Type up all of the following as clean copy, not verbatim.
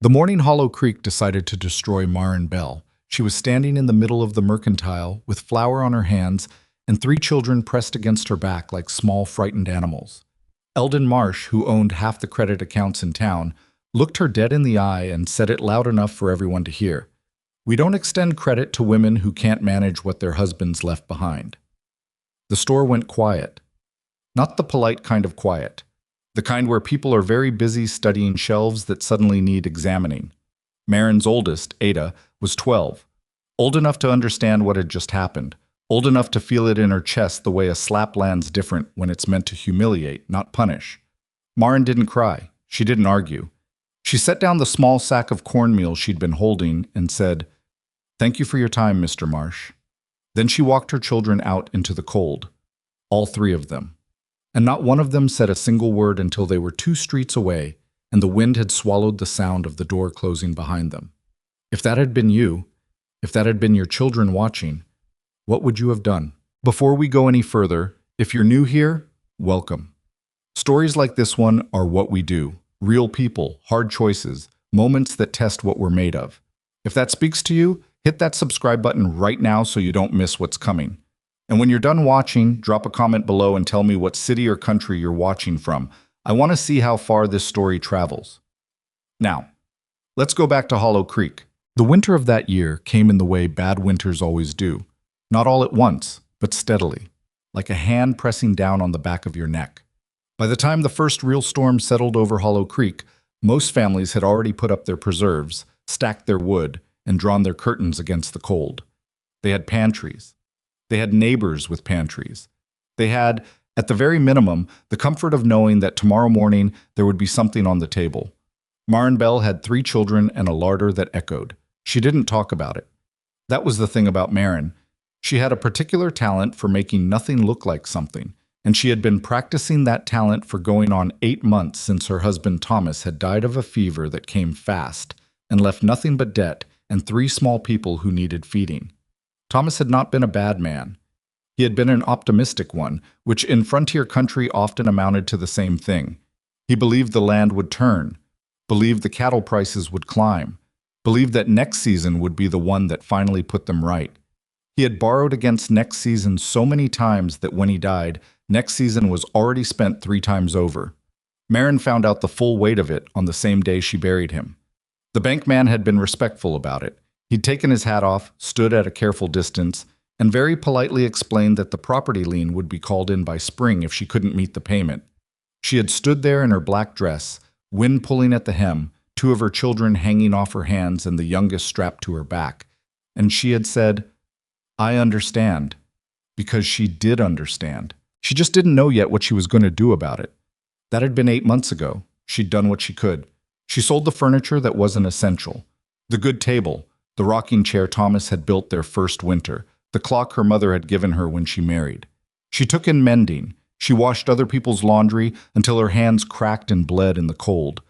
The morning Hollow Creek decided to destroy Marin Bell. She was standing in the middle of the mercantile with flour on her hands and three children pressed against her back like small frightened animals. Eldon Marsh, who owned half the credit accounts in town, looked her dead in the eye and said it loud enough for everyone to hear. "We don't extend credit to women who can't manage what their husbands left behind." The store went quiet. Not the polite kind of quiet. The kind where people are very busy studying shelves that suddenly need examining. Marin's oldest, Ada, was 12, old enough to understand what had just happened, old enough to feel it in her chest the way a slap lands different when it's meant to humiliate, not punish. Marin didn't cry. She didn't argue. She set down the small sack of cornmeal she'd been holding and said, "Thank you for your time, Mr. Marsh." Then she walked her children out into the cold. All three of them. And not one of them said a single word until they were 2 streets away and the wind had swallowed the sound of the door closing behind them. If that had been you, if that had been your children watching, what would you have done? Before we go any further, if you're new here, welcome. Stories like this one are what we do. Real people, hard choices, moments that test what we're made of. If that speaks to you, hit that subscribe button right now so you don't miss what's coming. And when you're done watching, drop a comment below and tell me what city or country you're watching from. I want to see how far this story travels. Now, let's go back to Hollow Creek. The winter of that year came in the way bad winters always do. Not all at once, but steadily, like a hand pressing down on the back of your neck. By the time the first real storm settled over Hollow Creek, most families had already put up their preserves, stacked their wood, and drawn their curtains against the cold. They had pantries. They had neighbors with pantries. They had, at the very minimum, the comfort of knowing that tomorrow morning there would be something on the table. Marin Bell had 3 children and a larder that echoed. She didn't talk about it. That was the thing about Marin. She had a particular talent for making nothing look like something, and she had been practicing that talent for going on 8 months since her husband Thomas had died of a fever that came fast and left nothing but debt and 3 small people who needed feeding. Thomas had not been a bad man. He had been an optimistic one, which in frontier country often amounted to the same thing. He believed the land would turn, believed the cattle prices would climb, believed that next season would be the one that finally put them right. He had borrowed against next season so many times that when he died, next season was already spent 3 times over. Marin found out the full weight of it on the same day she buried him. The bank man had been respectful about it. He'd taken his hat off, stood at a careful distance, and very politely explained that the property lien would be called in by spring if she couldn't meet the payment. She had stood there in her black dress, wind pulling at the hem, 2 of her children hanging off her hands and the youngest strapped to her back, and she had said, "I understand," because she did understand. She just didn't know yet what she was going to do about it. That had been 8 months ago. She'd done what she could. She sold the furniture that wasn't essential. The good table, the rocking chair Thomas had built their first winter, the clock her mother had given her when she married. She took in mending. She washed other people's laundry until her hands cracked and bled in the cold.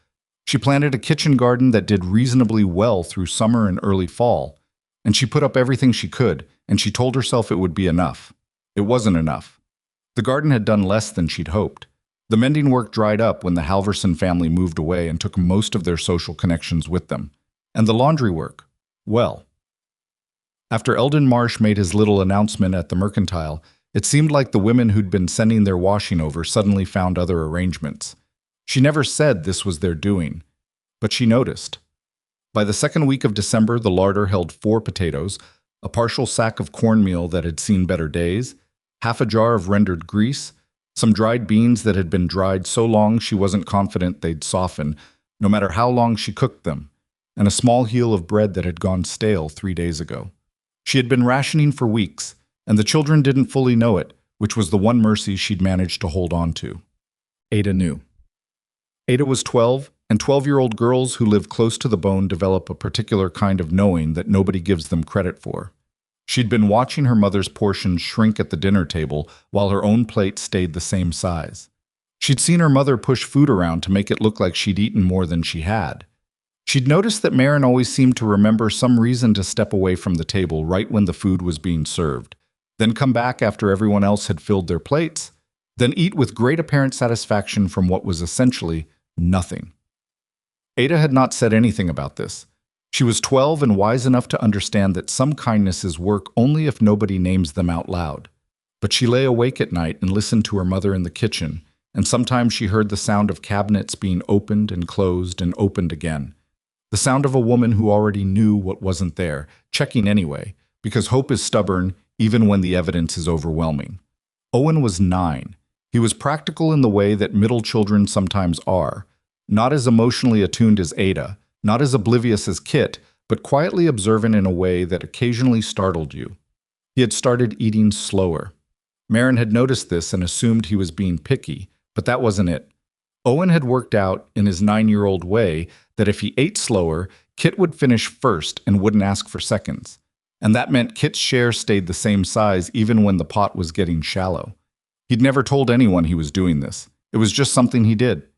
She planted a kitchen garden that did reasonably well through summer and early fall. And she put up everything she could, and she told herself it would be enough. It wasn't enough. The garden had done less than she'd hoped. The mending work dried up when the Halverson family moved away and took most of their social connections with them. And the laundry work, well, after Eldon Marsh made his little announcement at the mercantile, it seemed like the women who'd been sending their washing over suddenly found other arrangements. She never said this was their doing, but she noticed. By the second week of December, the larder held 4 potatoes, a partial sack of cornmeal that had seen better days, half a jar of rendered grease, some dried beans that had been dried so long she wasn't confident they'd soften, no matter how long she cooked them, and a small heel of bread that had gone stale 3 days ago. She had been rationing for weeks, and the children didn't fully know it, which was the one mercy she'd managed to hold on to. Ada knew. Ada was 12, and 12-year-old girls who live close to the bone develop a particular kind of knowing that nobody gives them credit for. She'd been watching her mother's portions shrink at the dinner table while her own plate stayed the same size. She'd seen her mother push food around to make it look like she'd eaten more than she had. She'd noticed that Marin always seemed to remember some reason to step away from the table right when the food was being served, then come back after everyone else had filled their plates, then eat with great apparent satisfaction from what was essentially nothing. Ada had not said anything about this. She was 12 and wise enough to understand that some kindnesses work only if nobody names them out loud. But she lay awake at night and listened to her mother in the kitchen, and sometimes she heard the sound of cabinets being opened and closed and opened again. The sound of a woman who already knew what wasn't there, checking anyway, because hope is stubborn even when the evidence is overwhelming. Owen was 9. He was practical in the way that middle children sometimes are, not as emotionally attuned as Ada, not as oblivious as Kit, but quietly observant in a way that occasionally startled you. He had started eating slower. Marin had noticed this and assumed he was being picky, but that wasn't it. Owen had worked out, in his 9-year-old way, that if he ate slower, Kit would finish first and wouldn't ask for seconds. And that meant Kit's share stayed the same size even when the pot was getting shallow. He'd never told anyone he was doing this. It was just something he did.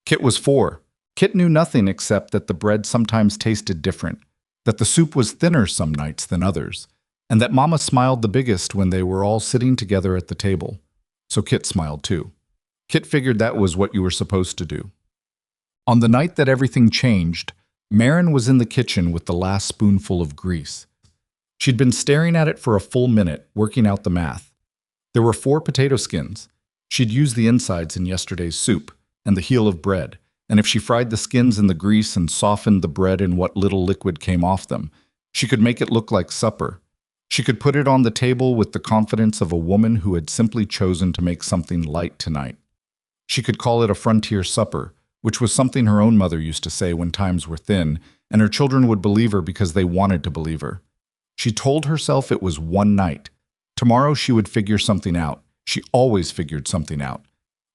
Kit was 4. Kit knew nothing except that the bread sometimes tasted different, that the soup was thinner some nights than others, and that Mama smiled the biggest when they were all sitting together at the table. So Kit smiled too. Kit figured that was what you were supposed to do. On the night that everything changed, Marin was in the kitchen with the last spoonful of grease. She'd been staring at it for a full minute, working out the math. There were 4 potato skins. She'd used the insides in yesterday's soup, and the heel of bread, and if she fried the skins in the grease and softened the bread in what little liquid came off them, she could make it look like supper. She could put it on the table with the confidence of a woman who had simply chosen to make something light tonight. She could call it a frontier supper, which was something her own mother used to say when times were thin, and her children would believe her because they wanted to believe her. She told herself it was one night. Tomorrow she would figure something out. She always figured something out.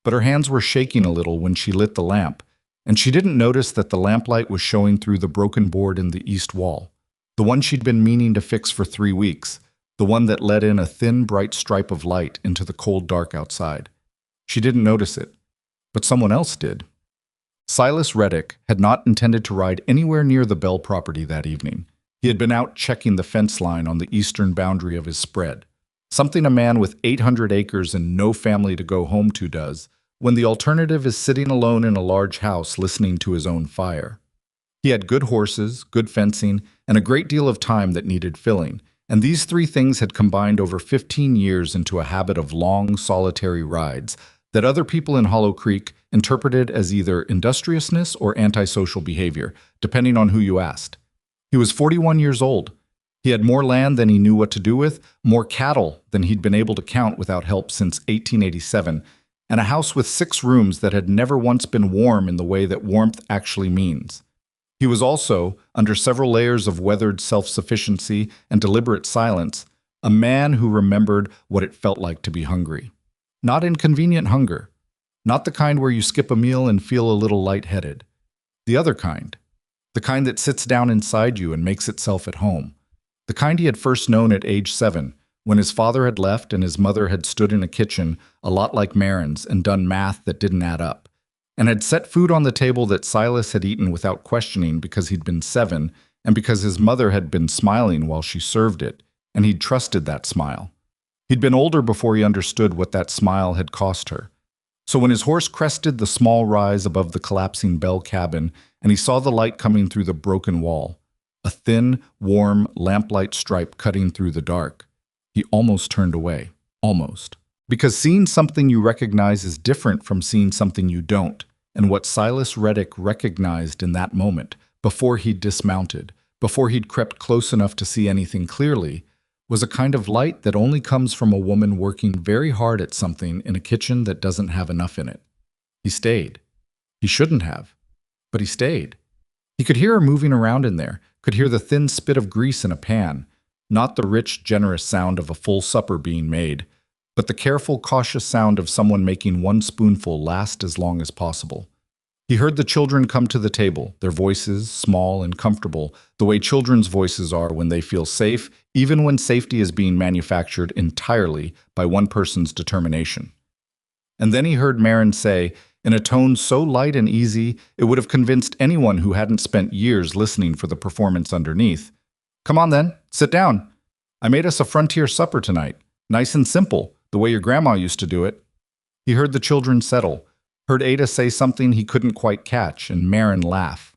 But her hands were shaking a little when she lit the lamp, and she didn't notice that the lamplight was showing through the broken board in the east wall, the one she'd been meaning to fix for 3 weeks, the one that let in a thin, bright stripe of light into the cold dark outside. She didn't notice it, but someone else did. Silas Reddick had not intended to ride anywhere near the Bell property that evening. He had been out checking the fence line on the eastern boundary of his spread, something a man with 800 acres and no family to go home to does, when the alternative is sitting alone in a large house listening to his own fire. He had good horses, good fencing, and a great deal of time that needed filling, and these 3 things had combined over 15 years into a habit of long, solitary rides that other people in Hollow Creek interpreted as either industriousness or antisocial behavior, depending on who you asked. He was 41 years old. He had more land than he knew what to do with, more cattle than he'd been able to count without help since 1887, and a house with 6 rooms that had never once been warm in the way that warmth actually means. He was also, under several layers of weathered self-sufficiency and deliberate silence, a man who remembered what it felt like to be hungry. Not inconvenient hunger. Not the kind where you skip a meal and feel a little lightheaded. The other kind. The kind that sits down inside you and makes itself at home. The kind he had first known at age 7, when his father had left and his mother had stood in a kitchen a lot like Marin's and done math that didn't add up, and had set food on the table that Silas had eaten without questioning because he'd been 7 and because his mother had been smiling while she served it, and he'd trusted that smile. He'd been older before he understood what that smile had cost her. So when his horse crested the small rise above the collapsing Bell cabin and he saw the light coming through the broken wall, a thin, warm lamplight stripe cutting through the dark, he almost turned away. Almost. Because seeing something you recognize is different from seeing something you don't, and what Silas Reddick recognized in that moment, before he'd dismounted, before he'd crept close enough to see anything clearly, was a kind of light that only comes from a woman working very hard at something in a kitchen that doesn't have enough in it. He stayed. He shouldn't have, but he stayed. He could hear her moving around in there, could hear the thin spit of grease in a pan, not the rich, generous sound of a full supper being made, but the careful, cautious sound of someone making one spoonful last as long as possible. He heard the children come to the table, their voices small and comfortable, the way children's voices are when they feel safe, even when safety is being manufactured entirely by one person's determination. And then he heard Marin say, in a tone so light and easy it would have convinced anyone who hadn't spent years listening for the performance underneath, "Come on then, sit down. I made us a frontier supper tonight, nice and simple, the way your grandma used to do it." He heard the children settle, heard Ada say something he couldn't quite catch, and Marin laugh.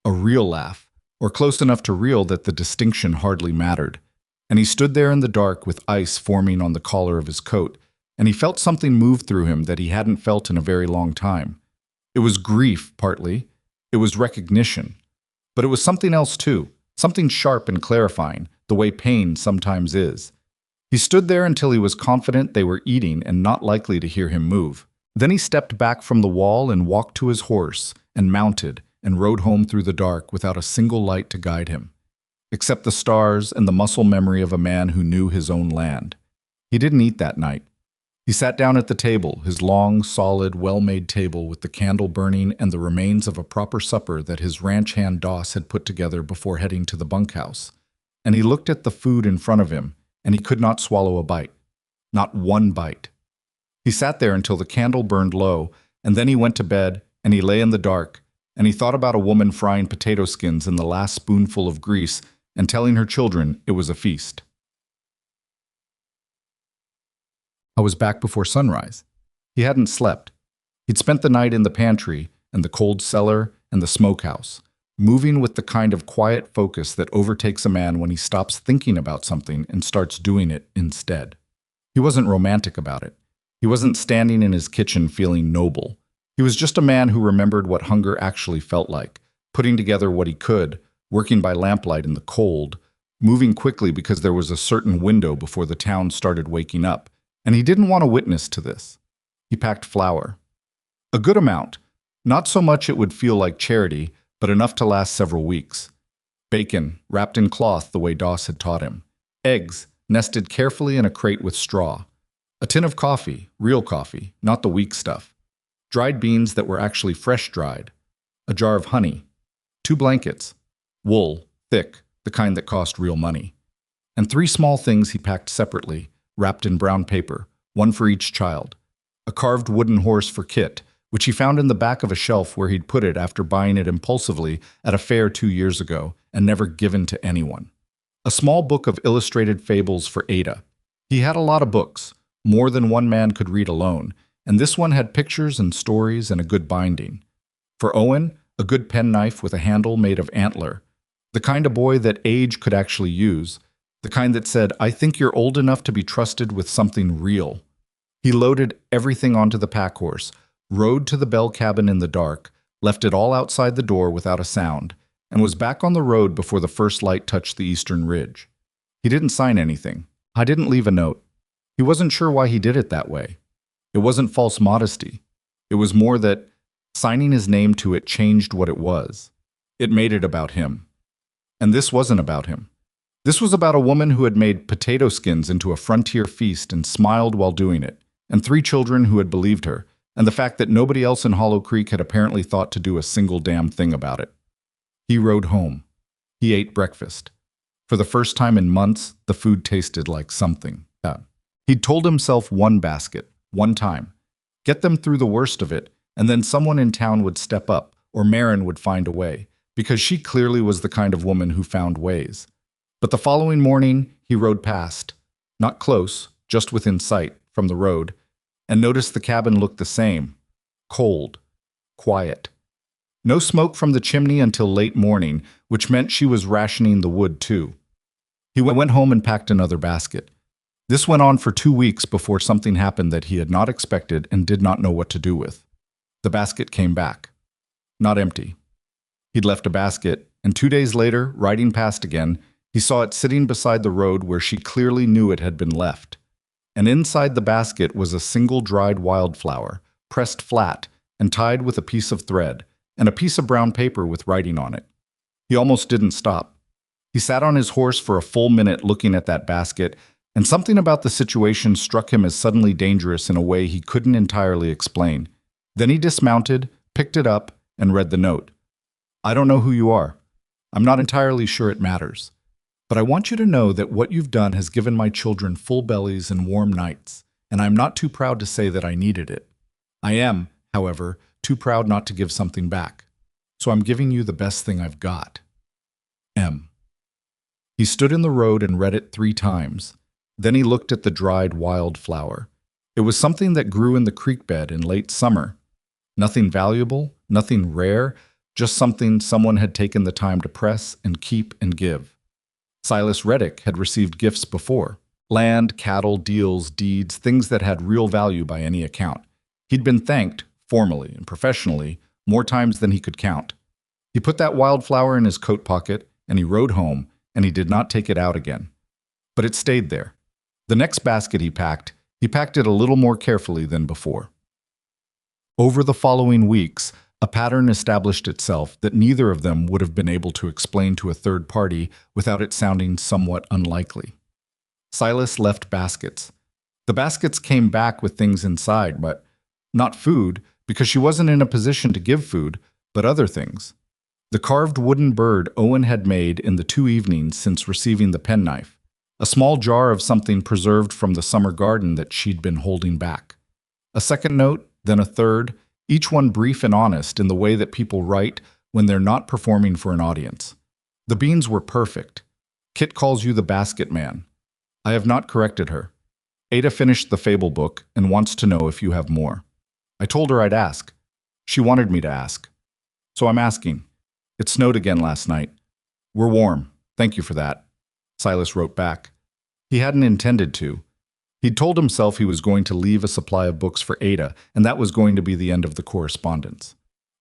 a real laugh, or close enough to real that the distinction hardly mattered. And he stood there in the dark with ice forming on the collar of his coat, and he felt something move through him that he hadn't felt in a very long time. It was grief, partly. It was recognition. But it was something else too, something sharp and clarifying, the way pain sometimes is. He stood there until he was confident they were eating and not likely to hear him move. Then he stepped back from the wall and walked to his horse and mounted and rode home through the dark without a single light to guide him, except the stars and the muscle memory of a man who knew his own land. He didn't eat that night. He sat down at the table, his long, solid, well-made table with the candle burning and the remains of a proper supper that his ranch hand Doss had put together before heading to the bunkhouse. And he looked at the food in front of him, and he could not swallow a bite. Not one bite. He sat there until the candle burned low, and then he went to bed, and he lay in the dark, and he thought about a woman frying potato skins in the last spoonful of grease and telling her children it was a feast. I was back before sunrise. He hadn't slept. He'd spent the night in the pantry and the cold cellar and the smokehouse, moving with the kind of quiet focus that overtakes a man when he stops thinking about something and starts doing it instead. He wasn't romantic about it. He wasn't standing in his kitchen feeling noble. He was just a man who remembered what hunger actually felt like, putting together what he could, working by lamplight in the cold, moving quickly because there was a certain window before the town started waking up, and he didn't want a witness to this. He packed flour. A good amount, not so much it would feel like charity, but enough to last several weeks. Bacon, wrapped in cloth the way Doss had taught him. Eggs, nested carefully in a crate with straw. A tin of coffee, real coffee, not the weak stuff. Dried beans that were actually fresh dried. A jar of honey. 2 blankets. Wool, thick, the kind that cost real money. And 3 small things he packed separately, wrapped in brown paper, one for each child. A carved wooden horse for Kit, which he found in the back of a shelf where he'd put it after buying it impulsively at a fair 2 years ago and never given to anyone. A small book of illustrated fables for Ada. He had a lot of books, more than one man could read alone, and this one had pictures and stories and a good binding. For Owen, a good penknife with a handle made of antler, the kind of boy that age could actually use, the kind that said, "I think you're old enough to be trusted with something real." He loaded everything onto the pack horse, rode to the bell cabin in the dark, left it all outside the door without a sound, and was back on the road before the first light touched the eastern ridge. He didn't sign anything. I didn't leave a note. He wasn't sure why he did it that way. It wasn't false modesty. It was more that signing his name to it changed what it was. It made it about him. And this wasn't about him. This was about a woman who had made potato skins into a frontier feast and smiled while doing it, and 3 children who had believed her, and the fact that nobody else in Hollow Creek had apparently thought to do a single damn thing about it. He rode home. He ate breakfast. For the first time in months, the food tasted like something. He'd told himself 1 basket, 1 time. Get them through the worst of it, and then someone in town would step up, or Marin would find a way, because she clearly was the kind of woman who found ways. But the following morning, he rode past, not close, just within sight, from the road, and noticed the cabin looked the same. Cold. Quiet. No smoke from the chimney until late morning, which meant she was rationing the wood too. He went home and packed another basket. This went on for 2 weeks before something happened that he had not expected and did not know what to do with. The basket came back. Not empty. He'd left a basket, and 2 days later, riding past again, he saw it sitting beside the road where she clearly knew it had been left. And inside the basket was a single dried wildflower, pressed flat and tied with a piece of thread, and a piece of brown paper with writing on it. He almost didn't stop. He sat on his horse for a full minute looking at that basket, and something about the situation struck him as suddenly dangerous in a way he couldn't entirely explain. Then he dismounted, picked it up, and read the note. "I don't know who you are. I'm not entirely sure it matters. But I want you to know that what you've done has given my children full bellies and warm nights, and I'm not too proud to say that I needed it. I am, however, too proud not to give something back. So I'm giving you the best thing I've got. M." He stood in the road and read it 3 times. Then he looked at the dried wildflower. It was something that grew in the creek bed in late summer. Nothing valuable, nothing rare, just something someone had taken the time to press and keep and give. Silas Reddick had received gifts before. Land, cattle, deals, deeds, things that had real value by any account. He'd been thanked, formally and professionally, more times than he could count. He put that wildflower in his coat pocket, and he rode home, and he did not take it out again. But it stayed there. The next basket he packed it a little more carefully than before. Over the following weeks, a pattern established itself that neither of them would have been able to explain to a third party without it sounding somewhat unlikely. Silas left baskets. The baskets came back with things inside, but not food, because she wasn't in a position to give food, but other things. The carved wooden bird Owen had made in the 2 evenings since receiving the penknife. A small jar of something preserved from the summer garden that she'd been holding back. A second note, then a third, each one brief and honest in the way that people write when they're not performing for an audience. The beans were perfect. Kit calls you the basket man. I have not corrected her. Ada finished the fable book and wants to know if you have more. I told her I'd ask. She wanted me to ask. So I'm asking. It snowed again last night. We're warm. Thank you for that. Silas wrote back. He hadn't intended to. He'd told himself he was going to leave a supply of books for Ada, and that was going to be the end of the correspondence.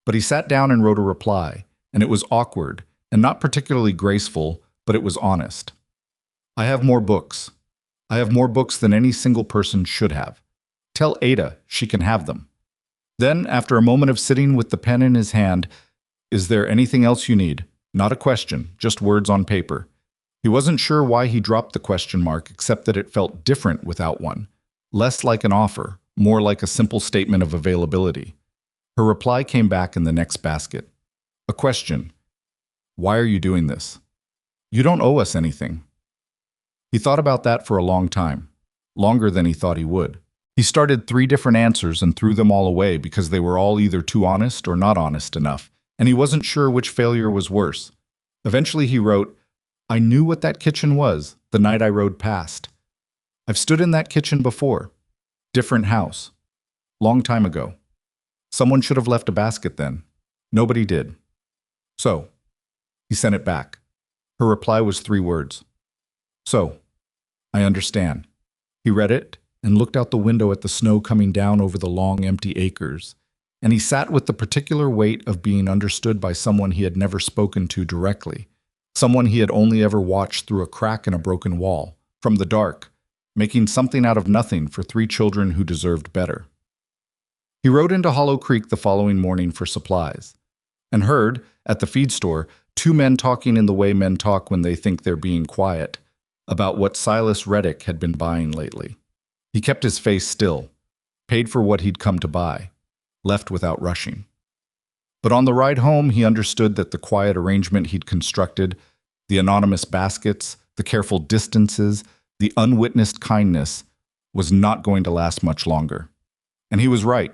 But he sat down and wrote a reply, and it was awkward, and not particularly graceful, but it was honest. I have more books. I have more books than any single person should have. Tell Ada she can have them. Then, after a moment of sitting with the pen in his hand, is there anything else you need? Not a question, just words on paper. He wasn't sure why he dropped the question mark, except that it felt different without one. Less like an offer, more like a simple statement of availability. Her reply came back in the next basket. A question. Why are you doing this? You don't owe us anything. He thought about that for a long time, longer than he thought he would. He started 3 different answers and threw them all away because they were all either too honest or not honest enough, and he wasn't sure which failure was worse. Eventually he wrote, I knew what that kitchen was the night I rode past. I've stood in that kitchen before. Different house. Long time ago. Someone should have left a basket then. Nobody did. So, he sent it back. Her reply was 3 words. So, I understand. He read it and looked out the window at the snow coming down over the long, empty acres, and he sat with the particular weight of being understood by someone he had never spoken to directly. Someone he had only ever watched through a crack in a broken wall, from the dark, making something out of nothing for 3 children who deserved better. He rode into Hollow Creek the following morning for supplies, and heard, at the feed store, 2 men talking in the way men talk when they think they're being quiet, about what Silas Reddick had been buying lately. He kept his face still, paid for what he'd come to buy, left without rushing. But on the ride home, he understood that the quiet arrangement he'd constructed, the anonymous baskets, the careful distances, the unwitnessed kindness, was not going to last much longer. And he was right.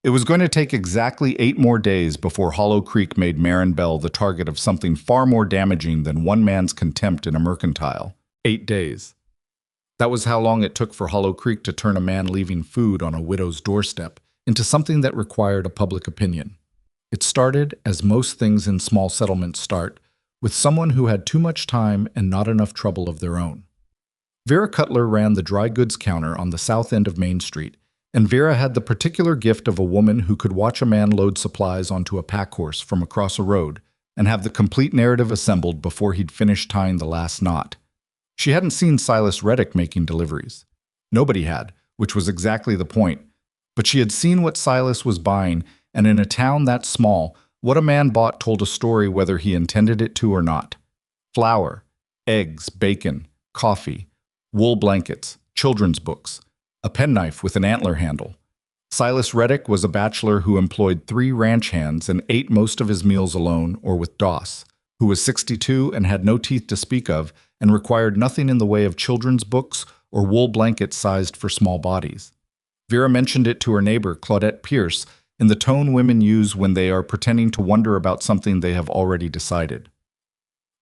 It was going to take exactly 8 more days before Hollow Creek made Marin Bell the target of something far more damaging than one man's contempt in a mercantile. 8 days. That was how long it took for Hollow Creek to turn a man leaving food on a widow's doorstep into something that required a public opinion. It started, as most things in small settlements start, with someone who had too much time and not enough trouble of their own. Vera Cutler ran the dry goods counter on the south end of Main Street, and Vera had the particular gift of a woman who could watch a man load supplies onto a pack horse from across a road and have the complete narrative assembled before he'd finished tying the last knot. She hadn't seen Silas Reddick making deliveries. Nobody had, which was exactly the point. But she had seen what Silas was buying, and in a town that small, what a man bought told a story whether he intended it to or not. Flour, eggs, bacon, coffee, wool blankets, children's books, a penknife with an antler handle. Silas Reddick was a bachelor who employed 3 ranch hands and ate most of his meals alone or with Doss, who was 62 and had no teeth to speak of and required nothing in the way of children's books or wool blankets sized for small bodies. Vera mentioned it to her neighbor, Claudette Pierce, in the tone women use when they are pretending to wonder about something they have already decided.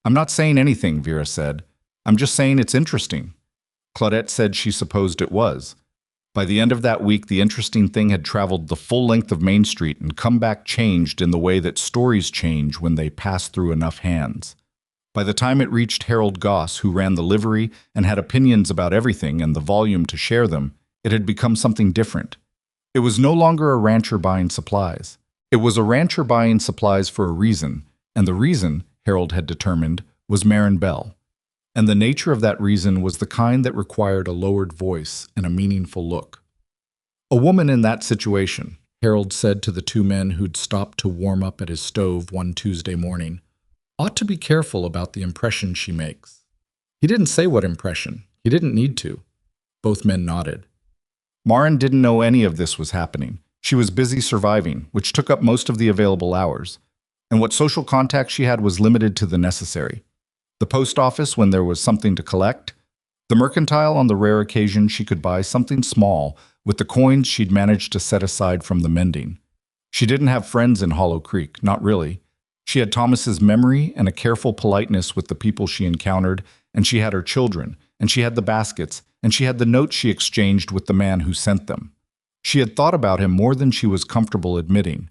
I'm not saying anything, Vera said. I'm just saying it's interesting. Claudette said she supposed it was. By the end of that week, the interesting thing had traveled the full length of Main Street and come back changed in the way that stories change when they pass through enough hands. By the time it reached Harold Goss, who ran the livery and had opinions about everything and the volume to share them, it had become something different. It was no longer a rancher buying supplies. It was a rancher buying supplies for a reason, and the reason, Harold had determined, was Marin Bell. And the nature of that reason was the kind that required a lowered voice and a meaningful look. A woman in that situation, Harold said to the two men who'd stopped to warm up at his stove one Tuesday morning, ought to be careful about the impression she makes. He didn't say what impression. He didn't need to. Both men nodded. Marin didn't know any of this was happening. She was busy surviving, which took up most of the available hours, and what social contact she had was limited to the necessary. The post office when there was something to collect, the mercantile on the rare occasion she could buy something small with the coins she'd managed to set aside from the mending. She didn't have friends in Hollow Creek, not really. She had Thomas's memory and a careful politeness with the people she encountered, and she had her children, and she had the baskets, and she had the notes she exchanged with the man who sent them. She had thought about him more than she was comfortable admitting.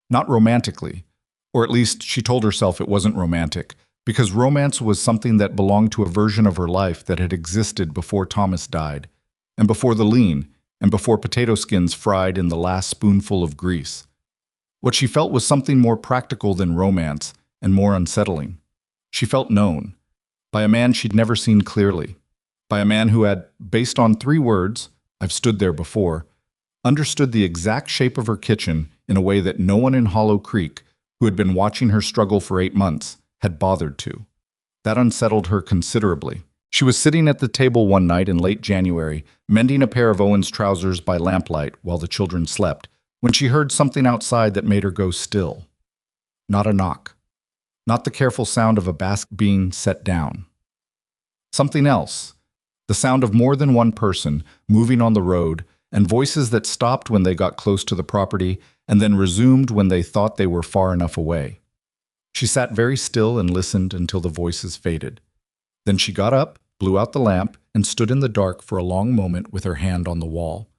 Not romantically, or at least she told herself it wasn't romantic, because romance was something that belonged to a version of her life that had existed before Thomas died, and before the lean, and before potato skins fried in the last spoonful of grease. What she felt was something more practical than romance and more unsettling. She felt known, by a man she'd never seen clearly, by a man who had, based on 3 words, "I've stood there before," understood the exact shape of her kitchen in a way that no one in Hollow Creek, who had been watching her struggle for 8 months, had bothered to. That unsettled her considerably. She was sitting at the table one night in late January, mending a pair of Owen's trousers by lamplight while the children slept, when she heard something outside that made her go still. Not a knock. Not the careful sound of a basket being set down. Something else. The sound of more than one person moving on the road, and voices that stopped when they got close to the property and then resumed when they thought they were far enough away. She sat very still and listened until the voices faded. Then she got up, blew out the lamp, and stood in the dark for a long moment with her hand on the wall.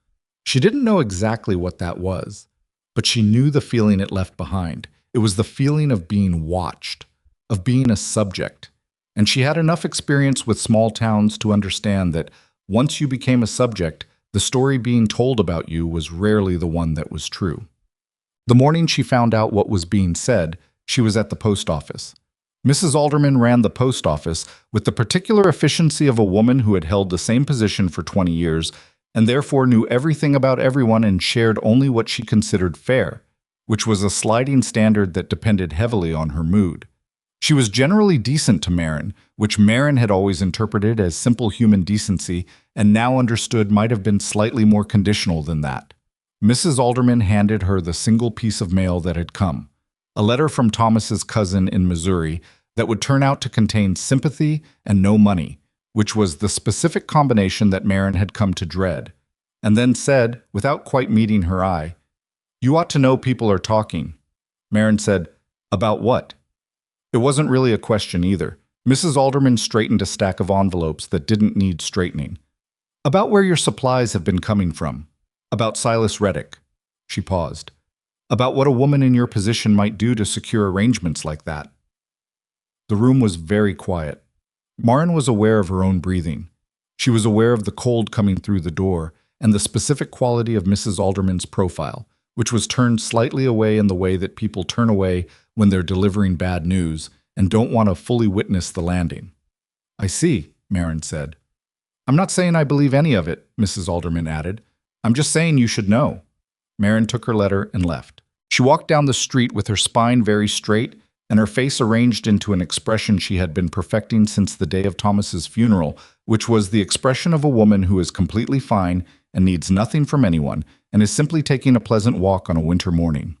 She didn't know exactly what that was, but she knew the feeling it left behind. It was the feeling of being watched, of being a subject. And she had enough experience with small towns to understand that once you became a subject, the story being told about you was rarely the one that was true. The morning she found out what was being said, she was at the post office. Mrs. Alderman ran the post office with the particular efficiency of a woman who had held the same position for 20 years and therefore knew everything about everyone and shared only what she considered fair, which was a sliding standard that depended heavily on her mood. She was generally decent to Marin, which Marin had always interpreted as simple human decency and now understood might have been slightly more conditional than that. Mrs. Alderman handed her the single piece of mail that had come, a letter from Thomas's cousin in Missouri that would turn out to contain sympathy and no money, which was the specific combination that Marin had come to dread, and then said, without quite meeting her eye, "You ought to know people are talking." Marin said, "About what?" It wasn't really a question either. Mrs. Alderman straightened a stack of envelopes that didn't need straightening. "About where your supplies have been coming from. About Silas Reddick." She paused. "About what a woman in your position might do to secure arrangements like that." The room was very quiet. Marin was aware of her own breathing. She was aware of the cold coming through the door and the specific quality of Mrs. Alderman's profile, which was turned slightly away in the way that people turn away when they're delivering bad news and don't want to fully witness the landing. "I see," Marin said. "I'm not saying I believe any of it," Mrs. Alderman added. "I'm just saying you should know." Marin took her letter and left. She walked down the street with her spine very straight and her face arranged into an expression she had been perfecting since the day of Thomas's funeral, which was the expression of a woman who is completely fine and needs nothing from anyone and is simply taking a pleasant walk on a winter morning.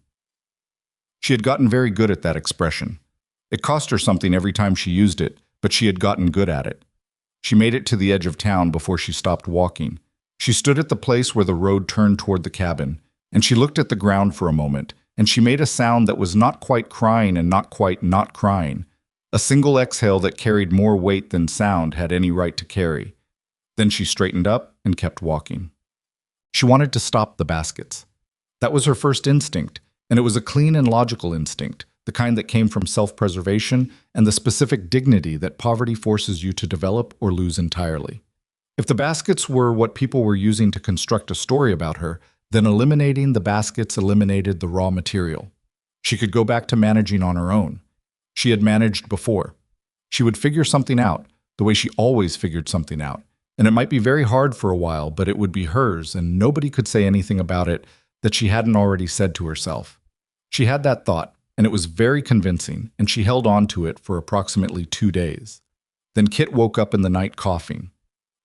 She had gotten very good at that expression. It cost her something every time she used it, but she had gotten good at it. She made it to the edge of town before she stopped walking. She stood at the place where the road turned toward the cabin, and she looked at the ground for a moment, and she made a sound that was not quite crying and not quite not crying. A single exhale that carried more weight than sound had any right to carry. Then she straightened up and kept walking. She wanted to stop the baskets. That was her first instinct, and it was a clean and logical instinct, the kind that came from self-preservation and the specific dignity that poverty forces you to develop or lose entirely. If the baskets were what people were using to construct a story about her, then eliminating the baskets eliminated the raw material. She could go back to managing on her own. She had managed before. She would figure something out, the way she always figured something out. And it might be very hard for a while, but it would be hers, and nobody could say anything about it that she hadn't already said to herself. She had that thought, and it was very convincing, and she held on to it for approximately 2 days. Then Kit woke up in the night coughing.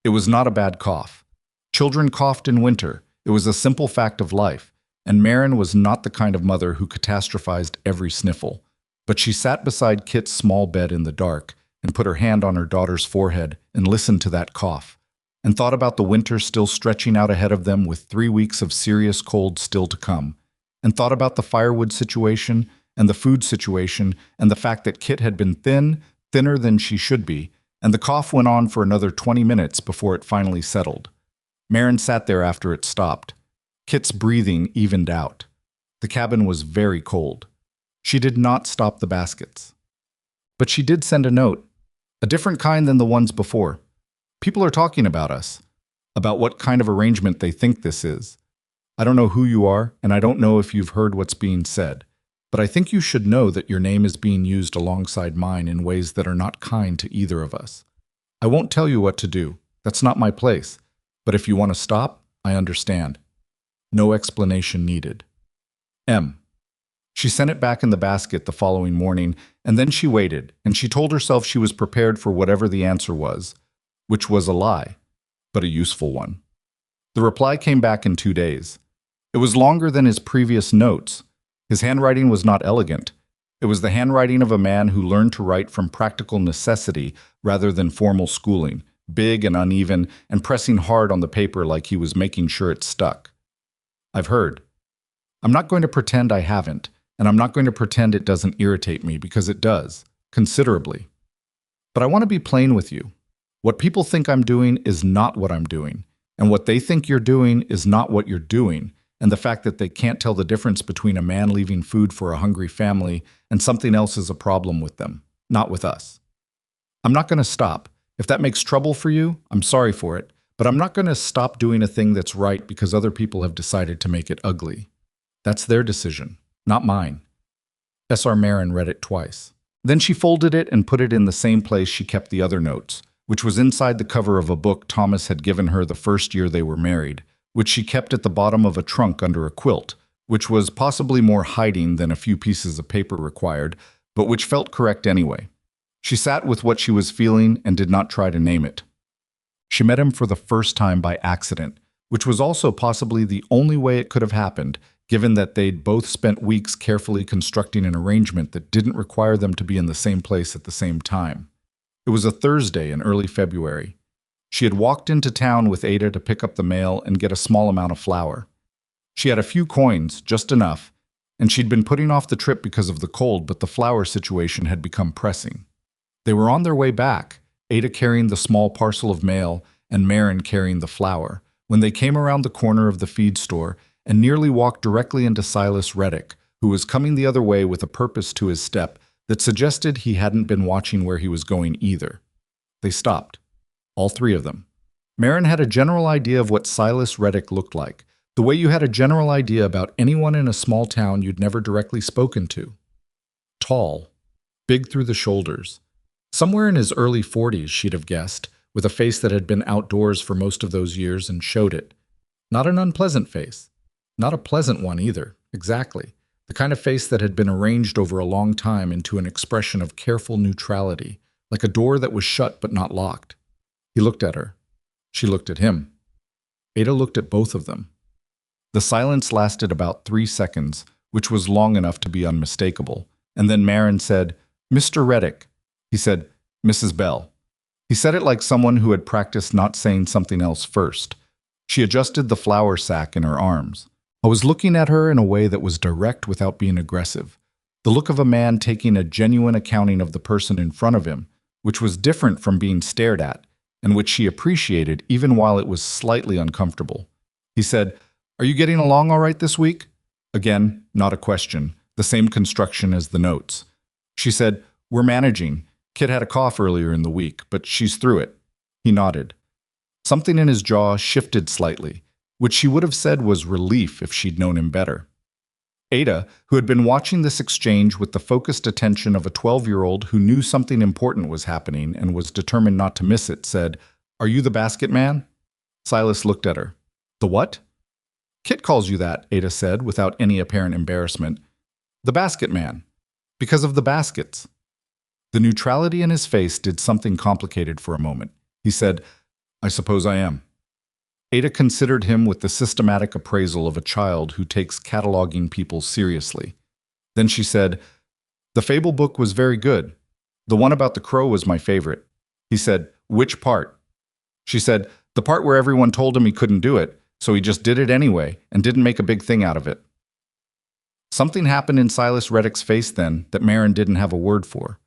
It was not a bad cough. Children coughed in winter. It was a simple fact of life, and Marin was not the kind of mother who catastrophized every sniffle. But she sat beside Kit's small bed in the dark and put her hand on her daughter's forehead and listened to that cough, and thought about the winter still stretching out ahead of them with 3 weeks of serious cold still to come, and thought about the firewood situation and the food situation and the fact that Kit had been thinner than she should be, and the cough went on for another 20 minutes before it finally settled. Marin sat there after it stopped. Kit's breathing evened out. The cabin was very cold. She did not stop the baskets. But she did send a note, a different kind than the ones before. People are talking about us, about what kind of arrangement they think this is. I don't know who you are, and I don't know if you've heard what's being said, but I think you should know that your name is being used alongside mine in ways that are not kind to either of us. I won't tell you what to do. That's not my place. But if you want to stop, I understand. No explanation needed. M. She sent it back in the basket the following morning, and then she waited, and she told herself she was prepared for whatever the answer was, which was a lie, but a useful one. The reply came back in 2 days. It was longer than his previous notes. His handwriting was not elegant. It was the handwriting of a man who learned to write from practical necessity rather than formal schooling, big and uneven, and pressing hard on the paper like he was making sure it stuck. I've heard. I'm not going to pretend I haven't, and I'm not going to pretend it doesn't irritate me, because it does, considerably. But I want to be plain with you. What people think I'm doing is not what I'm doing, and what they think you're doing is not what you're doing, and the fact that they can't tell the difference between a man leaving food for a hungry family and something else is a problem with them, not with us. I'm not going to stop. If that makes trouble for you, I'm sorry for it, but I'm not going to stop doing a thing that's right because other people have decided to make it ugly. That's their decision, not mine. S.R. Marin read it twice. Then she folded it and put it in the same place she kept the other notes, which was inside the cover of a book Thomas had given her the first year they were married, which she kept at the bottom of a trunk under a quilt, which was possibly more hiding than a few pieces of paper required, but which felt correct anyway. She sat with what she was feeling and did not try to name it. She met him for the first time by accident, which was also possibly the only way it could have happened, given that they'd both spent weeks carefully constructing an arrangement that didn't require them to be in the same place at the same time. It was a Thursday in early February. She had walked into town with Ada to pick up the mail and get a small amount of flour. She had a few coins, just enough, and she'd been putting off the trip because of the cold, but the flour situation had become pressing. They were on their way back, Ada carrying the small parcel of mail and Marin carrying the flour, when they came around the corner of the feed store and nearly walked directly into Silas Reddick, who was coming the other way with a purpose to his step that suggested he hadn't been watching where he was going either. They stopped. All three of them. Marin had a general idea of what Silas Reddick looked like, the way you had a general idea about anyone in a small town you'd never directly spoken to. Tall, big through the shoulders. Somewhere in his early 40s, she'd have guessed, with a face that had been outdoors for most of those years and showed it. Not an unpleasant face. Not a pleasant one either, exactly. The kind of face that had been arranged over a long time into an expression of careful neutrality, like a door that was shut but not locked. He looked at her. She looked at him. Ada looked at both of them. The silence lasted about 3 seconds, which was long enough to be unmistakable, and then Marin said, "Mr. Reddick." He said, "Mrs. Bell." He said it like someone who had practiced not saying something else first. She adjusted the flour sack in her arms. I was looking at her in a way that was direct without being aggressive. The look of a man taking a genuine accounting of the person in front of him, which was different from being stared at, and which she appreciated even while it was slightly uncomfortable. He said, "Are you getting along all right this week?" Again, not a question, the same construction as the notes. She said, "We're managing. Kid had a cough earlier in the week, but she's through it." He nodded. Something in his jaw shifted slightly, which she would have said was relief if she'd known him better. Ada, who had been watching this exchange with the focused attention of a 12-year-old who knew something important was happening and was determined not to miss it, said, "Are you the basket man?" Silas looked at her. "The what?" "Kit calls you that," Ada said, without any apparent embarrassment. "The basket man. Because of the baskets." The neutrality in his face did something complicated for a moment. He said, "I suppose I am." Ada considered him with the systematic appraisal of a child who takes cataloging people seriously. Then she said, "The fable book was very good. The one about the crow was my favorite." He said, "Which part?" She said, "The part where everyone told him he couldn't do it, so he just did it anyway and didn't make a big thing out of it." Something happened in Silas Reddick's face then that Marin didn't have a word for.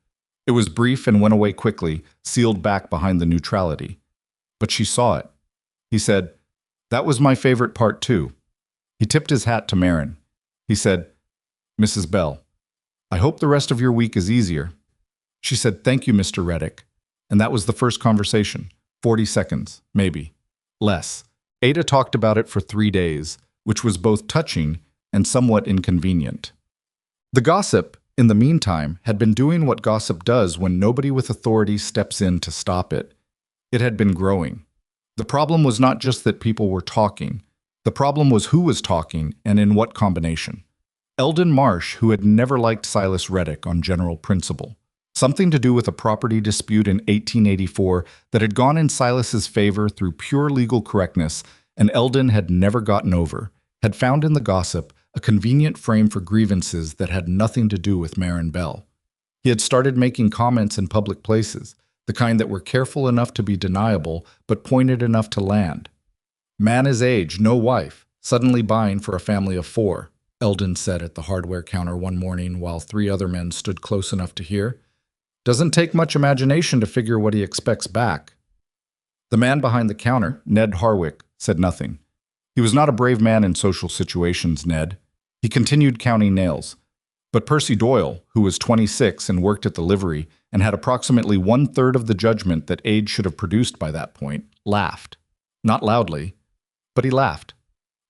It was brief and went away quickly, sealed back behind the neutrality. But she saw it. He said, "That was my favorite part too." He tipped his hat to Marin. He said, "Mrs. Bell, I hope the rest of your week is easier." She said, "Thank you, Mr. Reddick." And that was the first conversation. 40 seconds, maybe. Less. Ada talked about it for 3 days, which was both touching and somewhat inconvenient. The gossip, in the meantime, had been doing what gossip does when nobody with authority steps in to stop it. It had been growing. The problem was not just that people were talking. The problem was who was talking and in what combination. Eldon Marsh, who had never liked Silas Reddick on general principle. Something to do with a property dispute in 1884 that had gone in Silas's favor through pure legal correctness and Eldon had never gotten over, had found in the gossip a convenient frame for grievances that had nothing to do with Marin Bell. He had started making comments in public places, the kind that were careful enough to be deniable but pointed enough to land. "Man his age, no wife, suddenly buying for a family of 4, Eldon said at the hardware counter one morning while 3 other men stood close enough to hear. "Doesn't take much imagination to figure what he expects back." The man behind the counter, Ned Harwick, said nothing. He was not a brave man in social situations, Ned. He continued counting nails. But Percy Doyle, who was 26 and worked at the livery and had approximately 1/3 of the judgment that age should have produced by that point, laughed. Not loudly, but he laughed.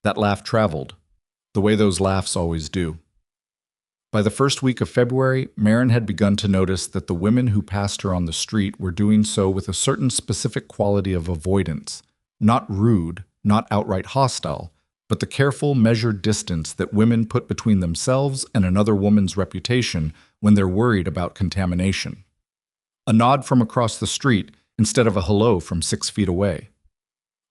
That laugh traveled, the way those laughs always do. By the first week of February, Marin had begun to notice that the women who passed her on the street were doing so with a certain specific quality of avoidance, not rude, not outright hostile, but the careful, measured distance that women put between themselves and another woman's reputation when they're worried about contamination. A nod from across the street instead of a hello from 6 feet away.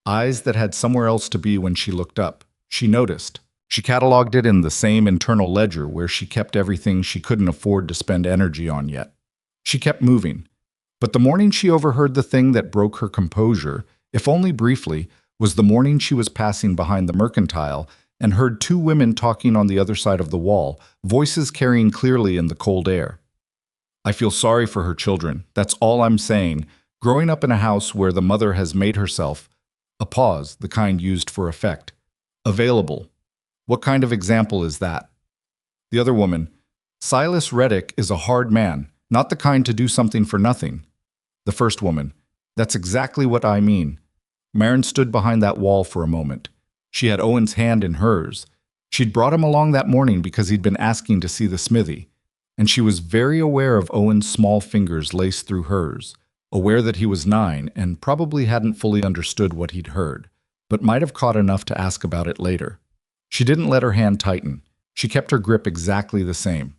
Eyes that had somewhere else to be when she looked up. She noticed. She cataloged it in the same internal ledger where she kept everything she couldn't afford to spend energy on yet. She kept moving. But the morning she overheard the thing that broke her composure, if only briefly, was the morning she was passing behind the mercantile and heard 2 women talking on the other side of the wall, voices carrying clearly in the cold air. I feel sorry for her children, that's all I'm saying. Growing up in a house where the mother has made herself, a pause, the kind used for effect, available. What kind of example is that? The other woman, Silas Reddick is a hard man, not the kind to do something for nothing. The first woman, that's exactly what I mean. Marin stood behind that wall for a moment. She had Owen's hand in hers. She'd brought him along that morning because he'd been asking to see the smithy, and she was very aware of Owen's small fingers laced through hers, aware that he was 9 and probably hadn't fully understood what he'd heard, but might have caught enough to ask about it later. She didn't let her hand tighten. She kept her grip exactly the same.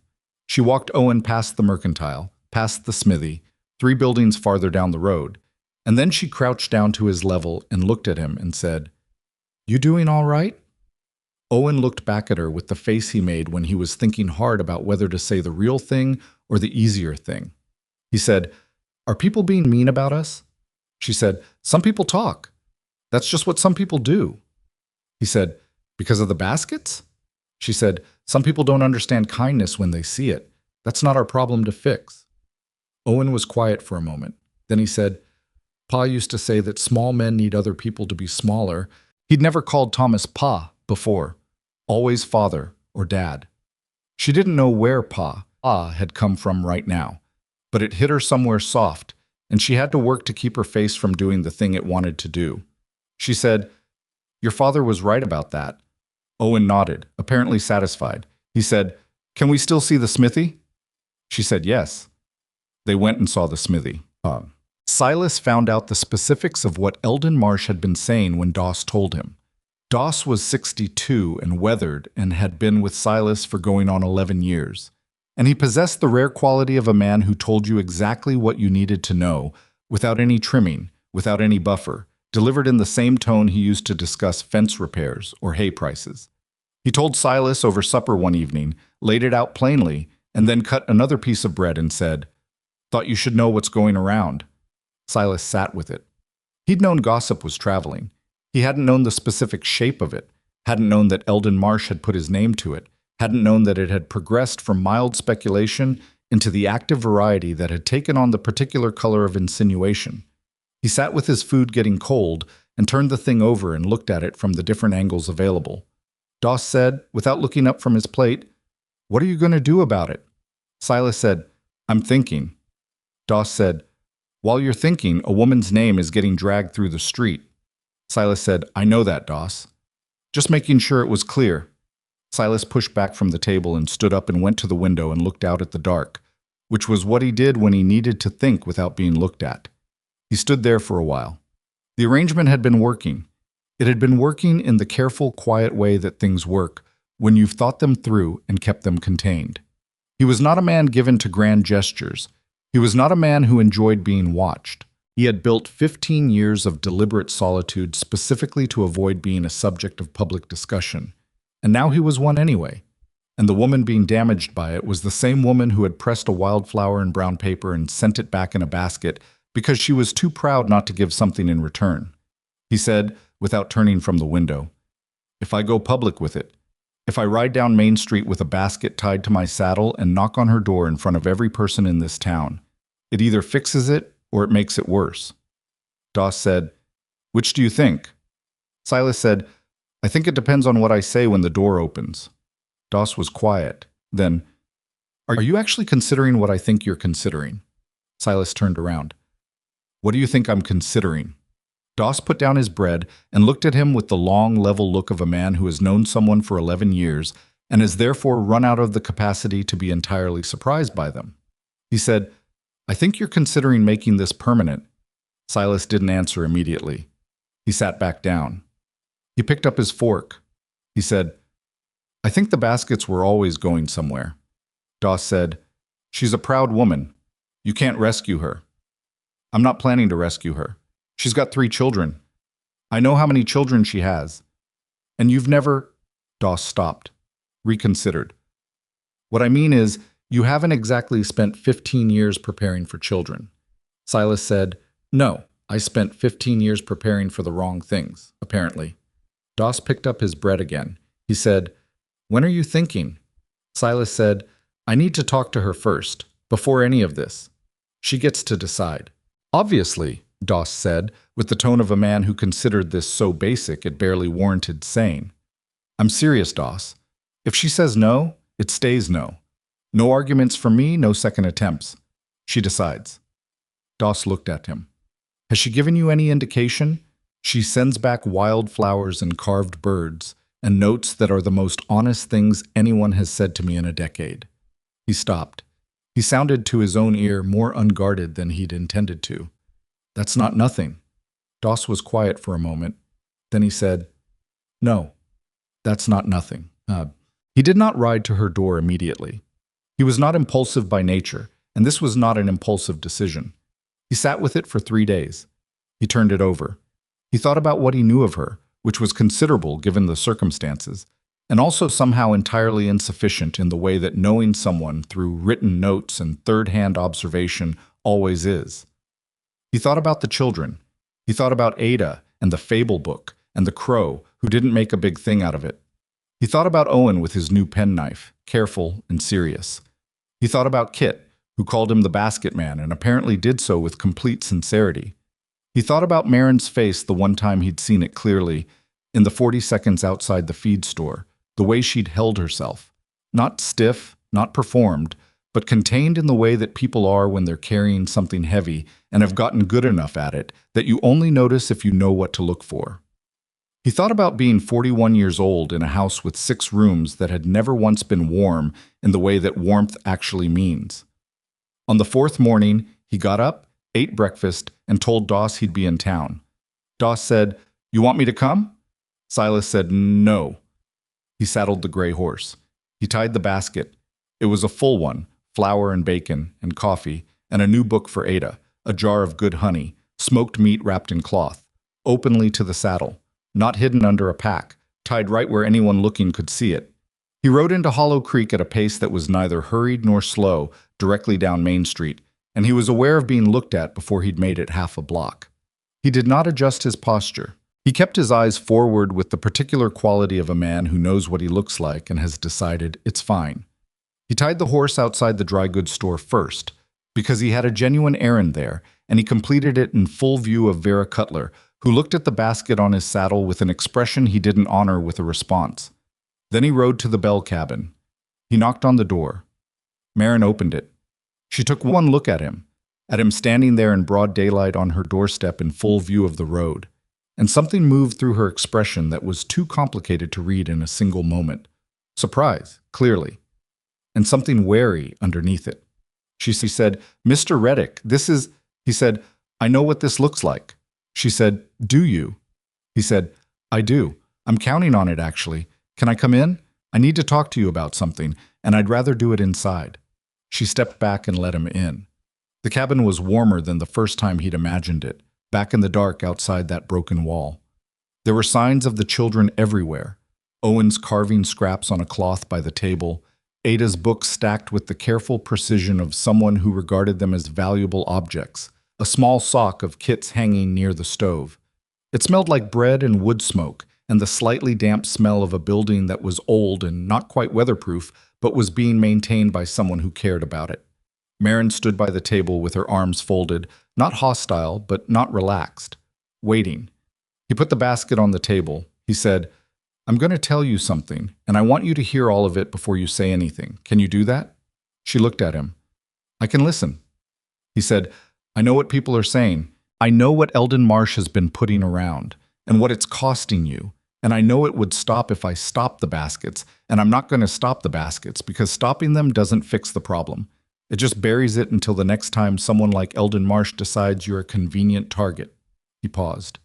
She walked Owen past the mercantile, past the smithy, 3 buildings farther down the road, and then she crouched down to his level and looked at him and said, "You doing all right?" Owen looked back at her with the face he made when he was thinking hard about whether to say the real thing or the easier thing. He said, "Are people being mean about us?" She said, "Some people talk. That's just what some people do." He said, "Because of the baskets?" She said, "Some people don't understand kindness when they see it. That's not our problem to fix." Owen was quiet for a moment. Then he said, "Pa used to say that small men need other people to be smaller." He'd never called Thomas Pa before, always father or dad. She didn't know where Pa had come from right now, but it hit her somewhere soft, and she had to work to keep her face from doing the thing it wanted to do. She said, "Your father was right about that." Owen nodded, apparently satisfied. He said, "Can we still see the smithy?" She said yes. They went and saw the smithy. Silas found out the specifics of what Eldon Marsh had been saying when Doss told him. Doss was 62 and weathered and had been with Silas for going on 11 years. And he possessed the rare quality of a man who told you exactly what you needed to know, without any trimming, without any buffer, delivered in the same tone he used to discuss fence repairs or hay prices. He told Silas over supper one evening, laid it out plainly, and then cut another piece of bread and said, "Thought you should know what's going around." Silas sat with it. He'd known gossip was traveling. He hadn't known the specific shape of it, hadn't known that Eldon Marsh had put his name to it, hadn't known that it had progressed from mild speculation into the active variety that had taken on the particular color of insinuation. He sat with his food getting cold and turned the thing over and looked at it from the different angles available. Doss said, without looking up from his plate, "What are you going to do about it?" Silas said, "I'm thinking." Doss said, "While you're thinking, a woman's name is getting dragged through the street." Silas said, "I know that, Doss. Just making sure it was clear." Silas pushed back from the table and stood up and went to the window and looked out at the dark, which was what he did when he needed to think without being looked at. He stood there for a while. The arrangement had been working. It had been working in the careful, quiet way that things work when you've thought them through and kept them contained. He was not a man given to grand gestures. He was not a man who enjoyed being watched. He had built 15 years of deliberate solitude specifically to avoid being a subject of public discussion. And now he was one anyway. And the woman being damaged by it was the same woman who had pressed a wildflower in brown paper and sent it back in a basket because she was too proud not to give something in return. He said, without turning from the window, "If I go public with it, if I ride down Main Street with a basket tied to my saddle and knock on her door in front of every person in this town, it either fixes it or it makes it worse." Doss said, "Which do you think?" Silas said, "I think it depends on what I say when the door opens." Doss was quiet. Then, "Are you actually considering what I think you're considering?" Silas turned around. "What do you think I'm considering?" Doss put down his bread and looked at him with the long, level look of a man who has known someone for 11 years and has therefore run out of the capacity to be entirely surprised by them. He said, "I think you're considering making this permanent." Silas didn't answer immediately. He sat back down. He picked up his fork. He said, "I think the baskets were always going somewhere." Doss said, "She's a proud woman. You can't rescue her." "I'm not planning to rescue her. She's got 3 children. I know how many children she has. And you've never—" Doss stopped, reconsidered. "What I mean is, you haven't exactly spent 15 years preparing for children." Silas said, "No, I spent 15 years preparing for the wrong things, apparently." Doss picked up his bread again. He said, "When are you thinking?" Silas said, "I need to talk to her first, before any of this. She gets to decide." "Obviously," Doss said, with the tone of a man who considered this so basic it barely warranted saying. "I'm serious, Doss. If she says no, it stays no. No arguments from me, no second attempts. She decides." Doss looked at him. "Has she given you any indication?" "She sends back wildflowers and carved birds, and notes that are the most honest things anyone has said to me in a decade." He stopped. He sounded to his own ear more unguarded than he'd intended to. "That's not nothing." Doss was quiet for a moment. Then he said, "No, that's not nothing." He did not ride to her door immediately. He was not impulsive by nature, and this was not an impulsive decision. He sat with it for 3 days. He turned it over. He thought about what he knew of her, which was considerable given the circumstances, and also somehow entirely insufficient in the way that knowing someone through written notes and third-hand observation always is. He thought about the children. He thought about Ada and the fable book and the crow, who didn't make a big thing out of it. He thought about Owen with his new penknife, careful and serious. He thought about Kit, who called him the basket man and apparently did so with complete sincerity. He thought about Marin's face the one time he'd seen it clearly, in the 40 seconds outside the feed store, the way she'd held herself. Not stiff, not performed, but contained in the way that people are when they're carrying something heavy and have gotten good enough at it that you only notice if you know what to look for. He thought about being 41 years old in a house with 6 rooms that had never once been warm in the way that warmth actually means. On the 4th morning, he got up, ate breakfast, and told Doss he'd be in town. Doss said, "You want me to come?" Silas said, "No." He saddled the gray horse. He tied the basket. It was a full one, flour and bacon and coffee, and a new book for Ada, a jar of good honey, smoked meat wrapped in cloth, openly to the saddle, not hidden under a pack, tied right where anyone looking could see it. He rode into Hollow Creek at a pace that was neither hurried nor slow, directly down Main Street, and he was aware of being looked at before he'd made it half a block. He did not adjust his posture. He kept his eyes forward with the particular quality of a man who knows what he looks like and has decided it's fine. He tied the horse outside the dry goods store first, because he had a genuine errand there, and he completed it in full view of Vera Cutler, who looked at the basket on his saddle with an expression he didn't honor with a response. Then he rode to the Bell cabin. He knocked on the door. Marin opened it. She took one look at him standing there in broad daylight on her doorstep in full view of the road, and something moved through her expression that was too complicated to read in a single moment. Surprise, clearly, and something wary underneath it. She said, "Mr. Reddick, this is..." He said, "I know what this looks like." She said, "Do you?" He said, "I do. I'm counting on it, actually. Can I come in? I need to talk to you about something, and I'd rather do it inside." She stepped back and let him in. The cabin was warmer than the first time he'd imagined it, back in the dark outside that broken wall. There were signs of the children everywhere. Owen's carving scraps on a cloth by the table, Ada's books stacked with the careful precision of someone who regarded them as valuable objects, a small sock of Kit's hanging near the stove. It smelled like bread and wood smoke, and the slightly damp smell of a building that was old and not quite weatherproof, but was being maintained by someone who cared about it. Marin stood by the table with her arms folded, not hostile, but not relaxed, waiting. He put the basket on the table. He said, "I'm going to tell you something, and I want you to hear all of it before you say anything. Can you do that?" She looked at him. "I can listen." He said, "I know what people are saying. I know what Eldon Marsh has been putting around, and what it's costing you. And I know it would stop if I stopped the baskets, and I'm not going to stop the baskets because stopping them doesn't fix the problem. It just buries it until the next time someone like Eldon Marsh decides you're a convenient target." He paused.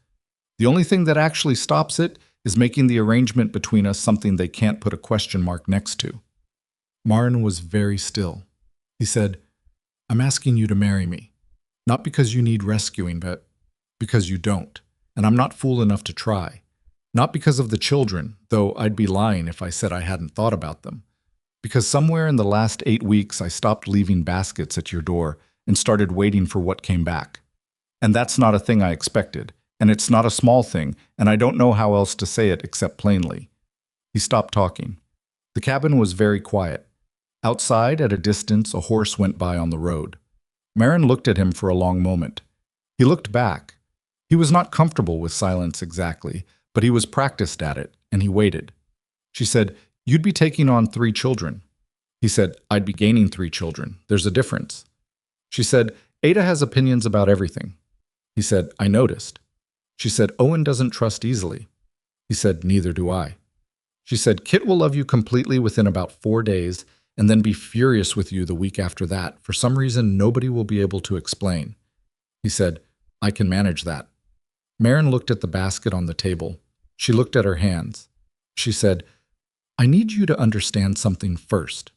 "The only thing that actually stops it is making the arrangement between us something they can't put a question mark next to." Marin was very still. He said, "I'm asking you to marry me. Not because you need rescuing, but because you don't. And I'm not fool enough to try. Not because of the children, though I'd be lying if I said I hadn't thought about them. Because somewhere in the last 8 weeks I stopped leaving baskets at your door and started waiting for what came back. And that's not a thing I expected, and it's not a small thing, and I don't know how else to say it except plainly." He stopped talking. The cabin was very quiet. Outside, at a distance, a horse went by on the road. Marin looked at him for a long moment. He looked back. He was not comfortable with silence exactly, but he was practiced at it, and he waited. She said, "You'd be taking on 3 children. He said, "I'd be gaining 3 children. There's a difference." She said, "Ada has opinions about everything." He said, "I noticed." She said, "Owen doesn't trust easily." He said, "Neither do I." She said, "Kit will love you completely within about 4 days, and then be furious with you the week after that, for some reason nobody will be able to explain." He said, "I can manage that." Marin looked at the basket on the table. She looked at her hands. She said, "I need you to understand something first."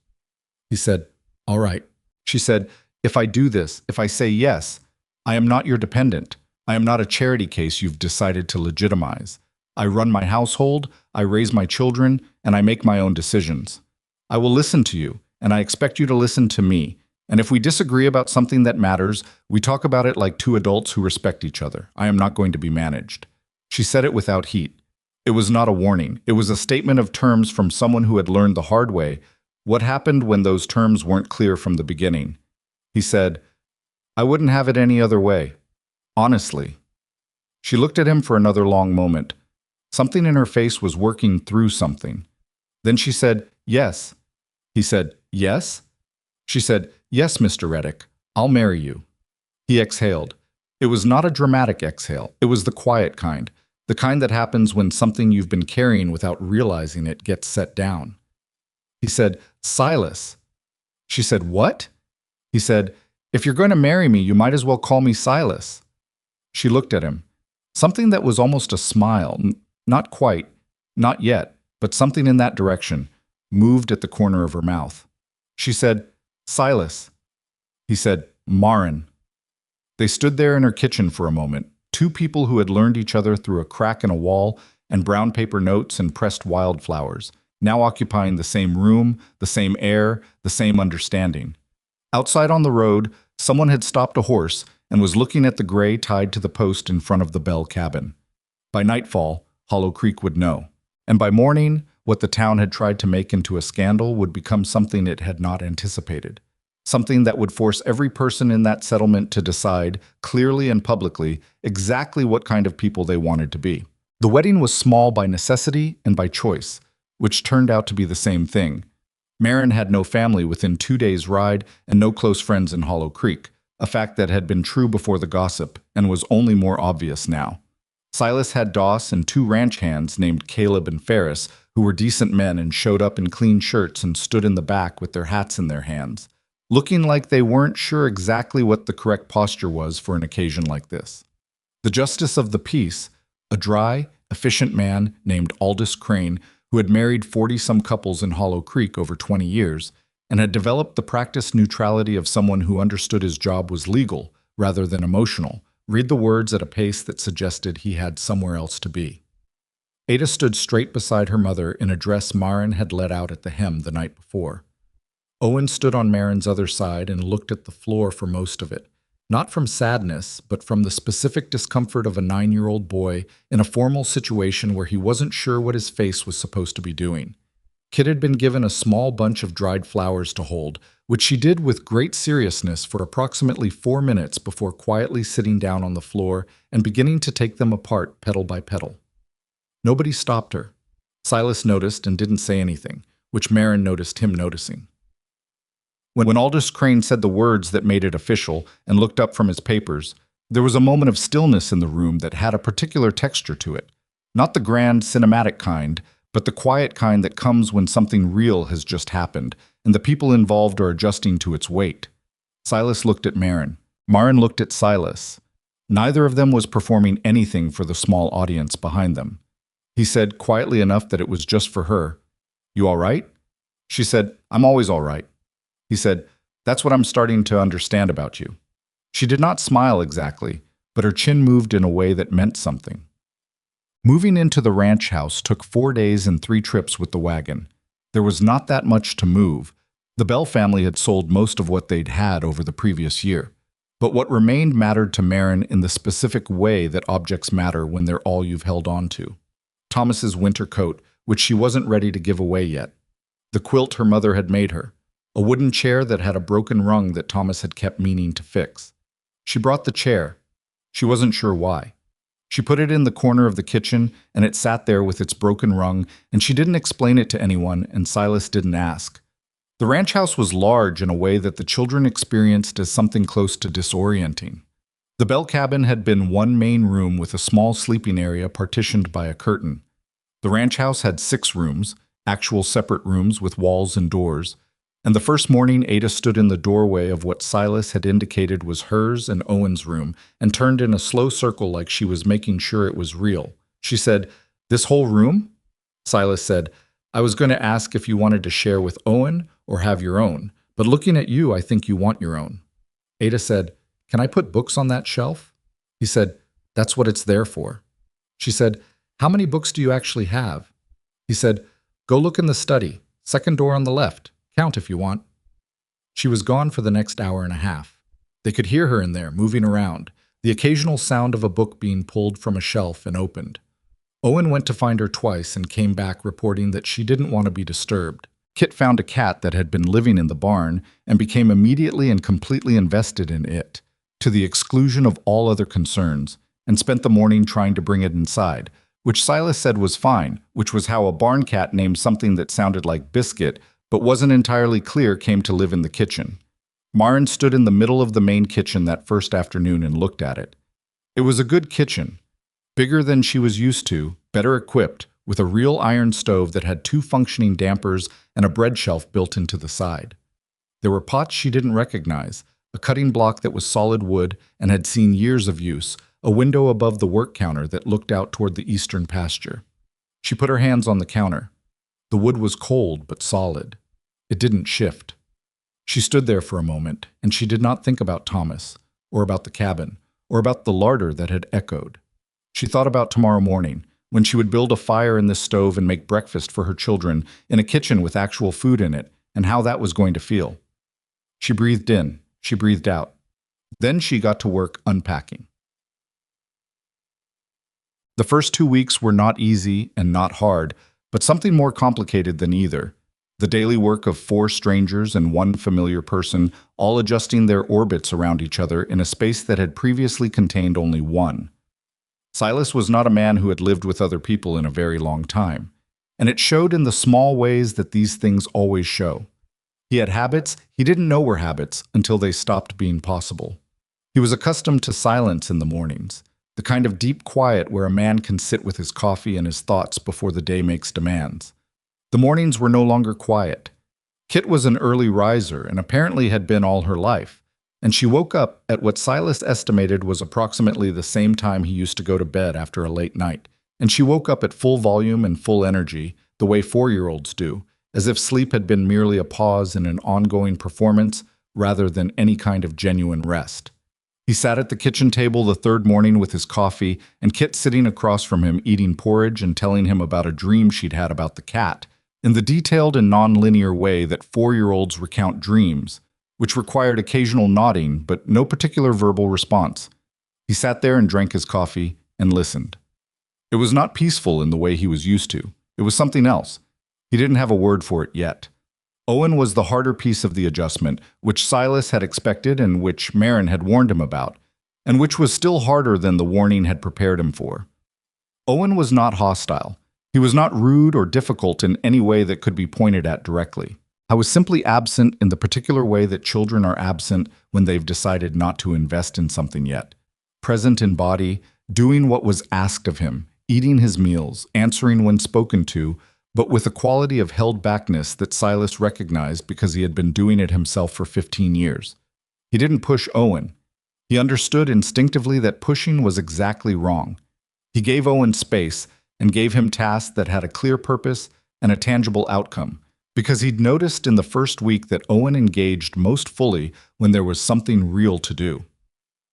He said, "All right." She said, "If I do this, if I say yes, I am not your dependent. I am not a charity case you've decided to legitimize. I run my household, I raise my children, and I make my own decisions. I will listen to you, and I expect you to listen to me. And if we disagree about something that matters, we talk about it like 2 adults who respect each other. I am not going to be managed." She said it without heat. It was not a warning. It was a statement of terms from someone who had learned the hard way what happened when those terms weren't clear from the beginning. He said, "I wouldn't have it any other way. Honestly." She looked at him for another long moment. Something in her face was working through something. Then she said, "Yes." He said, "Yes?" She said, "Yes, Mr. Reddick, I'll marry you." He exhaled. It was not a dramatic exhale. It was the quiet kind, the kind that happens when something you've been carrying without realizing it gets set down. He said, "Silas." She said, "What?" He said, "If you're going to marry me, you might as well call me Silas." She looked at him. Something that was almost a smile, not quite, not yet, but something in that direction, moved at the corner of her mouth. She said, "Silas." He said, "Marin." They stood there in her kitchen for a moment, two people who had learned each other through a crack in a wall and brown paper notes and pressed wildflowers, now occupying the same room, the same air, the same understanding. Outside on the road, someone had stopped a horse and was looking at the gray tied to the post in front of the Bell cabin. By nightfall, Hollow Creek would know. And by morning, what the town had tried to make into a scandal would become something it had not anticipated. Something that would force every person in that settlement to decide, clearly and publicly, exactly what kind of people they wanted to be. The wedding was small by necessity and by choice, which turned out to be the same thing. Marin had no family within 2 days' ride and no close friends in Hollow Creek, a fact that had been true before the gossip and was only more obvious now. Silas had Doss and two ranch hands named Caleb and Ferris, who were decent men and showed up in clean shirts and stood in the back with their hats in their hands, looking like they weren't sure exactly what the correct posture was for an occasion like this. The justice of the peace, a dry, efficient man named Aldous Crane, who had married 40-some couples in Hollow Creek over 20 years, and had developed the practiced neutrality of someone who understood his job was legal rather than emotional, read the words at a pace that suggested he had somewhere else to be. Ada stood straight beside her mother in a dress Marin had let out at the hem the night before. Owen stood on Marin's other side and looked at the floor for most of it, not from sadness, but from the specific discomfort of a 9-year-old boy in a formal situation where he wasn't sure what his face was supposed to be doing. Kit had been given a small bunch of dried flowers to hold, which she did with great seriousness for approximately 4 minutes before quietly sitting down on the floor and beginning to take them apart petal by petal. Nobody stopped her. Silas noticed and didn't say anything, which Marin noticed him noticing. When Aldous Crane said the words that made it official and looked up from his papers, there was a moment of stillness in the room that had a particular texture to it. Not the grand, cinematic kind, but the quiet kind that comes when something real has just happened, and the people involved are adjusting to its weight. Silas looked at Marin. Marin looked at Silas. Neither of them was performing anything for the small audience behind them. He said, quietly enough that it was just for her, "You all right?" She said, "I'm always all right." He said, "That's what I'm starting to understand about you." She did not smile exactly, but her chin moved in a way that meant something. Moving into the ranch house took 4 days and 3 trips with the wagon. There was not that much to move. The Bell family had sold most of what they'd had over the previous year. But what remained mattered to Marin in the specific way that objects matter when they're all you've held on to. Thomas's winter coat, which she wasn't ready to give away yet. The quilt her mother had made her. A wooden chair that had a broken rung that Thomas had kept meaning to fix. She brought the chair. She wasn't sure why. She put it in the corner of the kitchen, and it sat there with its broken rung, and she didn't explain it to anyone, and Silas didn't ask. The ranch house was large in a way that the children experienced as something close to disorienting. The Bell cabin had been one main room with a small sleeping area partitioned by a curtain. The ranch house had 6 rooms, actual separate rooms with walls and doors, and the first morning Ada stood in the doorway of what Silas had indicated was hers and Owen's room and turned in a slow circle like she was making sure it was real. She said, "This whole room?" Silas said, "I was going to ask if you wanted to share with Owen or have your own, but looking at you, I think you want your own." Ada said, "Can I put books on that shelf?" He said, "That's what it's there for." She said, "How many books do you actually have?" He said, "Go look in the study, second door on the left. Count if you want." She was gone for the next hour and a half. They could hear her in there, moving around, the occasional sound of a book being pulled from a shelf and opened. Owen went to find her twice and came back reporting that she didn't want to be disturbed. Kit found a cat that had been living in the barn and became immediately and completely invested in it, to the exclusion of all other concerns, and spent the morning trying to bring it inside, which Silas said was fine, which was how a barn cat named something that sounded like Biscuit, but wasn't entirely clear, came to live in the kitchen. Maren stood in the middle of the main kitchen that first afternoon and looked at it. It was a good kitchen, bigger than she was used to, better equipped, with a real iron stove that had 2 functioning dampers and a bread shelf built into the side. There were pots she didn't recognize, a cutting block that was solid wood and had seen years of use, a window above the work counter that looked out toward the eastern pasture. She put her hands on the counter. The wood was cold but solid. It didn't shift. She stood there for a moment, and she did not think about Thomas, or about the cabin, or about the larder that had echoed. She thought about tomorrow morning, when she would build a fire in this stove and make breakfast for her children in a kitchen with actual food in it, and how that was going to feel. She breathed in, she breathed out. Then she got to work unpacking. The first 2 weeks were not easy and not hard, but something more complicated than either. The daily work of 4 strangers and 1 familiar person, all adjusting their orbits around each other in a space that had previously contained only 1. Silas was not a man who had lived with other people in a very long time, and it showed in the small ways that these things always show. He had habits he didn't know were habits until they stopped being possible. He was accustomed to silence in the mornings, the kind of deep quiet where a man can sit with his coffee and his thoughts before the day makes demands. The mornings were no longer quiet. Kit was an early riser and apparently had been all her life, and she woke up at what Silas estimated was approximately the same time he used to go to bed after a late night, and she woke up at full volume and full energy, the way 4-year-olds do, as if sleep had been merely a pause in an ongoing performance rather than any kind of genuine rest. He sat at the kitchen table the 3rd morning with his coffee, and Kit sitting across from him eating porridge and telling him about a dream she'd had about the cat, in the detailed and non-linear way that 4-year-olds recount dreams, which required occasional nodding but no particular verbal response. He sat there and drank his coffee and listened. It was not peaceful in the way he was used to. It was something else. He didn't have a word for it yet. Owen was the harder piece of the adjustment, which Silas had expected and which Maren had warned him about, and which was still harder than the warning had prepared him for. Owen was not hostile. He was not rude or difficult in any way that could be pointed at directly. I was simply absent in the particular way that children are absent when they've decided not to invest in something yet. Present in body, doing what was asked of him, eating his meals, answering when spoken to, but with a quality of held-backness that Silas recognized because he had been doing it himself for 15 years. He didn't push Owen. He understood instinctively that pushing was exactly wrong. He gave Owen space and gave him tasks that had a clear purpose and a tangible outcome, because he'd noticed in the first week that Owen engaged most fully when there was something real to do.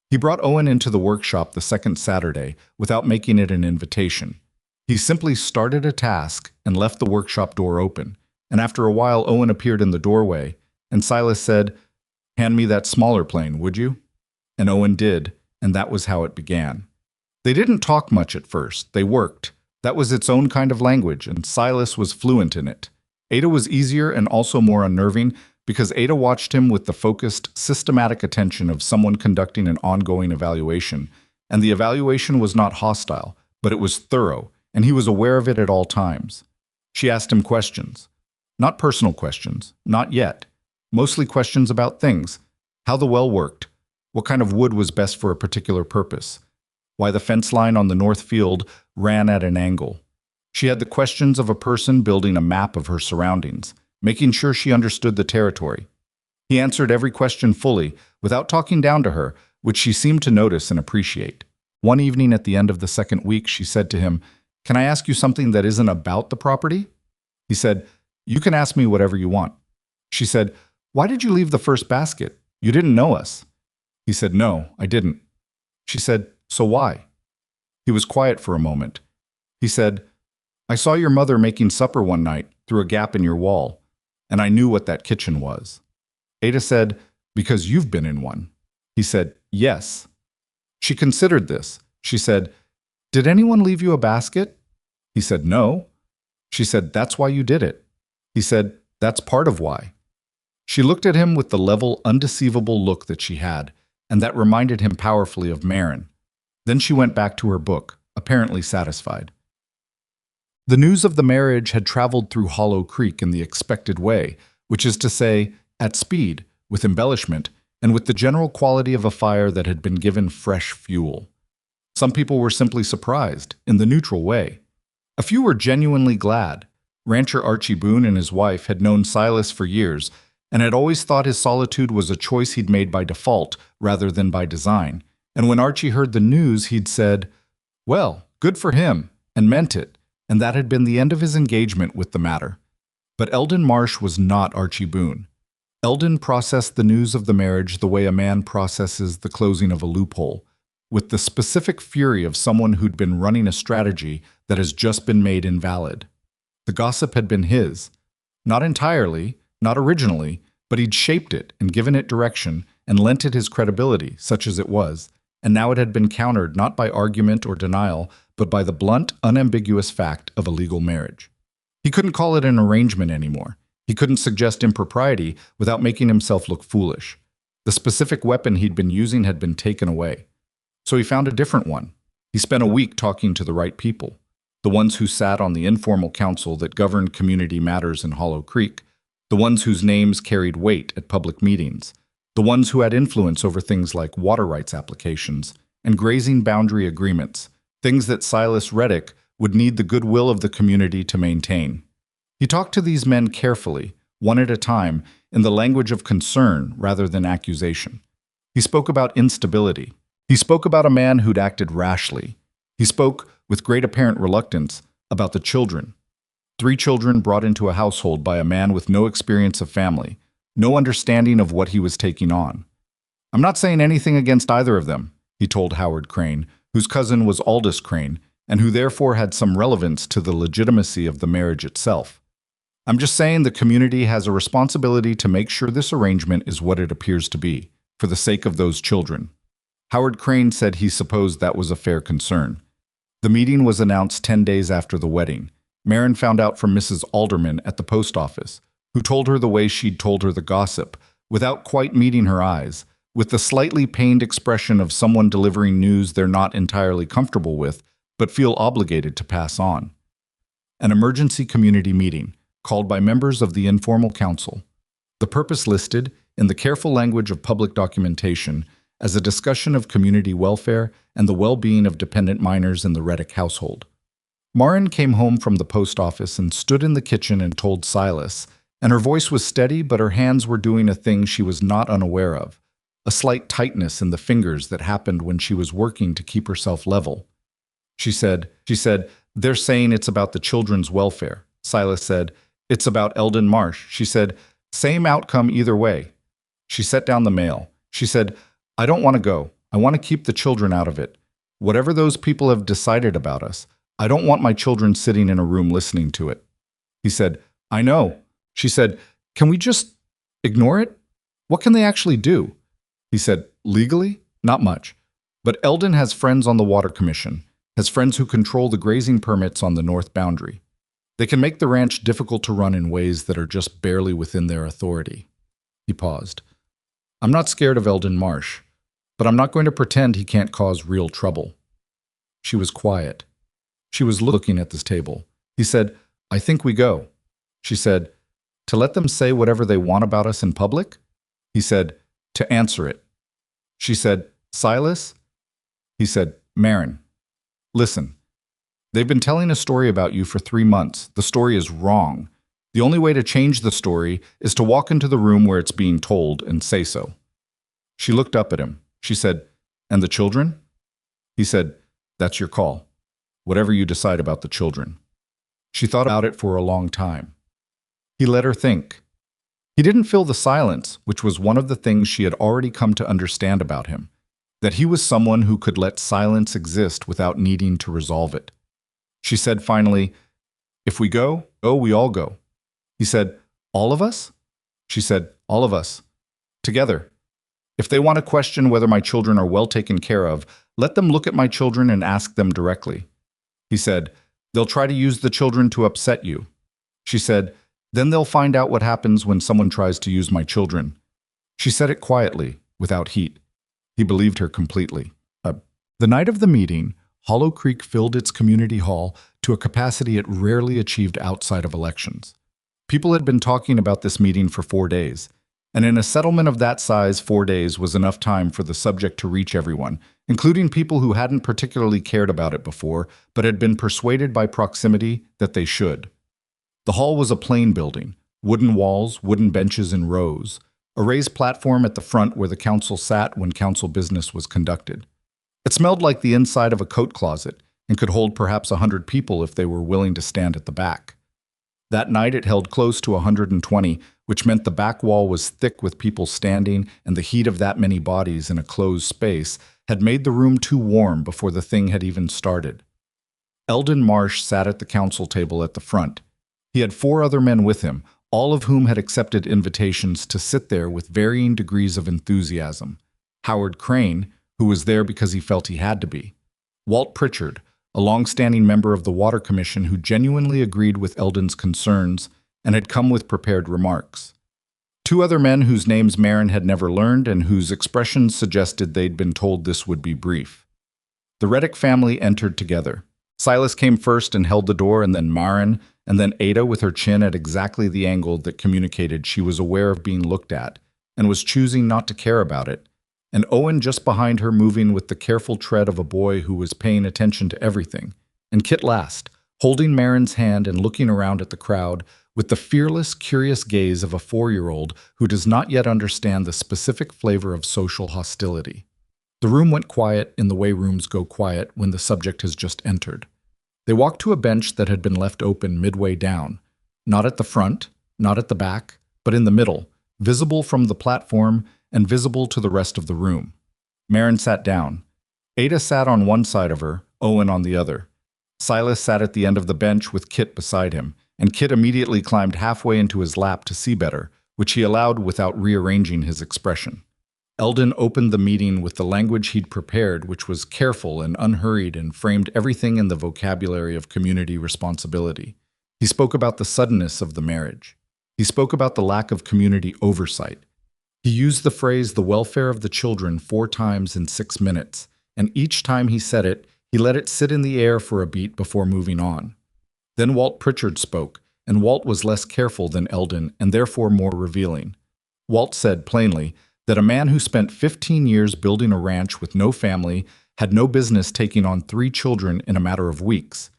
He brought Owen into the workshop the second Saturday without making it an invitation. He simply started a task and left the workshop door open, and after a while Owen appeared in the doorway, and Silas said, "Hand me that smaller plane, would you?" And Owen did, and that was how it began. They didn't talk much at first, they worked. That was its own kind of language, and Silas was fluent in it. Ada was easier and also more unnerving because Ada watched him with the focused, systematic attention of someone conducting an ongoing evaluation, and the evaluation was not hostile, but it was thorough, and he was aware of it at all times. She asked him questions. Not personal questions, not yet. Mostly questions about things. How the well worked. What kind of wood was best for a particular purpose. Why the fence line on the north field ran at an angle. She had the questions of a person building a map of her surroundings, making sure she understood the territory. He answered every question fully, without talking down to her, which she seemed to notice and appreciate. One evening at the end of the second week, she said to him, "Can I ask you something that isn't about the property?" He said, "You can ask me whatever you want." She said, "Why did you leave the first basket? You didn't know us." He said, "No, I didn't." She said, "So why?" He was quiet for a moment. He said, "I saw your mother making supper one night through a gap in your wall, and I knew what that kitchen was." Ada said, "Because you've been in one." He said, "Yes." She considered this. She said, "Did anyone leave you a basket?" He said, "No." She said, "That's why you did it." He said, "That's part of why." She looked at him with the level, undeceivable look that she had, and that reminded him powerfully of Maren. Then she went back to her book, apparently satisfied. The news of the marriage had traveled through Hollow Creek in the expected way, which is to say, at speed, with embellishment, and with the general quality of a fire that had been given fresh fuel. Some people were simply surprised, in the neutral way. A few were genuinely glad. Rancher Archie Boone and his wife had known Silas for years and had always thought his solitude was a choice he'd made by default rather than by design. And when Archie heard the news, he'd said, "Well, good for him," and meant it, and that had been the end of his engagement with the matter. But Eldon Marsh was not Archie Boone. Eldon processed the news of the marriage the way a man processes the closing of a loophole, with the specific fury of someone who'd been running a strategy that has just been made invalid. The gossip had been his. Not entirely, not originally, but he'd shaped it and given it direction and lent it his credibility, such as it was, and now it had been countered not by argument or denial, but by the blunt, unambiguous fact of a legal marriage. He couldn't call it an arrangement anymore. He couldn't suggest impropriety without making himself look foolish. The specific weapon he'd been using had been taken away. So he found a different one. He spent a week talking to the right people, the ones who sat on the informal council that governed community matters in Hollow Creek, the ones whose names carried weight at public meetings, the ones who had influence over things like water rights applications and grazing boundary agreements, things that Silas Reddick would need the goodwill of the community to maintain. He talked to these men carefully, one at a time, in the language of concern rather than accusation. He spoke about instability. He spoke about a man who'd acted rashly. He spoke, with great apparent reluctance, about the children. 3 children brought into a household by a man with no experience of family, no understanding of what he was taking on. "I'm not saying anything against either of them," he told Howard Crane, whose cousin was Aldous Crane, and who therefore had some relevance to the legitimacy of the marriage itself. "I'm just saying the community has a responsibility to make sure this arrangement is what it appears to be, for the sake of those children." Howard Crane said he supposed that was a fair concern. The meeting was announced 10 days after the wedding. Marin found out from Mrs. Alderman at the post office, who told her the way she'd told her the gossip, without quite meeting her eyes, with the slightly pained expression of someone delivering news they're not entirely comfortable with, but feel obligated to pass on. An emergency community meeting, called by members of the informal council. The purpose listed, in the careful language of public documentation, as a discussion of community welfare and the well-being of dependent minors in the Reddick household. Marin came home from the post office and stood in the kitchen and told Silas, and her voice was steady, but her hands were doing a thing she was not unaware of, a slight tightness in the fingers that happened when she was working to keep herself level. She said, "They're saying it's about the children's welfare." Silas said, "It's about Eldon Marsh." She said, "Same outcome either way." She set down the mail. She said, "I don't want to go. I want to keep the children out of it. Whatever those people have decided about us, I don't want my children sitting in a room listening to it." He said, "I know." She said, "Can we just ignore it? What can they actually do?" He said, "Legally, not much. But Eldon has friends on the Water Commission, has friends who control the grazing permits on the north boundary. They can make the ranch difficult to run in ways that are just barely within their authority." He paused. "I'm not scared of Eldon Marsh, but I'm not going to pretend he can't cause real trouble." She was quiet. She was looking at this table. He said, "I think we go." She said, "To let them say whatever they want about us in public?" He said, "To answer it." She said, "Silas?" He said, "Marin, listen. They've been telling a story about you for 3 months. The story is wrong. The only way to change the story is to walk into the room where it's being told and say so." She looked up at him. She said, "And the children?" He said, "That's your call. Whatever you decide about the children." She thought about it for a long time. He let her think. He didn't fill the silence, which was one of the things she had already come to understand about him, that he was someone who could let silence exist without needing to resolve it. She said finally, "If we go, we all go." He said, "All of us?" She said, "All of us. Together. If they want to question whether my children are well taken care of, let them look at my children and ask them directly." He said, "They'll try to use the children to upset you." She said, "Then they'll find out what happens when someone tries to use my children." She said it quietly, without heat. He believed her completely. The night of the meeting, Hollow Creek filled its community hall to a capacity it rarely achieved outside of elections. People had been talking about this meeting for 4 days, and in a settlement of that size, 4 days was enough time for the subject to reach everyone, including people who hadn't particularly cared about it before, but had been persuaded by proximity that they should. The hall was a plain building, wooden walls, wooden benches in rows, a raised platform at the front where the council sat when council business was conducted. It smelled like the inside of a coat closet and could hold perhaps 100 people if they were willing to stand at the back. That night it held close to 120, which meant the back wall was thick with people standing, and the heat of that many bodies in a closed space had made the room too warm before the thing had even started. Eldon Marsh sat at the council table at the front. He had 4 other men with him, all of whom had accepted invitations to sit there with varying degrees of enthusiasm. Howard Crane, who was there because he felt he had to be. Walt Pritchard, a long-standing member of the Water Commission who genuinely agreed with Eldon's concerns and had come with prepared remarks. 2 other men whose names Marin had never learned and whose expressions suggested they'd been told this would be brief. The Reddick family entered together. Silas came first and held the door, and then Marin, and then Ada with her chin at exactly the angle that communicated she was aware of being looked at and was choosing not to care about it, and Owen just behind her moving with the careful tread of a boy who was paying attention to everything, and Kit last, holding Marin's hand and looking around at the crowd with the fearless, curious gaze of a 4-year-old who does not yet understand the specific flavor of social hostility. The room went quiet in the way rooms go quiet when the subject has just entered. They walked to a bench that had been left open midway down, not at the front, not at the back, but in the middle, visible from the platform and visible to the rest of the room. Marin sat down. Ada sat on one side of her, Owen on the other. Silas sat at the end of the bench with Kit beside him, and Kit immediately climbed halfway into his lap to see better, which he allowed without rearranging his expression. Eldon opened the meeting with the language he'd prepared, which was careful and unhurried and framed everything in the vocabulary of community responsibility. He spoke about the suddenness of the marriage. He spoke about the lack of community oversight. He used the phrase "the welfare of the children" 4 times in 6 minutes, and each time he said it, he let it sit in the air for a beat before moving on. Then Walt Pritchard spoke, and Walt was less careful than Eldon and therefore more revealing. Walt said plainly that a man who spent 15 years building a ranch with no family had no business taking on 3 children in a matter of weeks,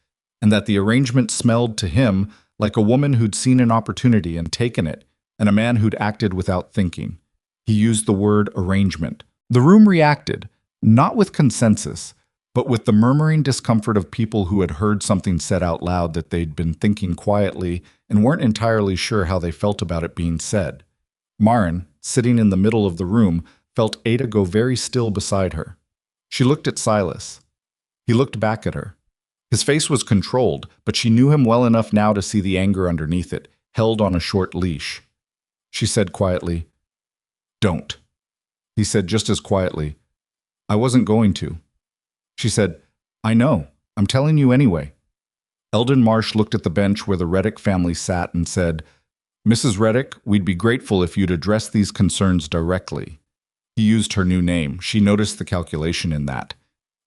and that the arrangement smelled to him like a woman who'd seen an opportunity and taken it, and a man who'd acted without thinking. He used the word arrangement. The room reacted, not with consensus, but with the murmuring discomfort of people who had heard something said out loud that they'd been thinking quietly and weren't entirely sure how they felt about it being said. Marin, sitting in the middle of the room, felt Ada go very still beside her. She looked at Silas. He looked back at her. His face was controlled, but she knew him well enough now to see the anger underneath it, held on a short leash. She said quietly, "Don't." He said just as quietly, "I wasn't going to." She said, "I know. I'm telling you anyway." Eldon Marsh looked at the bench where the Reddick family sat and said, "Mrs. Reddick, we'd be grateful if you'd address these concerns directly." He used her new name. She noticed the calculation in that.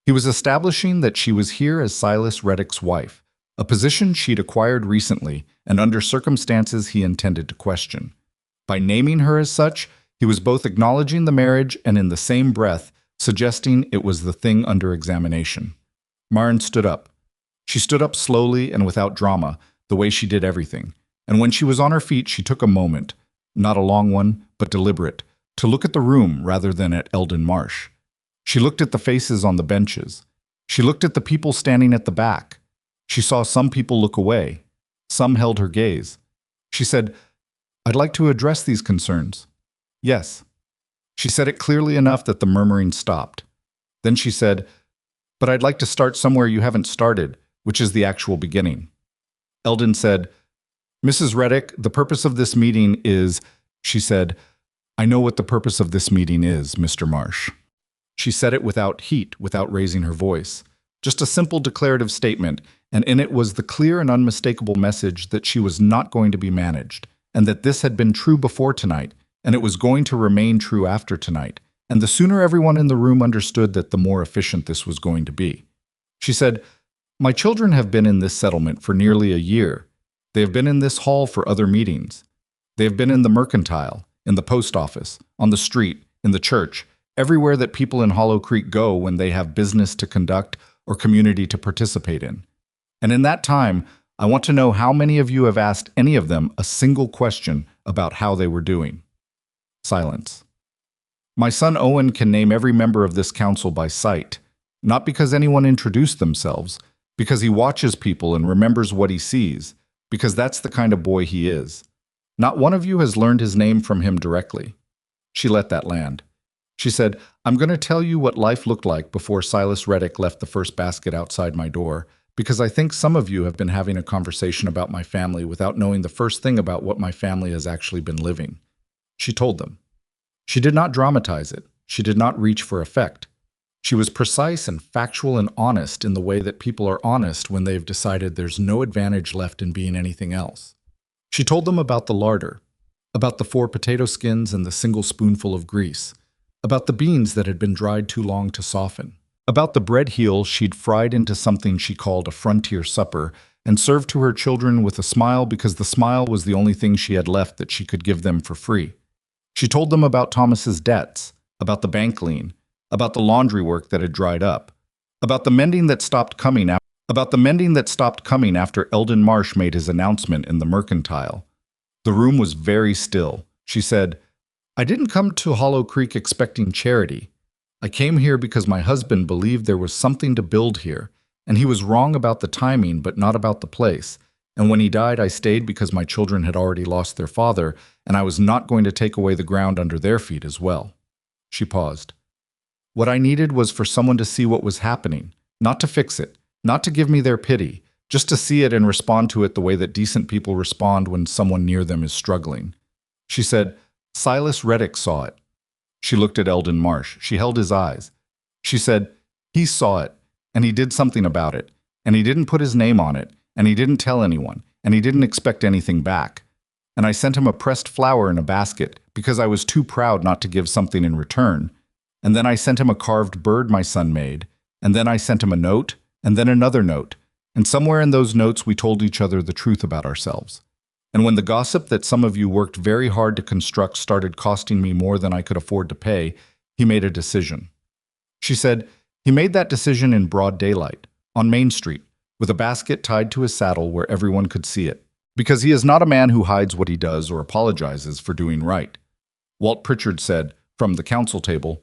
He was establishing that she was here as Silas Reddick's wife, a position she'd acquired recently and under circumstances he intended to question. By naming her as such, he was both acknowledging the marriage and in the same breath suggesting it was the thing under examination. Marin stood up. She stood up slowly and without drama, the way she did everything. And when she was on her feet, she took a moment, not a long one, but deliberate, to look at the room rather than at Eldon Marsh. She looked at the faces on the benches. She looked at the people standing at the back. She saw some people look away. Some held her gaze. She said, "I'd like to address these concerns." "Yes." She said it clearly enough that the murmuring stopped. Then she said, "But I'd like to start somewhere you haven't started, which is the actual beginning." Eldon said, "Mrs. Reddick, the purpose of this meeting is," she said, "I know what the purpose of this meeting is, Mr. Marsh." She said it without heat, without raising her voice. Just a simple declarative statement, and in it was the clear and unmistakable message that she was not going to be managed, and that this had been true before tonight, and it was going to remain true after tonight, and the sooner everyone in the room understood that, the more efficient this was going to be. She said, My children have been in this settlement for nearly a year. They have been in this hall for other meetings. They have been in the mercantile, in the post office, on the street, in the church, everywhere that people in Hollow Creek go when they have business to conduct or community to participate in. And in that time, I want to know how many of you have asked any of them a single question about how they were doing. Silence. My son Owen can name every member of this council by sight, not because anyone introduced themselves, because he watches people and remembers what he sees, because that's the kind of boy he is. Not one of you has learned his name from him directly. She let that land. She said, I'm going to tell you what life looked like before Silas Reddick left the first basket outside my door, because I think some of you have been having a conversation about my family without knowing the first thing about what my family has actually been living. She told them. She did not dramatize it. She did not reach for effect. She was precise and factual and honest in the way that people are honest when they've decided there's no advantage left in being anything else. She told them about the larder, about the 4 potato skins and the single spoonful of grease, about the beans that had been dried too long to soften, about the bread heel she'd fried into something she called a frontier supper and served to her children with a smile because the smile was the only thing she had left that she could give them for free. She told them about Thomas's debts, about the bank lien, about the laundry work that had dried up, about the mending that stopped coming after Eldon Marsh made his announcement in the mercantile. The room was very still. She said, I didn't come to Hollow Creek expecting charity. I came here because my husband believed there was something to build here, and he was wrong about the timing but not about the place. And when he died, I stayed because my children had already lost their father, and I was not going to take away the ground under their feet as well. She paused. What I needed was for someone to see what was happening, not to fix it, not to give me their pity, just to see it and respond to it the way that decent people respond when someone near them is struggling. She said, Silas Reddick saw it. She looked at Eldon Marsh. She held his eyes. She said, he saw it, and he did something about it, and he didn't put his name on it, and he didn't tell anyone, and he didn't expect anything back. And I sent him a pressed flower in a basket because I was too proud not to give something in return. And then I sent him a carved bird my son made, and then I sent him a note, and then another note, and somewhere in those notes we told each other the truth about ourselves. And when the gossip that some of you worked very hard to construct started costing me more than I could afford to pay, he made a decision. She said, he made that decision in broad daylight, on Main Street, with a basket tied to his saddle where everyone could see it, because he is not a man who hides what he does or apologizes for doing right. Walt Pritchard said, from the council table,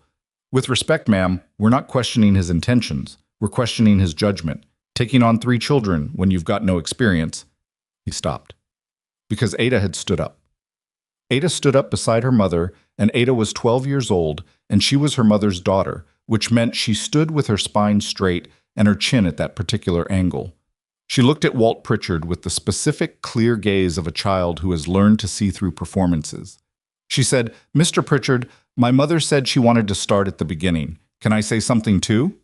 with respect, ma'am, we're not questioning his intentions. We're questioning his judgment. Taking on 3 children when you've got no experience. He stopped. Because Ada had stood up. Ada stood up beside her mother, and Ada was 12 years old, and she was her mother's daughter, which meant she stood with her spine straight and her chin at that particular angle. She looked at Walt Pritchard with the specific, clear gaze of a child who has learned to see through performances. She said, Mr. Pritchard, my mother said she wanted to start at the beginning. Can I say something too?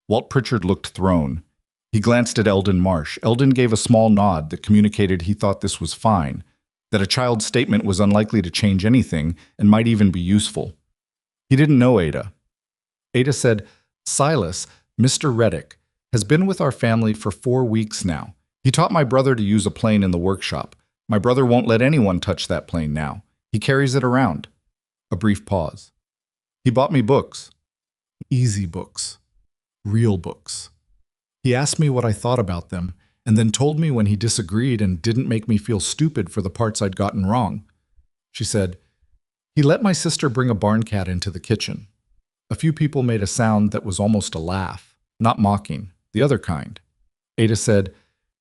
Walt Pritchard looked thrown. He glanced at Eldon Marsh. Eldon gave a small nod that communicated he thought this was fine, that a child's statement was unlikely to change anything and might even be useful. He didn't know Ada. Ada said, Silas, Mr. Reddick, has been with our family for 4 weeks now. He taught my brother to use a plane in the workshop. My brother won't let anyone touch that plane now. He carries it around. A brief pause. He bought me books. Easy books. Real books. He asked me what I thought about them, and then told me when he disagreed and didn't make me feel stupid for the parts I'd gotten wrong. She said, he let my sister bring a barn cat into the kitchen. A few people made a sound that was almost a laugh, not mocking, the other kind. Ada said,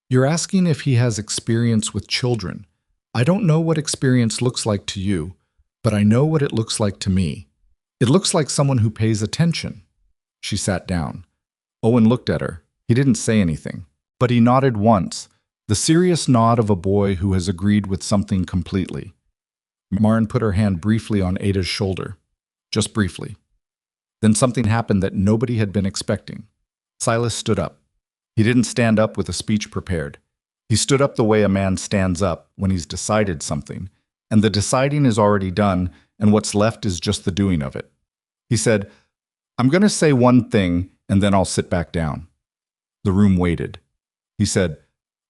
you're asking if he has experience with children. I don't know what experience looks like to you, but I know what it looks like to me. It looks like someone who pays attention. She sat down. Owen looked at her. He didn't say anything, but he nodded once, the serious nod of a boy who has agreed with something completely. Maren put her hand briefly on Ada's shoulder, just briefly. Then something happened that nobody had been expecting. Silas stood up. He didn't stand up with a speech prepared. He stood up the way a man stands up when he's decided something, and the deciding is already done, and what's left is just the doing of it. He said, I'm going to say one thing, and then I'll sit back down. The room waited. He said,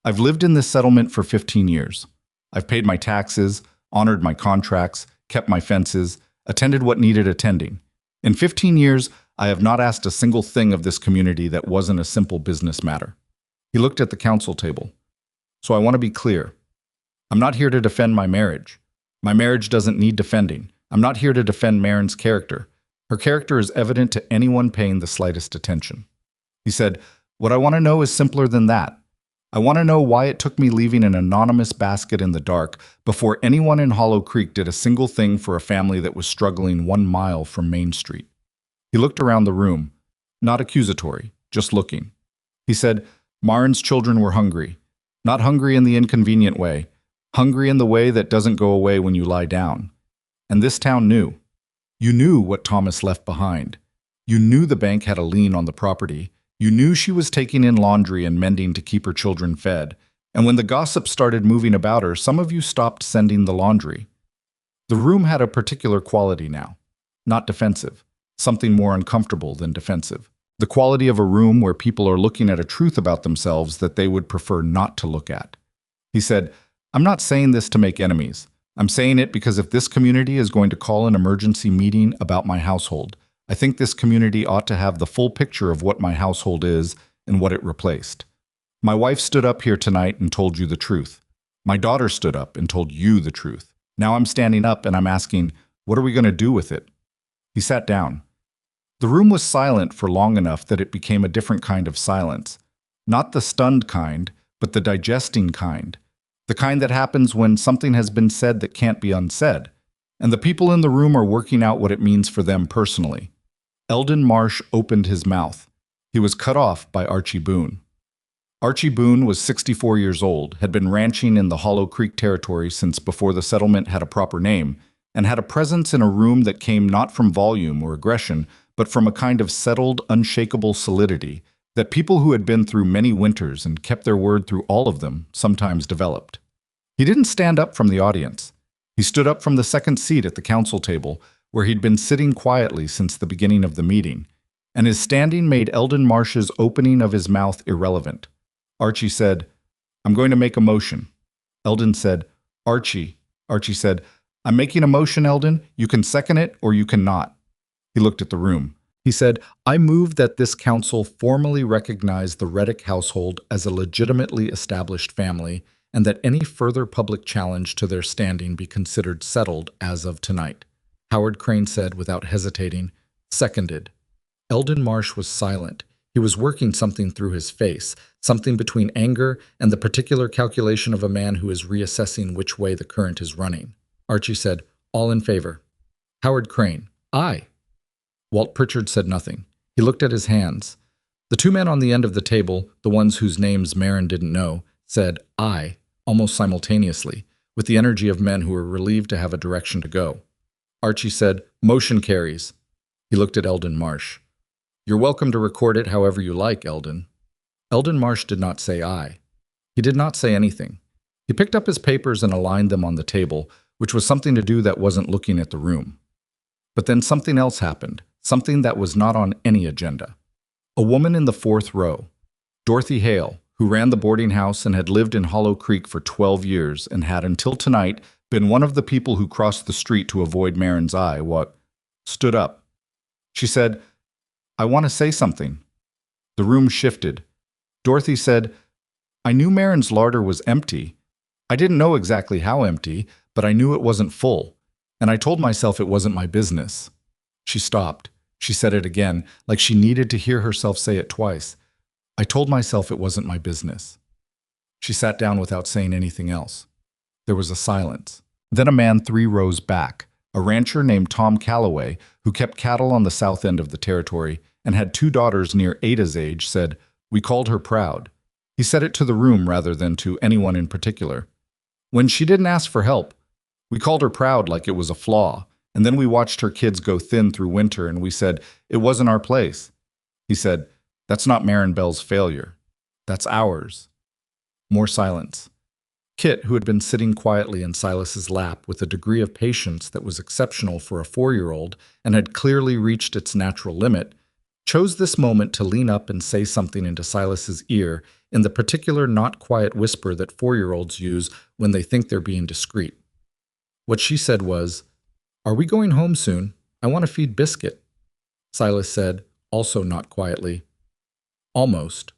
I've lived in this settlement for 15 years. I've paid my taxes, honored my contracts, kept my fences, attended what needed attending. In 15 years, I have not asked a single thing of this community that wasn't a simple business matter. He looked at the council table. So I want to be clear. I'm not here to defend my marriage. My marriage doesn't need defending. I'm not here to defend Marin's character. Her character is evident to anyone paying the slightest attention. He said, what I want to know is simpler than that. I want to know why it took me leaving an anonymous basket in the dark before anyone in Hollow Creek did a single thing for a family that was struggling 1 mile from Main Street. He looked around the room, not accusatory, just looking. He said, Marin's children were hungry. Not hungry in the inconvenient way, hungry in the way that doesn't go away when you lie down. And this town knew. You knew what Thomas left behind. You knew the bank had a lien on the property. You knew she was taking in laundry and mending to keep her children fed. And when the gossip started moving about her, some of you stopped sending the laundry. The room had a particular quality now. Not defensive. Something more uncomfortable than defensive. The quality of a room where people are looking at a truth about themselves that they would prefer not to look at. He said, I'm not saying this to make enemies. I'm saying it because if this community is going to call an emergency meeting about my household, I think this community ought to have the full picture of what my household is and what it replaced. My wife stood up here tonight and told you the truth. My daughter stood up and told you the truth. Now I'm standing up and I'm asking, what are we going to do with it? He sat down. The room was silent for long enough that it became a different kind of silence. Not the stunned kind, but the digesting kind. The kind that happens when something has been said that can't be unsaid. And the people in the room are working out what it means for them personally. Eldon Marsh opened his mouth. He was cut off by Archie Boone. Archie Boone was 64 years old, had been ranching in the Hollow Creek territory since before the settlement had a proper name, and had a presence in a room that came not from volume or aggression, but from a kind of settled, unshakable solidity that people who had been through many winters and kept their word through all of them sometimes developed. He didn't stand up from the audience. He stood up from the second seat at the council table, where he'd been sitting quietly since the beginning of the meeting, and his standing made Eldon Marsh's opening of his mouth irrelevant. Archie said, I'm going to make a motion. Eldon said, Archie. Archie said, I'm making a motion, Eldon. You can second it or you cannot. He looked at the room. He said, I move that this council formally recognize the Reddick household as a legitimately established family and that any further public challenge to their standing be considered settled as of tonight. Howard Crane said without hesitating, seconded. Eldon Marsh was silent. He was working something through his face, something between anger and the particular calculation of a man who is reassessing which way the current is running. Archie said, all in favor. Howard Crane, aye. Walt Pritchard said nothing. He looked at his hands. The two men on the end of the table, the ones whose names Marin didn't know, said aye, almost simultaneously, with the energy of men who were relieved to have a direction to go. Archie said, motion carries. He looked at Eldon Marsh. You're welcome to record it however you like, Eldon. Eldon Marsh did not say aye. He did not say anything. He picked up his papers and aligned them on the table, which was something to do that wasn't looking at the room. But then something else happened, something that was not on any agenda. A woman in the fourth row, Dorothy Hale, who ran the boarding house and had lived in Hollow Creek for 12 years and had until tonight been one of the people who crossed the street to avoid Marin's eye, stood up. She said, I want to say something. The room shifted. Dorothy said, I knew Marin's larder was empty. I didn't know exactly how empty, but I knew it wasn't full, and I told myself it wasn't my business. She stopped. She said it again, like she needed to hear herself say it twice. I told myself it wasn't my business. She sat down without saying anything else. There was a silence. Then a man 3 rows back, a rancher named Tom Calloway, who kept cattle on the south end of the territory and had 2 daughters near Ada's age, said, we called her proud. He said it to the room rather than to anyone in particular. When she didn't ask for help, we called her proud like it was a flaw, and then we watched her kids go thin through winter and we said, it wasn't our place. He said, that's not Marin Bell's failure. That's ours. More silence. Kit, who had been sitting quietly in Silas's lap with a degree of patience that was exceptional for a 4-year-old and had clearly reached its natural limit, chose this moment to lean up and say something into Silas's ear in the particular not quiet whisper that 4-year-olds use when they think they're being discreet. What she said was, "Are we going home soon? I want to feed Biscuit." Silas said, also not quietly, "Almost."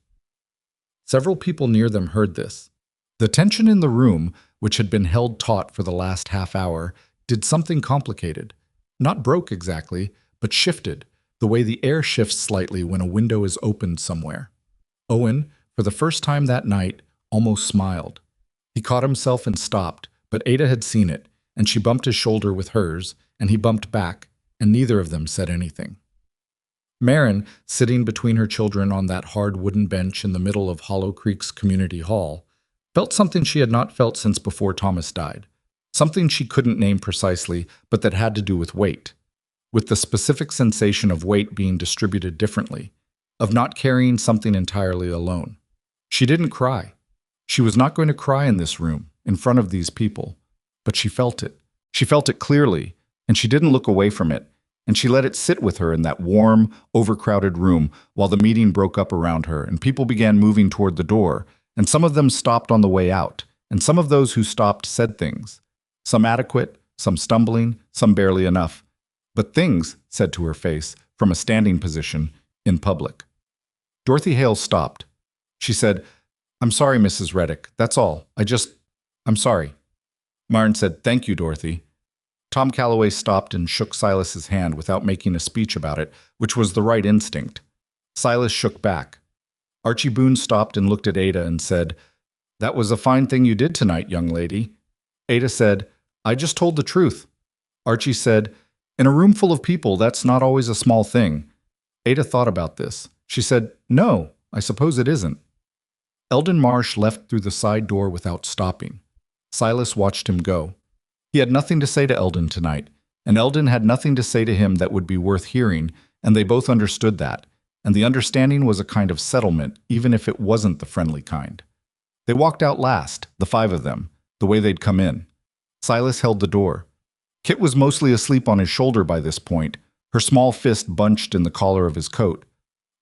Several people near them heard this. The tension in the room, which had been held taut for the last half hour, did something complicated. Not broke exactly, but shifted, the way the air shifts slightly when a window is opened somewhere. Owen, for the first time that night, almost smiled. He caught himself and stopped, but Ada had seen it, and she bumped his shoulder with hers, and he bumped back, and neither of them said anything. Marin, sitting between her children on that hard wooden bench in the middle of Hollow Creek's community hall, felt something she had not felt since before Thomas died. Something she couldn't name precisely, but that had to do with weight. With the specific sensation of weight being distributed differently, of not carrying something entirely alone. She didn't cry. She was not going to cry in this room, in front of these people. But she felt it. She felt it clearly, and she didn't look away from it, and she let it sit with her in that warm, overcrowded room while the meeting broke up around her and people began moving toward the door, and some of them stopped on the way out, and some of those who stopped said things. Some adequate, some stumbling, some barely enough. But things, said to her face, from a standing position, in public. Dorothy Hale stopped. She said, "I'm sorry, Mrs. Reddick, that's all. I'm sorry." Martin said, "Thank you, Dorothy." Tom Calloway stopped and shook Silas's hand without making a speech about it, which was the right instinct. Silas shook back. Archie Boone stopped and looked at Ada and said, "That was a fine thing you did tonight, young lady." Ada said, "I just told the truth." Archie said, "In a room full of people, that's not always a small thing." Ada thought about this. She said, "No, I suppose it isn't." Eldon Marsh left through the side door without stopping. Silas watched him go. He had nothing to say to Eldon tonight, and Eldon had nothing to say to him that would be worth hearing, and they both understood that, and the understanding was a kind of settlement, even if it wasn't the friendly kind. They walked out last, the 5 of them, the way they'd come in. Silas held the door. Kit was mostly asleep on his shoulder by this point, her small fist bunched in the collar of his coat.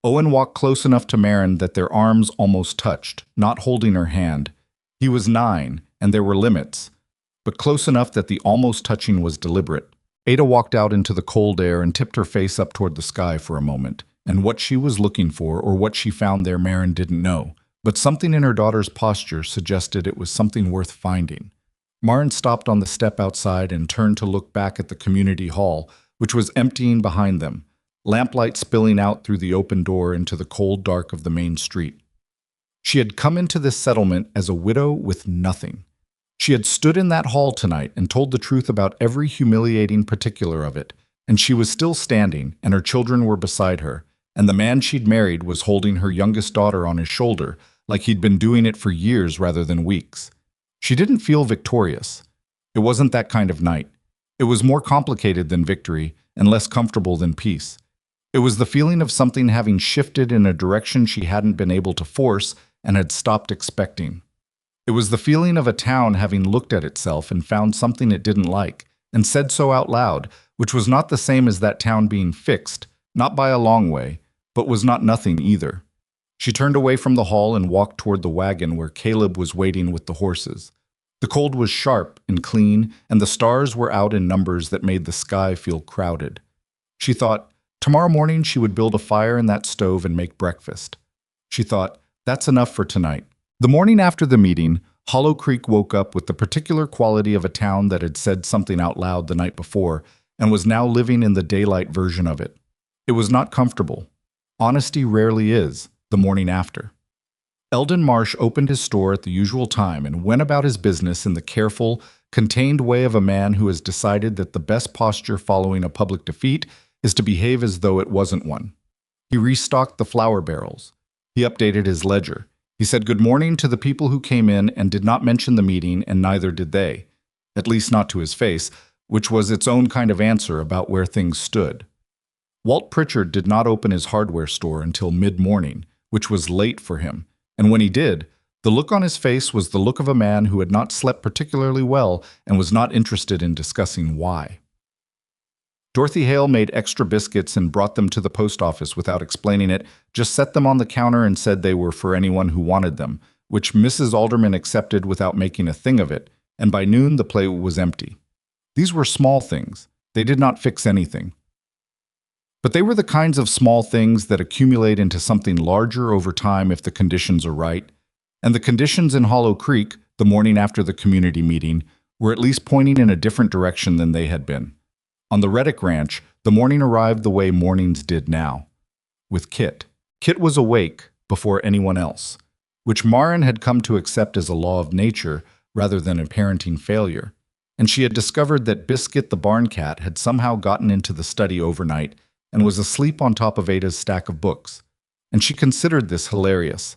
Owen walked close enough to Marin that their arms almost touched, not holding her hand. He was 9, and there were limits, but close enough that the almost touching was deliberate. Ada walked out into the cold air and tipped her face up toward the sky for a moment, and what she was looking for or what she found there Marin didn't know, but something in her daughter's posture suggested it was something worth finding. Marin stopped on the step outside and turned to look back at the community hall, which was emptying behind them, lamplight spilling out through the open door into the cold dark of the main street. She had come into this settlement as a widow with nothing. She had stood in that hall tonight and told the truth about every humiliating particular of it, and she was still standing, and her children were beside her, and the man she'd married was holding her youngest daughter on his shoulder, like he'd been doing it for years rather than weeks. She didn't feel victorious. It wasn't that kind of night. It was more complicated than victory, and less comfortable than peace. It was the feeling of something having shifted in a direction she hadn't been able to force and had stopped expecting. It was the feeling of a town having looked at itself and found something it didn't like, and said so out loud, which was not the same as that town being fixed, not by a long way, but was not nothing either. She turned away from the hall and walked toward the wagon where Caleb was waiting with the horses. The cold was sharp and clean, and the stars were out in numbers that made the sky feel crowded. She thought, tomorrow morning she would build a fire in that stove and make breakfast. She thought, that's enough for tonight. The morning after the meeting, Hollow Creek woke up with the particular quality of a town that had said something out loud the night before and was now living in the daylight version of it. It was not comfortable. Honesty rarely is, the morning after. Eldon Marsh opened his store at the usual time and went about his business in the careful, contained way of a man who has decided that the best posture following a public defeat is to behave as though it wasn't one. He restocked the flour barrels. He updated his ledger. He said good morning to the people who came in and did not mention the meeting, and neither did they. At least not to his face, which was its own kind of answer about where things stood. Walt Pritchard did not open his hardware store until mid-morning, which was late for him, and when he did, the look on his face was the look of a man who had not slept particularly well and was not interested in discussing why. Dorothy Hale made extra biscuits and brought them to the post office without explaining it, just set them on the counter and said they were for anyone who wanted them, which Mrs. Alderman accepted without making a thing of it, and by noon the plate was empty. These were small things. They did not fix anything. But they were the kinds of small things that accumulate into something larger over time if the conditions are right. And the conditions in Hollow Creek, the morning after the community meeting, were at least pointing in a different direction than they had been. On the Reddick Ranch, the morning arrived the way mornings did now, with Kit. Kit was awake before anyone else, which Marin had come to accept as a law of nature rather than a parenting failure. And she had discovered that Biscuit the barn cat had somehow gotten into the study overnight and was asleep on top of Ada's stack of books. And she considered this hilarious.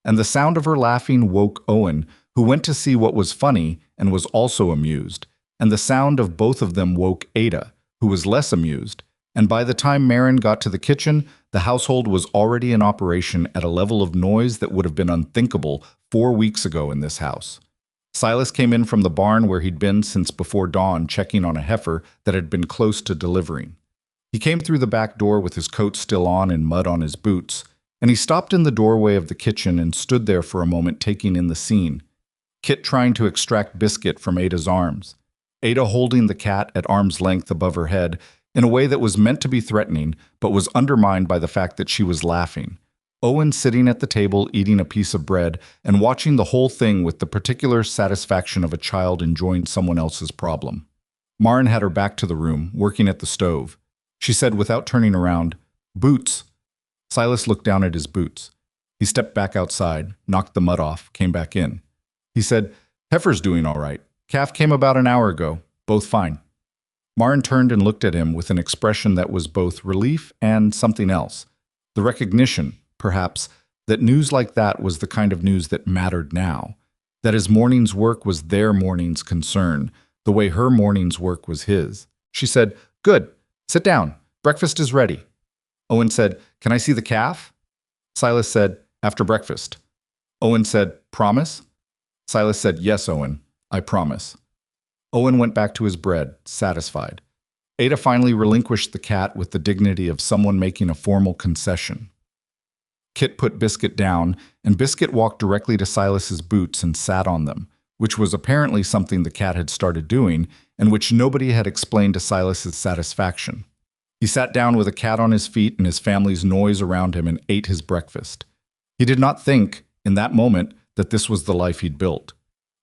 And the sound of her laughing woke Owen, who went to see what was funny and was also amused. And the sound of both of them woke Ada, who was less amused. And by the time Marin got to the kitchen, the household was already in operation at a level of noise that would have been unthinkable 4 weeks ago in this house. Silas came in from the barn where he'd been since before dawn, checking on a heifer that had been close to delivering. He came through the back door with his coat still on and mud on his boots, and he stopped in the doorway of the kitchen and stood there for a moment taking in the scene. Kit trying to extract Biscuit from Ada's arms. Ada holding the cat at arm's length above her head in a way that was meant to be threatening, but was undermined by the fact that she was laughing. Owen sitting at the table eating a piece of bread and watching the whole thing with the particular satisfaction of a child enjoying someone else's problem. Marin had her back to the room, working at the stove. She said without turning around, "Boots." Silas looked down at his boots. He stepped back outside, knocked the mud off, came back in. He said, "Heifer's doing all right. Calf came about an hour ago. Both fine." Marin turned and looked at him with an expression that was both relief and something else. The recognition, perhaps, that news like that was the kind of news that mattered now. That his morning's work was their morning's concern, the way her morning's work was his. She said, "Good. Sit down. Breakfast is ready." Owen said, "Can I see the calf?" Silas said, "After breakfast." Owen said, "Promise?" Silas said, "Yes, Owen, I promise." Owen went back to his bread, satisfied. Ada finally relinquished the cat with the dignity of someone making a formal concession. Kit put Biscuit down, and Biscuit walked directly to Silas's boots and sat on them, which was apparently something the cat had started doing, and which nobody had explained to Silas's satisfaction. He sat down with a cat on his feet and his family's noise around him and ate his breakfast. He did not think, in that moment, that this was the life he'd built.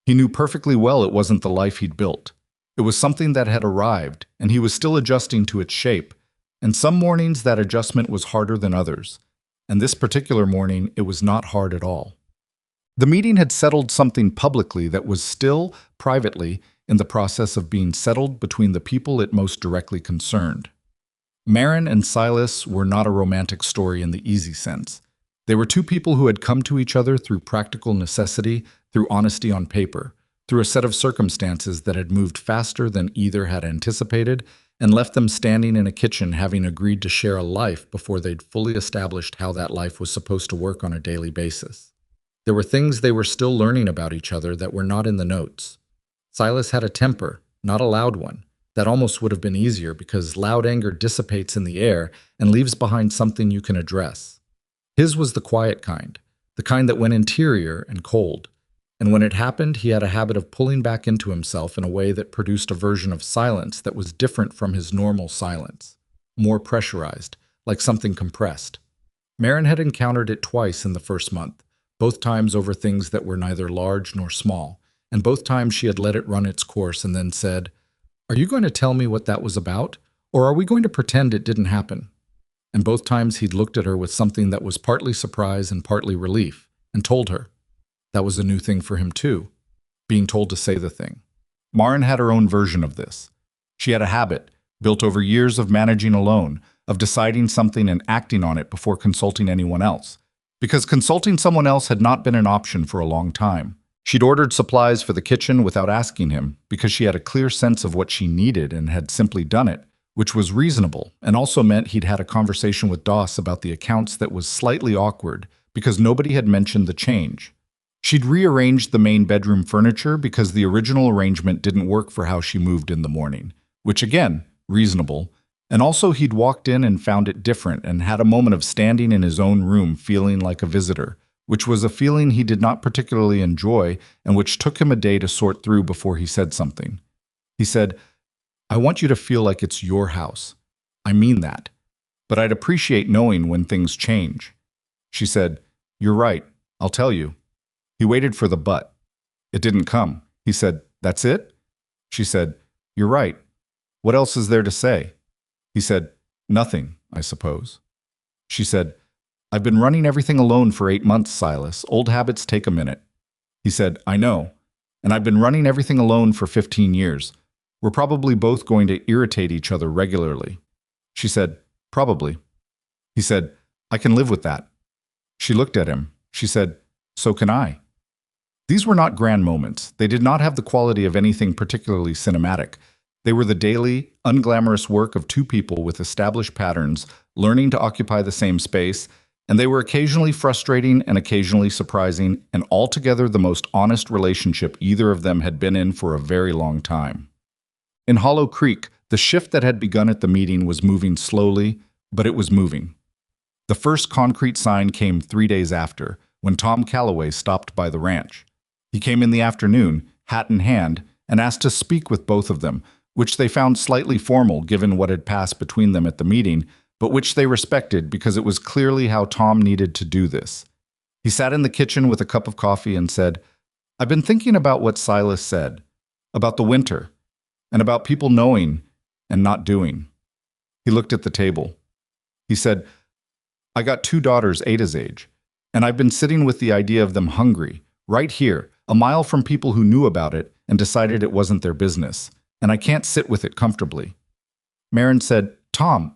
He knew perfectly well it wasn't the life he'd built. It was something that had arrived, and he was still adjusting to its shape, and some mornings that adjustment was harder than others, and this particular morning it was not hard at all. The meeting had settled something publicly that was still, privately, in the process of being settled between the people it most directly concerned. Marin and Silas were not a romantic story in the easy sense. They were two people who had come to each other through practical necessity, through honesty on paper, through a set of circumstances that had moved faster than either had anticipated and left them standing in a kitchen having agreed to share a life before they'd fully established how that life was supposed to work on a daily basis. There were things they were still learning about each other that were not in the notes. Silas had a temper, not a loud one. That almost would have been easier because loud anger dissipates in the air and leaves behind something you can address. His was the quiet kind, the kind that went interior and cold. And when it happened, he had a habit of pulling back into himself in a way that produced a version of silence that was different from his normal silence, more pressurized, like something compressed. Marin had encountered it twice in the first month, both times over things that were neither large nor small, and both times she had let it run its course and then said, "Are you going to tell me what that was about, or are we going to pretend it didn't happen?" And both times he'd looked at her with something that was partly surprise and partly relief, and told her. That was a new thing for him too, being told to say the thing. Marin had her own version of this. She had a habit, built over years of managing alone, of deciding something and acting on it before consulting anyone else, because consulting someone else had not been an option for a long time. She'd ordered supplies for the kitchen without asking him, because she had a clear sense of what she needed and had simply done it, which was reasonable, and also meant he'd had a conversation with Doss about the accounts that was slightly awkward, because nobody had mentioned the change. She'd rearranged the main bedroom furniture because the original arrangement didn't work for how she moved in the morning, which again, reasonable, And also he'd walked in and found it different and had a moment of standing in his own room feeling like a visitor, which was a feeling he did not particularly enjoy and which took him a day to sort through before he said something. He said, "I want you to feel like it's your house. I mean that. But I'd appreciate knowing when things change." She said, "You're right. I'll tell you." He waited for the but. It didn't come. He said, "That's it?" She said, "You're right. What else is there to say?" He said, "Nothing, I suppose." She said, "I've been running everything alone for 8 months, Silas. Old habits take a minute." He said, "I know. And I've been running everything alone for 15 years. We're probably both going to irritate each other regularly." She said, "Probably." He said, "I can live with that." She looked at him. She said, "So can I." These were not grand moments. They did not have the quality of anything particularly cinematic. They were the daily, unglamorous work of two people with established patterns, learning to occupy the same space, and they were occasionally frustrating and occasionally surprising, and altogether the most honest relationship either of them had been in for a very long time. In Hollow Creek, the shift that had begun at the meeting was moving slowly, but it was moving. The first concrete sign came 3 days after, when Tom Calloway stopped by the ranch. He came in the afternoon, hat in hand, and asked to speak with both of them, which they found slightly formal given what had passed between them at the meeting, but which they respected because it was clearly how Tom needed to do this. He sat in the kitchen with a cup of coffee and said, "I've been thinking about what Silas said, about the winter, and about people knowing and not doing." He looked at the table. He said, "I got 2 daughters Ada's age, and I've been sitting with the idea of them hungry, right here, a mile from people who knew about it and decided it wasn't their business, and I can't sit with it comfortably." Marin said, "Tom,"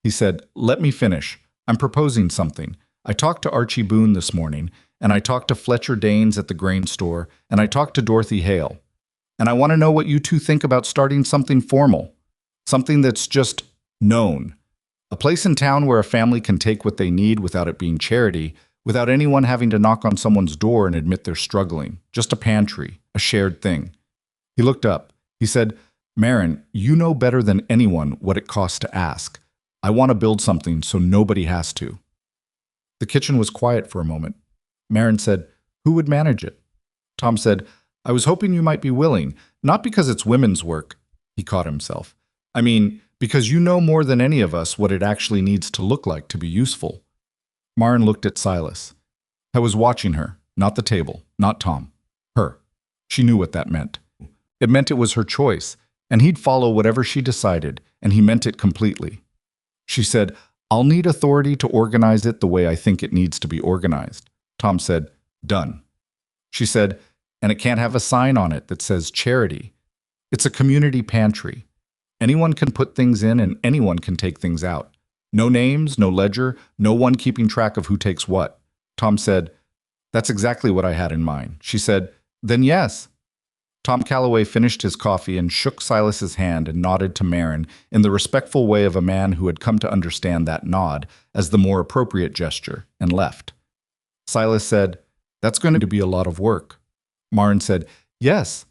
he said, "let me finish. I'm proposing something. I talked to Archie Boone this morning, and I talked to Fletcher Danes at the grain store, and I talked to Dorothy Hale. And I want to know what you two think about starting something formal, something that's just known. A place in town where a family can take what they need without it being charity, without anyone having to knock on someone's door and admit they're struggling. Just a pantry, a shared thing." He looked up. He said, "Marin, you know better than anyone what it costs to ask. I want to build something so nobody has to." The kitchen was quiet for a moment. Marin said, "Who would manage it?" Tom said, "I was hoping you might be willing, not because it's women's work." He caught himself. "I mean, because you know more than any of us what it actually needs to look like to be useful." Marin looked at Silas. I was watching her, not the table, not Tom. Her. She knew what that meant. It meant it was her choice, and he'd follow whatever she decided, and he meant it completely. She said, "I'll need authority to organize it the way I think it needs to be organized." Tom said, "Done." She said, "And it can't have a sign on it that says charity. It's a community pantry. Anyone can put things in and anyone can take things out. No names, no ledger, no one keeping track of who takes what." Tom said, "That's exactly what I had in mind." She said, "Then yes." Tom Calloway finished his coffee and shook Silas's hand and nodded to Marin in the respectful way of a man who had come to understand that nod as the more appropriate gesture, and left. Silas said, "That's going to be a lot of work." Marin said, "Yes."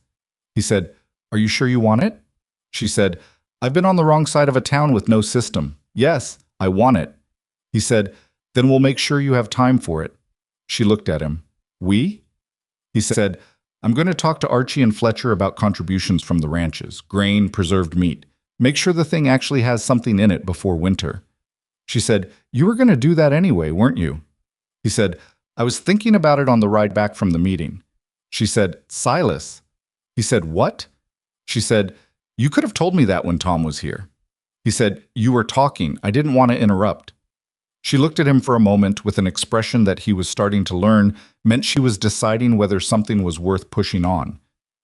He said, "Are you sure you want it?" She said, "I've been on the wrong side of a town with no system. Yes, I want it." He said, "Then we'll make sure you have time for it." She looked at him. "We?" He said, "I'm going to talk to Archie and Fletcher about contributions from the ranches, grain, preserved meat. Make sure the thing actually has something in it before winter." She said, "You were going to do that anyway, weren't you?" He said, "I was thinking about it on the ride back from the meeting." She said, "Silas." He said, "What?" She said, "You could have told me that when Tom was here." He said, "You were talking. I didn't want to interrupt." She looked at him for a moment with an expression that he was starting to learn meant she was deciding whether something was worth pushing on.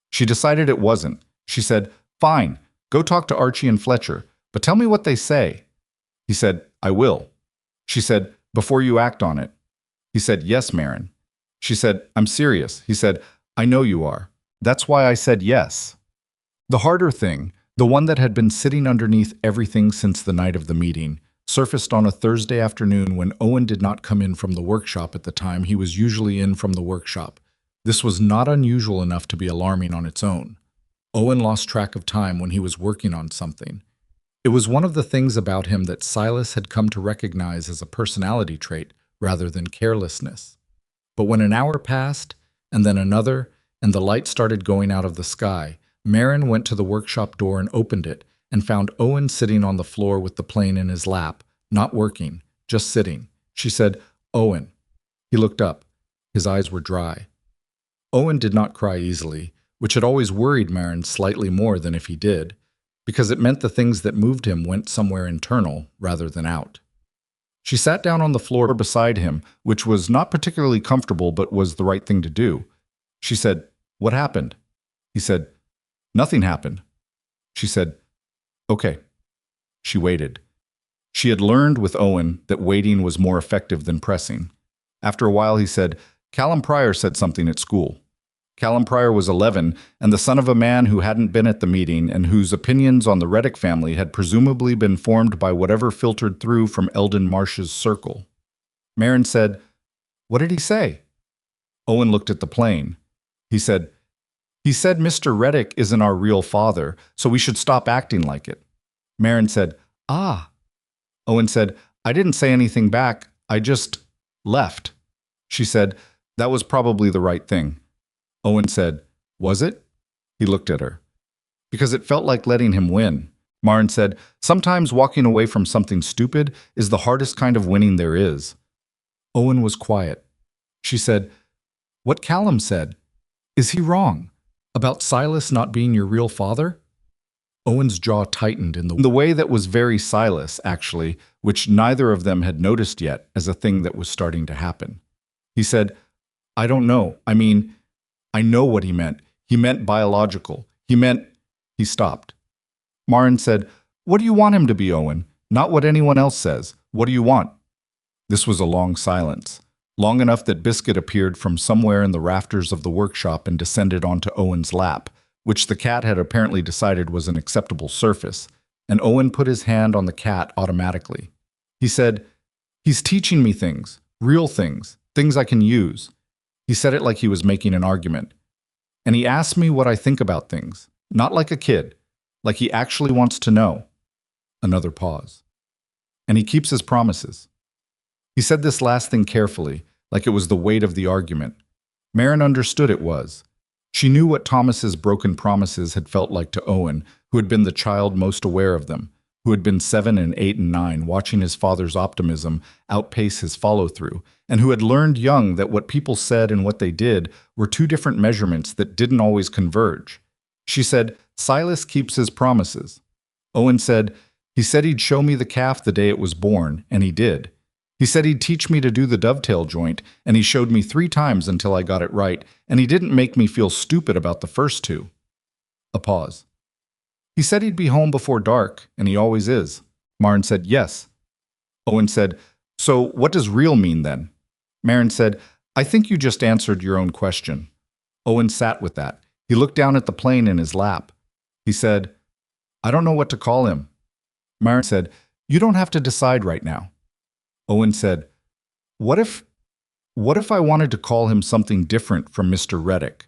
She decided it wasn't. She said, "Fine, go talk to Archie and Fletcher, but tell me what they say." He said, "I will." She said, "Before you act on it." He said, "Yes, Marin." She said, "I'm serious." He said, "I know you are. That's why I said yes." The harder thing, the one that had been sitting underneath everything since the night of the meeting, surfaced on a Thursday afternoon when Owen did not come in from the workshop at the time he was usually in from the workshop. This was not unusual enough to be alarming on its own. Owen lost track of time when he was working on something. It was one of the things about him that Silas had come to recognize as a personality trait rather than carelessness. But when an hour passed, and then another, and the light started going out of the sky, Marin went to the workshop door and opened it, and found Owen sitting on the floor with the plane in his lap, not working, just sitting. She said, "Owen." He looked up. His eyes were dry. Owen did not cry easily, which had always worried Marin slightly more than if he did, because it meant the things that moved him went somewhere internal rather than out. She sat down on the floor beside him, which was not particularly comfortable but was the right thing to do. She said, "What happened?" He said, "Nothing happened." She said, "Okay." She waited. She had learned with Owen that waiting was more effective than pressing. After a while he said, "Callum Pryor said something at school." Callum Pryor was 11 and the son of a man who hadn't been at the meeting and whose opinions on the Reddick family had presumably been formed by whatever filtered through from Eldon Marsh's circle. Marin said, "What did he say?" Owen looked at the plane. He said, "He said Mr. Reddick isn't our real father, so we should stop acting like it." Marin said, "Ah." Owen said, "I didn't say anything back. I just left." She said, "That was probably the right thing." Owen said, "Was it?" He looked at her. "Because it felt like letting him win." Marin said, "Sometimes walking away from something stupid is the hardest kind of winning there is." Owen was quiet. She said, "What Callum said, is he wrong? About Silas not being your real father?" Owen's jaw tightened in the way that was very Silas, actually, which neither of them had noticed yet as a thing that was starting to happen. He said, "I don't know. I mean, I know what he meant. He meant biological. He meant—" He stopped. Marin said, "What do you want him to be, Owen? Not what anyone else says. What do you want?" This was a long silence, long enough that Biscuit appeared from somewhere in the rafters of the workshop and descended onto Owen's lap, which the cat had apparently decided was an acceptable surface, and Owen put his hand on the cat automatically. He said, "He's teaching me things, real things, things I can use." He said it like he was making an argument. "And he asked me what I think about things, not like a kid, like he actually wants to know." Another pause. "And he keeps his promises." He said this last thing carefully, like it was the weight of the argument. Marin understood it was. She knew what Thomas's broken promises had felt like to Owen, who had been the child most aware of them, who had been 7 and 8 and 9, watching his father's optimism outpace his follow-through, and who had learned young that what people said and what they did were two different measurements that didn't always converge. She said, "Silas keeps his promises." Owen said, "He said he'd show me the calf the day it was born, and he did. He said he'd teach me to do the dovetail joint, and he showed me 3 times until I got it right, and he didn't make me feel stupid about the first 2. A pause. "He said he'd be home before dark, and he always is." Marin said, "Yes." Owen said, "So what does real mean then?" Marin said, "I think you just answered your own question." Owen sat with that. He looked down at the plane in his lap. He said, "I don't know what to call him." Marin said, "You don't have to decide right now." Owen said, What if I wanted to call him something different from Mr. Reddick?"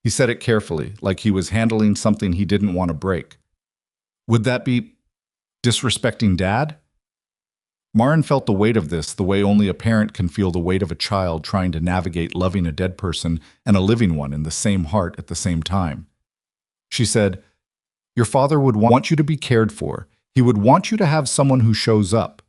He said it carefully, like he was handling something he didn't want to break. "Would that be disrespecting Dad?" Marin felt the weight of this the way only a parent can feel the weight of a child trying to navigate loving a dead person and a living one in the same heart at the same time. She said, "Your father would want you to be cared for. He would want you to have someone who shows up.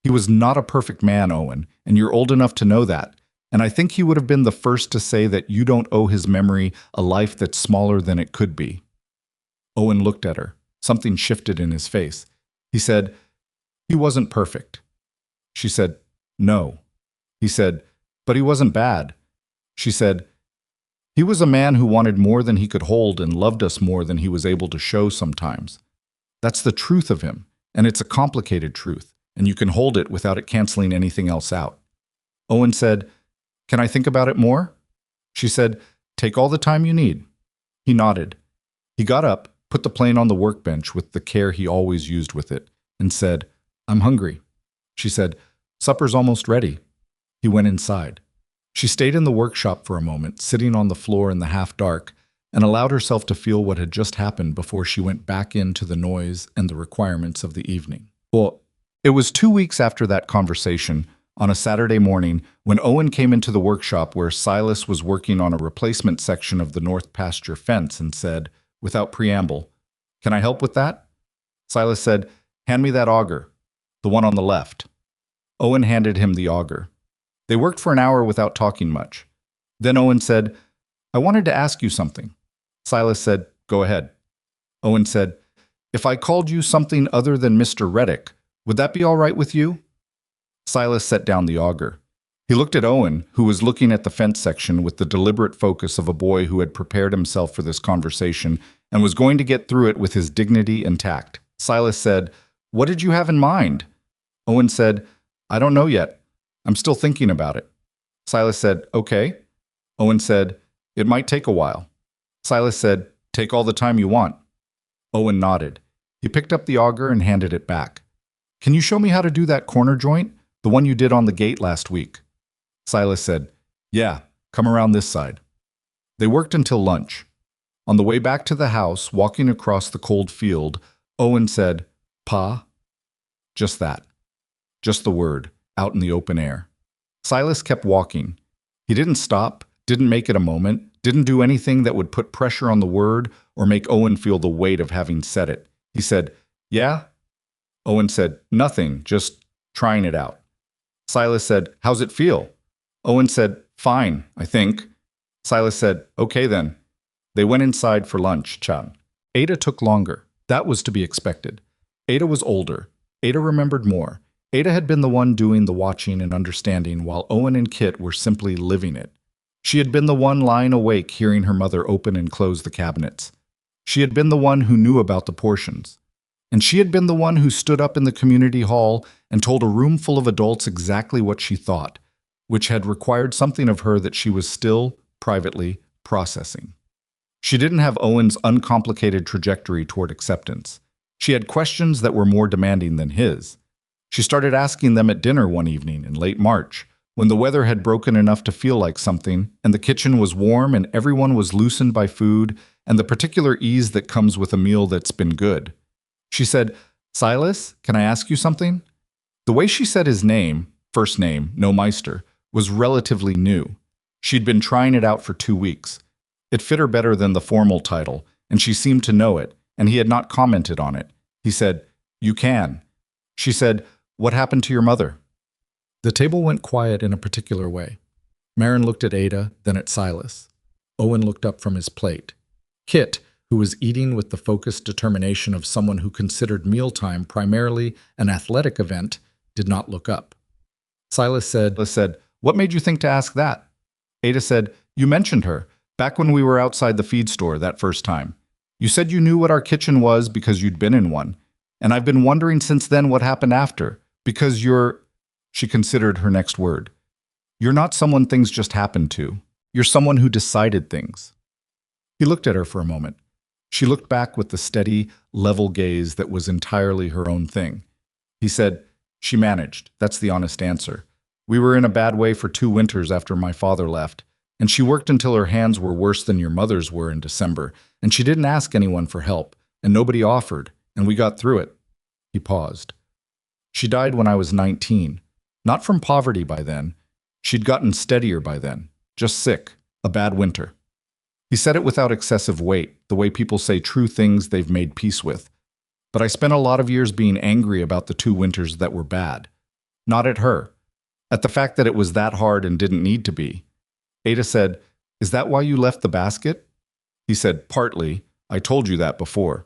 He was not a perfect man, Owen, and you're old enough to know that. And I think he would have been the first to say that you don't owe his memory a life that's smaller than it could be." Owen looked at her. Something shifted in his face. He said, "He wasn't perfect." She said, "No." He said, "But he wasn't bad." She said, "He was a man who wanted more than he could hold and loved us more than he was able to show sometimes. That's the truth of him, and it's a complicated truth, and you can hold it without it canceling anything else out." Owen said, "Can I think about it more?" She said, "Take all the time you need." He nodded. He got up, put the plane on the workbench with the care he always used with it, and said, "I'm hungry." She said, "Supper's almost ready." He went inside. She stayed in the workshop for a moment, sitting on the floor in the half-dark, and allowed herself to feel what had just happened before she went back into the noise and the requirements of the evening. Well, it was 2 weeks after that conversation, on a Saturday morning, when Owen came into the workshop where Silas was working on a replacement section of the north pasture fence and said, without preamble, "Can I help with that?" Silas said, "Hand me that auger, the one on the left." Owen handed him the auger. They worked for an hour without talking much. Then Owen said, "I wanted to ask you something." Silas said, "Go ahead." Owen said, "If I called you something other than Mr. Reddick, would that be all right with you?" Silas set down the auger. He looked at Owen, who was looking at the fence section with the deliberate focus of a boy who had prepared himself for this conversation and was going to get through it with his dignity intact. Silas said, "What did you have in mind?" Owen said, "I don't know yet. I'm still thinking about it." Silas said, "Okay." Owen said, "It might take a while." Silas said, "Take all the time you want." Owen nodded. He picked up the auger and handed it back. "Can you show me how to do that corner joint, the one you did on the gate last week?" Silas said, "Yeah, come around this side." They worked until lunch. On the way back to the house, walking across the cold field, Owen said, "Pa?" Just that. Just the word, out in the open air. Silas kept walking. He didn't stop, didn't make it a moment, didn't do anything that would put pressure on the word or make Owen feel the weight of having said it. He said, "Yeah?" Owen said, "Nothing, just trying it out." Silas said, "How's it feel?" Owen said, "Fine, I think." Silas said, "Okay then." They went inside for lunch, Chan. Ada took longer. That was to be expected. Ada was older. Ada remembered more. Ada had been the one doing the watching and understanding while Owen and Kit were simply living it. She had been the one lying awake hearing her mother open and close the cabinets. She had been the one who knew about the portions. And she had been the one who stood up in the community hall and told a room full of adults exactly what she thought, which had required something of her that she was still, privately, processing. She didn't have Owen's uncomplicated trajectory toward acceptance. She had questions that were more demanding than his. She started asking them at dinner one evening in late March, when the weather had broken enough to feel like something, and the kitchen was warm and everyone was loosened by food and the particular ease that comes with a meal that's been good. She said, "Silas, can I ask you something?" The way she said his name, first name, no Meister, was relatively new. She'd been trying it out for 2 weeks. It fit her better than the formal title, and she seemed to know it, and he had not commented on it. He said, "You can." She said, "What happened to your mother?" The table went quiet in a particular way. Marin looked at Ada, then at Silas. Owen looked up from his plate. Kit, who was eating with the focused determination of someone who considered mealtime primarily an athletic event, did not look up. Silas said, "What made you think to ask that?" Ada said, "You mentioned her, back when we were outside the feed store that first time. You said you knew what our kitchen was because you'd been in one, and I've been wondering since then what happened after, because you're—" She considered her next word. "You're not someone things just happened to. You're someone who decided things." He looked at her for a moment. She looked back with the steady, level gaze that was entirely her own thing. He said, "She managed. That's the honest answer. We were in a bad way for 2 winters after my father left, and she worked until her hands were worse than your mother's were in December, and she didn't ask anyone for help, and nobody offered, and we got through it." He paused. "She died when I was 19. Not from poverty by then. She'd gotten steadier by then. Just sick. A bad winter." He said it without excessive weight, the way people say true things they've made peace with. "But I spent a lot of years being angry about the 2 winters that were bad. Not at her. At the fact that it was that hard and didn't need to be." Ada said, "Is that why you left the basket?" He said, "Partly. I told you that before."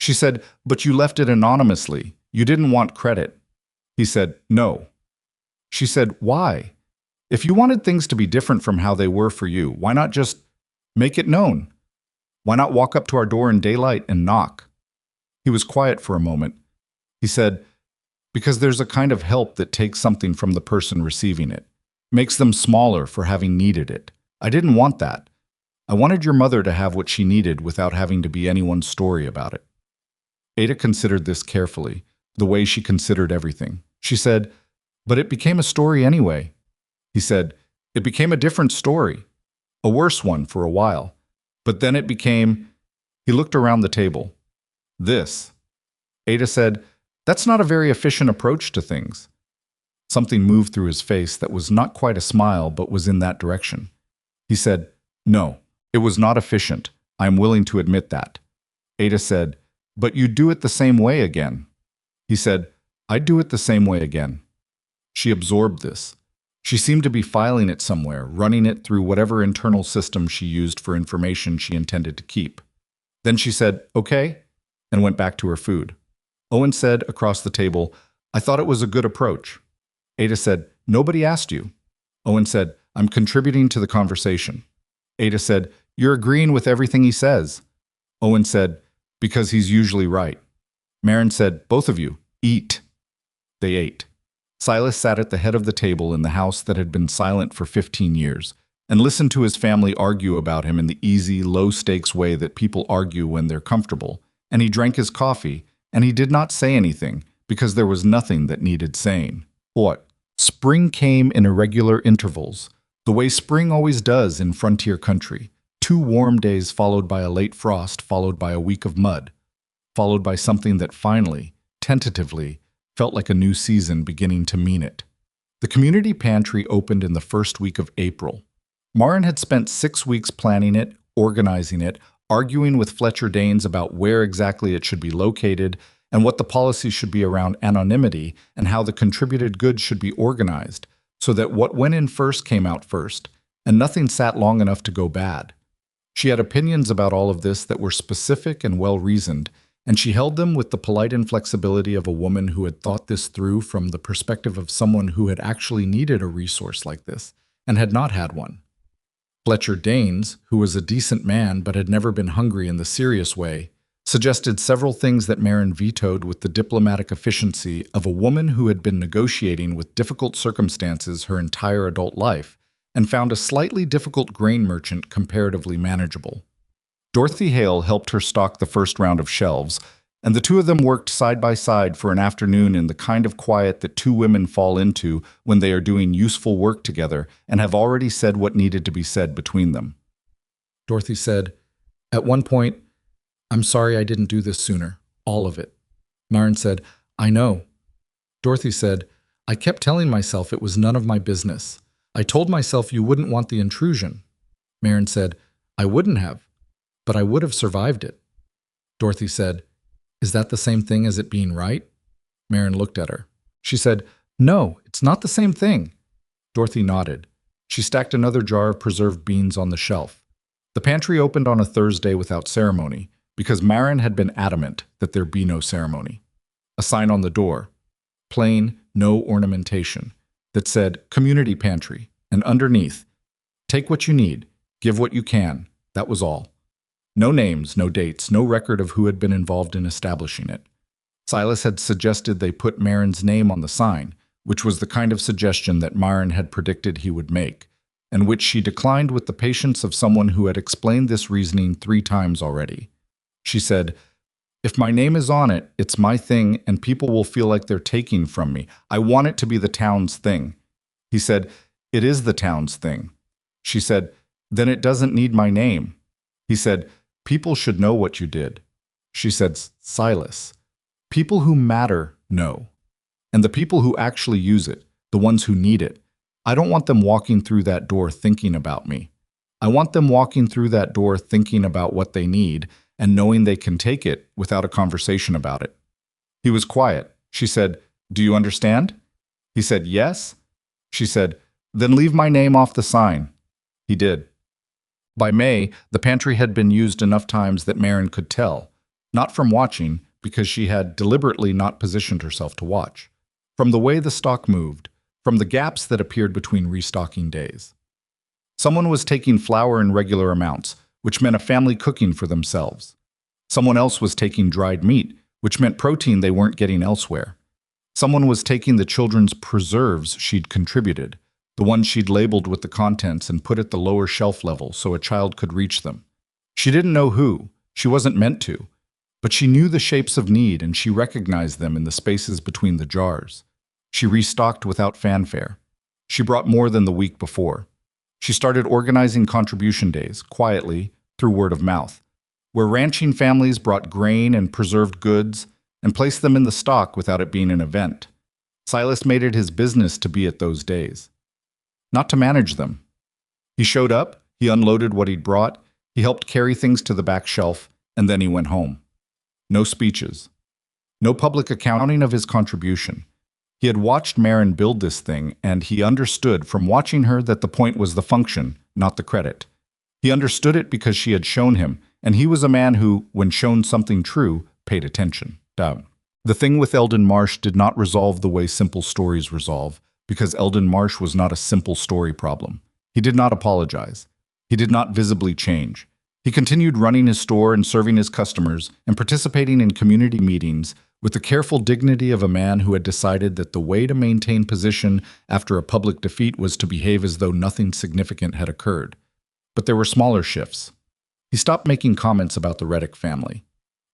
She said, "But you left it anonymously. You didn't want credit." He said, "No." She said, "Why? If you wanted things to be different from how they were for you, why not just make it known? Why not walk up to our door in daylight and knock?" He was quiet for a moment. He said, "Because there's a kind of help that takes something from the person receiving it, makes them smaller for having needed it. I didn't want that. I wanted your mother to have what she needed without having to be anyone's story about it." Ada considered this carefully, the way she considered everything. She said, "But it became a story anyway." He said, "It became a different story. A worse one for a while. But then it became, he looked around the table. This. Ada said, "That's not a very efficient approach to things." Something moved through his face that was not quite a smile but was in that direction. He said, "No, it was not efficient. I am willing to admit that." Ada said, "But you do it the same way again." He said, "I'd do it the same way again." She absorbed this. She seemed to be filing it somewhere, running it through whatever internal system she used for information she intended to keep. Then she said, "Okay," and went back to her food. Owen said across the table, "I thought it was a good approach." Ada said, "Nobody asked you." Owen said, "I'm contributing to the conversation." Ada said, "You're agreeing with everything he says." Owen said, "Because he's usually right." Marin said, "Both of you, eat." They ate. Silas sat at the head of the table in the house that had been silent for 15 years and listened to his family argue about him in the easy, low-stakes way that people argue when they're comfortable, and he drank his coffee, and he did not say anything because there was nothing that needed saying. What? Spring came in irregular intervals, the way spring always does in frontier country. 2 warm days followed by a late frost, followed by a week of mud, followed by something that finally, tentatively, felt like a new season beginning to mean it. The community pantry opened in the first week of April. Marin had spent 6 weeks planning it, organizing it, arguing with Fletcher Danes about where exactly it should be located and what the policy should be around anonymity and how the contributed goods should be organized so that what went in first came out first, and nothing sat long enough to go bad. She had opinions about all of this that were specific and well-reasoned, and she held them with the polite inflexibility of a woman who had thought this through from the perspective of someone who had actually needed a resource like this and had not had one. Fletcher Danes, who was a decent man but had never been hungry in the serious way, suggested several things that Marin vetoed with the diplomatic efficiency of a woman who had been negotiating with difficult circumstances her entire adult life and found a slightly difficult grain merchant comparatively manageable. Dorothy Hale helped her stock the first round of shelves, and the two of them worked side by side for an afternoon in the kind of quiet that 2 women fall into when they are doing useful work together and have already said what needed to be said between them. Dorothy said, "At one point, I'm sorry I didn't do this sooner, all of it." Marin said, "I know." Dorothy said, "I kept telling myself it was none of my business. I told myself you wouldn't want the intrusion." Marin said, "I wouldn't have, but I would have survived it." Dorothy said, "Is that the same thing as it being right?" Marin looked at her. She said, "No, it's not the same thing." Dorothy nodded. She stacked another jar of preserved beans on the shelf. The pantry opened on a Thursday without ceremony, because Marin had been adamant that there be no ceremony. A sign on the door, plain, no ornamentation, that said Community Pantry, and underneath, "Take what you need, give what you can." That was all. No names, no dates, no record of who had been involved in establishing it. Silas had suggested they put Marin's name on the sign, which was the kind of suggestion that Marin had predicted he would make, and which she declined with the patience of someone who had explained this reasoning 3 times already. She said, "If my name is on it, it's my thing and people will feel like they're taking from me. I want it to be the town's thing." He said, "It is the town's thing." She said, "Then it doesn't need my name." He said, "People should know what you did." She said, "Silas, people who matter know. And the people who actually use it, the ones who need it, I don't want them walking through that door thinking about me. I want them walking through that door thinking about what they need and knowing they can take it without a conversation about it." He was quiet. She said, "Do you understand?" He said, "Yes." She said, "Then leave my name off the sign." He did. By May, the pantry had been used enough times that Marin could tell, not from watching, because she had deliberately not positioned herself to watch, from the way the stock moved, from the gaps that appeared between restocking days. Someone was taking flour in regular amounts, which meant a family cooking for themselves. Someone else was taking dried meat, which meant protein they weren't getting elsewhere. Someone was taking the children's preserves she'd contributed, the ones she'd labeled with the contents and put at the lower shelf level so a child could reach them. She didn't know who, she wasn't meant to, but she knew the shapes of need and she recognized them in the spaces between the jars. She restocked without fanfare. She brought more than the week before. She started organizing contribution days, quietly, through word of mouth, where ranching families brought grain and preserved goods and placed them in the stock without it being an event. Silas made it his business to be at those days, not to manage them. He showed up, he unloaded what he'd brought, he helped carry things to the back shelf, and then he went home. No speeches. No public accounting of his contribution. He had watched Marin build this thing, and he understood from watching her that the point was the function, not the credit. He understood it because she had shown him, and he was a man who, when shown something true, paid attention. The thing with Eldon Marsh did not resolve the way simple stories resolve, because Eldon Marsh was not a simple story problem. He did not apologize. He did not visibly change. He continued running his store and serving his customers and participating in community meetings with the careful dignity of a man who had decided that the way to maintain position after a public defeat was to behave as though nothing significant had occurred. But there were smaller shifts. He stopped making comments about the Reddick family.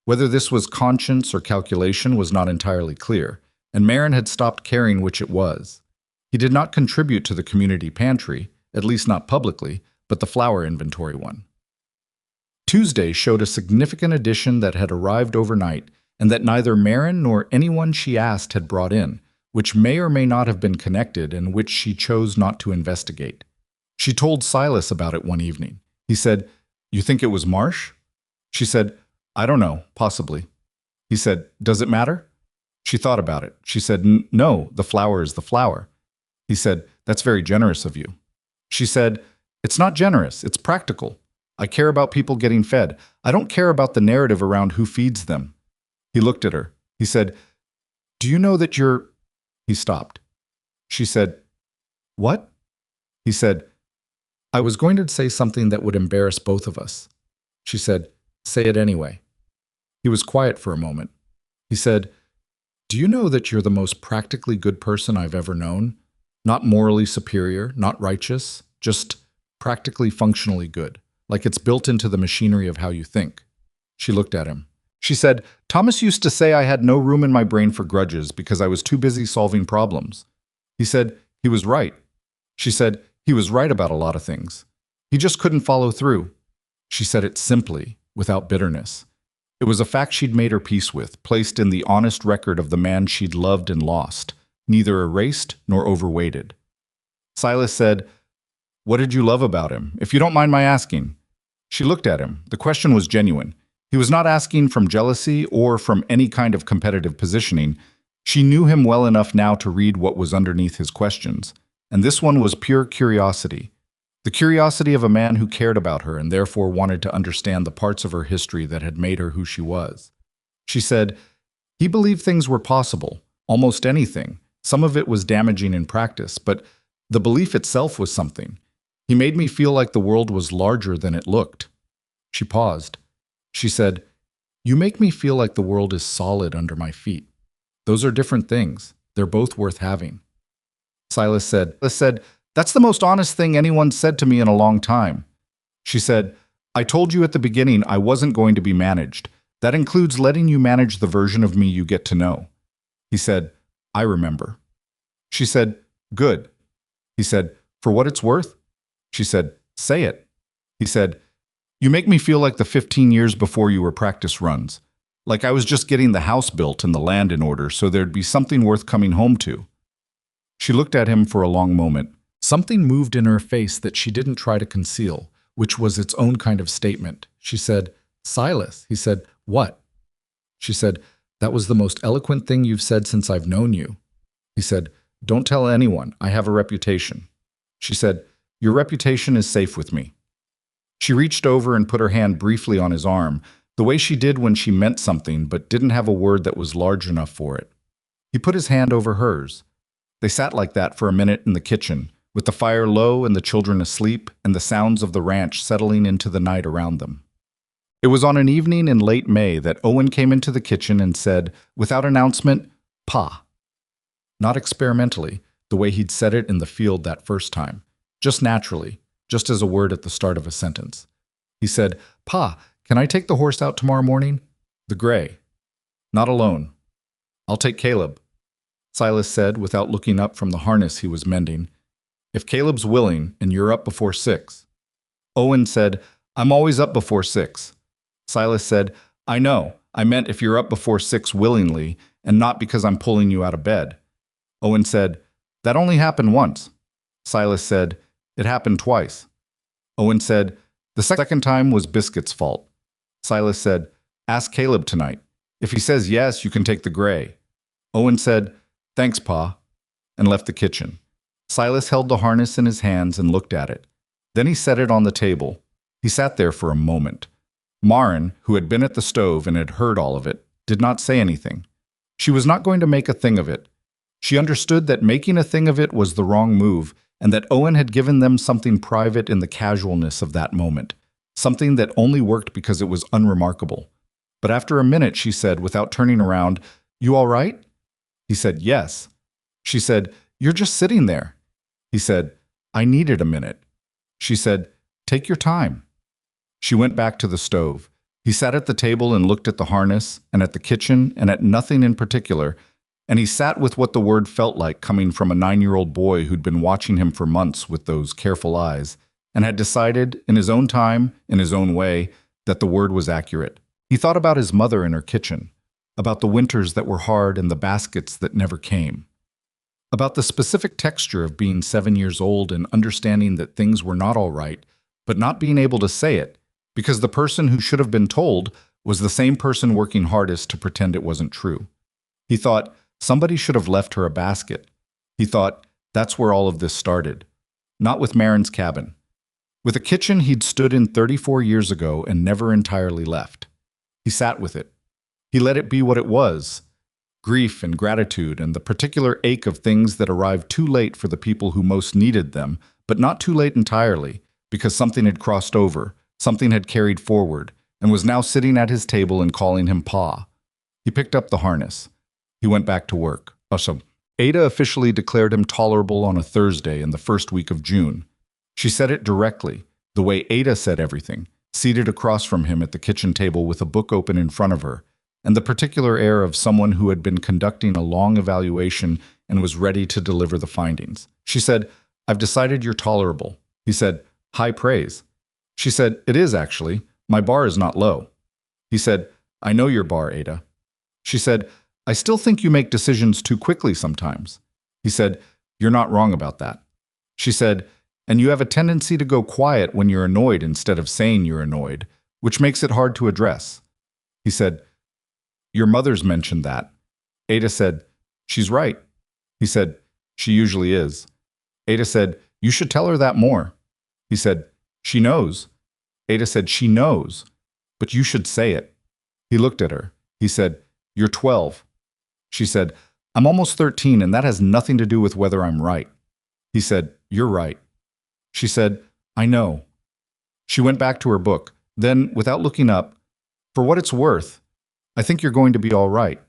Whether this was conscience or calculation was not entirely clear, and Marin had stopped caring which it was. He did not contribute to the community pantry, at least not publicly, but the flour inventory one. Tuesday showed a significant addition that had arrived overnight and that neither Marin nor anyone she asked had brought in, which may or may not have been connected and which she chose not to investigate. She told Silas about it one evening. He said, "You think it was Marsh?" She said, "I don't know, possibly." He said, "Does it matter?" She thought about it. She said, "No, the flour is the flour." He said, "That's very generous of you." She said, "It's not generous, it's practical. I care about people getting fed. I don't care about the narrative around who feeds them." He looked at her. He said, "Do you know that you're—" He stopped. She said, "What?" He said, "I was going to say something that would embarrass both of us." She said, "Say it anyway." He was quiet for a moment. He said, "Do you know that you're the most practically good person I've ever known? Not morally superior, not righteous, just practically functionally good, like it's built into the machinery of how you think." She looked at him. She said, "Thomas used to say I had no room in my brain for grudges because I was too busy solving problems." He said, "He was right." She said, "He was right about a lot of things. He just couldn't follow through." She said it simply, without bitterness. It was a fact she'd made her peace with, placed in the honest record of the man she'd loved and lost, neither erased nor overweighted. Silas said, "What did you love about him, if you don't mind my asking?" She looked at him. The question was genuine. He was not asking from jealousy or from any kind of competitive positioning. She knew him well enough now to read what was underneath his questions, and this one was pure curiosity. The curiosity of a man who cared about her and therefore wanted to understand the parts of her history that had made her who she was. She said, "He believed things were possible, almost anything. Some of it was damaging in practice, but the belief itself was something. He made me feel like the world was larger than it looked." She paused. She said, "You make me feel like the world is solid under my feet. Those are different things. They're both worth having." Silas said, "That's the most honest thing anyone said to me in a long time." She said, "I told you at the beginning I wasn't going to be managed. That includes letting you manage the version of me you get to know." He said, "I remember." She said, "Good." He said, "For what it's worth?" She said, "Say it." He said, "You make me feel like the 15 years before you were practice runs. Like I was just getting the house built and the land in order so there'd be something worth coming home to." She looked at him for a long moment. Something moved in her face that she didn't try to conceal, which was its own kind of statement. She said, "Silas." He said, "What?" She said, "That was the most eloquent thing you've said since I've known you." He said, "Don't tell anyone. I have a reputation." She said, "Your reputation is safe with me." She reached over and put her hand briefly on his arm, the way she did when she meant something but didn't have a word that was large enough for it. He put his hand over hers. They sat like that for a minute in the kitchen, with the fire low and the children asleep and the sounds of the ranch settling into the night around them. It was on an evening in late May that Owen came into the kitchen and said, without announcement, "Pa." Not experimentally, the way he'd said it in the field that first time, just naturally, just as a word at the start of a sentence. He said, "Pa, can I take the horse out tomorrow morning?" "The gray." "Not alone." "I'll take Caleb," Silas said without looking up from the harness he was mending. "If Caleb's willing and you're up before 6. Owen said, I'm always up before 6. Silas said, I know. I meant if you're up before 6 willingly and not because I'm pulling you out of bed. Owen said, That only happened once. Silas said, It happened twice. Owen said, The second time was Biscuit's fault. Silas said, Ask Caleb tonight. If he says yes, you can take the gray. Owen said, Thanks, Pa, and left the kitchen. Silas held the harness in his hands and looked at it. Then he set it on the table. He sat there for a moment. Maren, who had been at the stove and had heard all of it, did not say anything. She was not going to make a thing of it. She understood that making a thing of it was the wrong move, and that Owen had given them something private in the casualness of that moment, something that only worked because it was unremarkable. But after a minute, she said, without turning around, You all right? He said, Yes. She said, You're just sitting there. He said, I needed a minute. She said, Take your time. She went back to the stove. He sat at the table and looked at the harness, and at the kitchen, and at nothing in particular, and he sat with what the word felt like coming from a 9-year-old boy who'd been watching him for months with those careful eyes, and had decided, in his own time, in his own way, that the word was accurate. He thought about his mother in her kitchen, about the winters that were hard and the baskets that never came, about the specific texture of being 7 years old and understanding that things were not all right, but not being able to say it, because the person who should have been told was the same person working hardest to pretend it wasn't true. He thought, somebody should have left her a basket. He thought, that's where all of this started. Not with Maren's cabin. With a kitchen he'd stood in 34 years ago and never entirely left. He sat with it. He let it be what it was. Grief and gratitude and the particular ache of things that arrived too late for the people who most needed them, but not too late entirely, because something had crossed over, something had carried forward, and was now sitting at his table and calling him Pa. He picked up the harness. He went back to work. Awesome. Ada officially declared him tolerable on a Thursday in the first week of June. She said it directly, the way Ada said everything, seated across from him at the kitchen table with a book open in front of her, and the particular air of someone who had been conducting a long evaluation and was ready to deliver the findings. She said, I've decided you're tolerable. He said, high praise. She said, it is actually. My bar is not low. He said, I know your bar, Ada. She said, I still think you make decisions too quickly sometimes. He said, you're not wrong about that. She said, and you have a tendency to go quiet when you're annoyed instead of saying you're annoyed, which makes it hard to address. He said, your mother's mentioned that. Ada said, she's right. He said, she usually is. Ada said, you should tell her that more. He said, she knows. Ada said, she knows, but you should say it. He looked at her. He said, you're 12. She said, I'm almost 13, and that has nothing to do with whether I'm right. He said, you're right. She said, I know. She went back to her book. Then, without looking up, for what it's worth, I think you're going to be all right.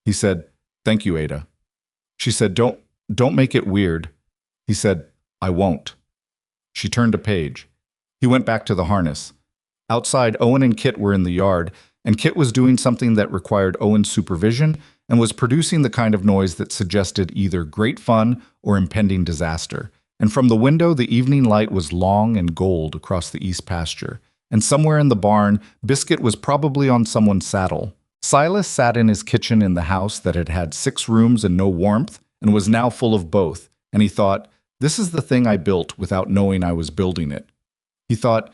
He said, thank you, Ada. She said, don't make it weird. He said, I won't. She turned a page. He went back to the harness. Outside, Owen and Kit were in the yard, and Kit was doing something that required Owen's supervision and was producing the kind of noise that suggested either great fun or impending disaster. And from the window, the evening light was long and gold across the east pasture. And somewhere in the barn, Biscuit was probably on someone's saddle. Silas sat in his kitchen in the house that had had 6 rooms and no warmth, and was now full of both. And he thought, this is the thing I built without knowing I was building it. He thought,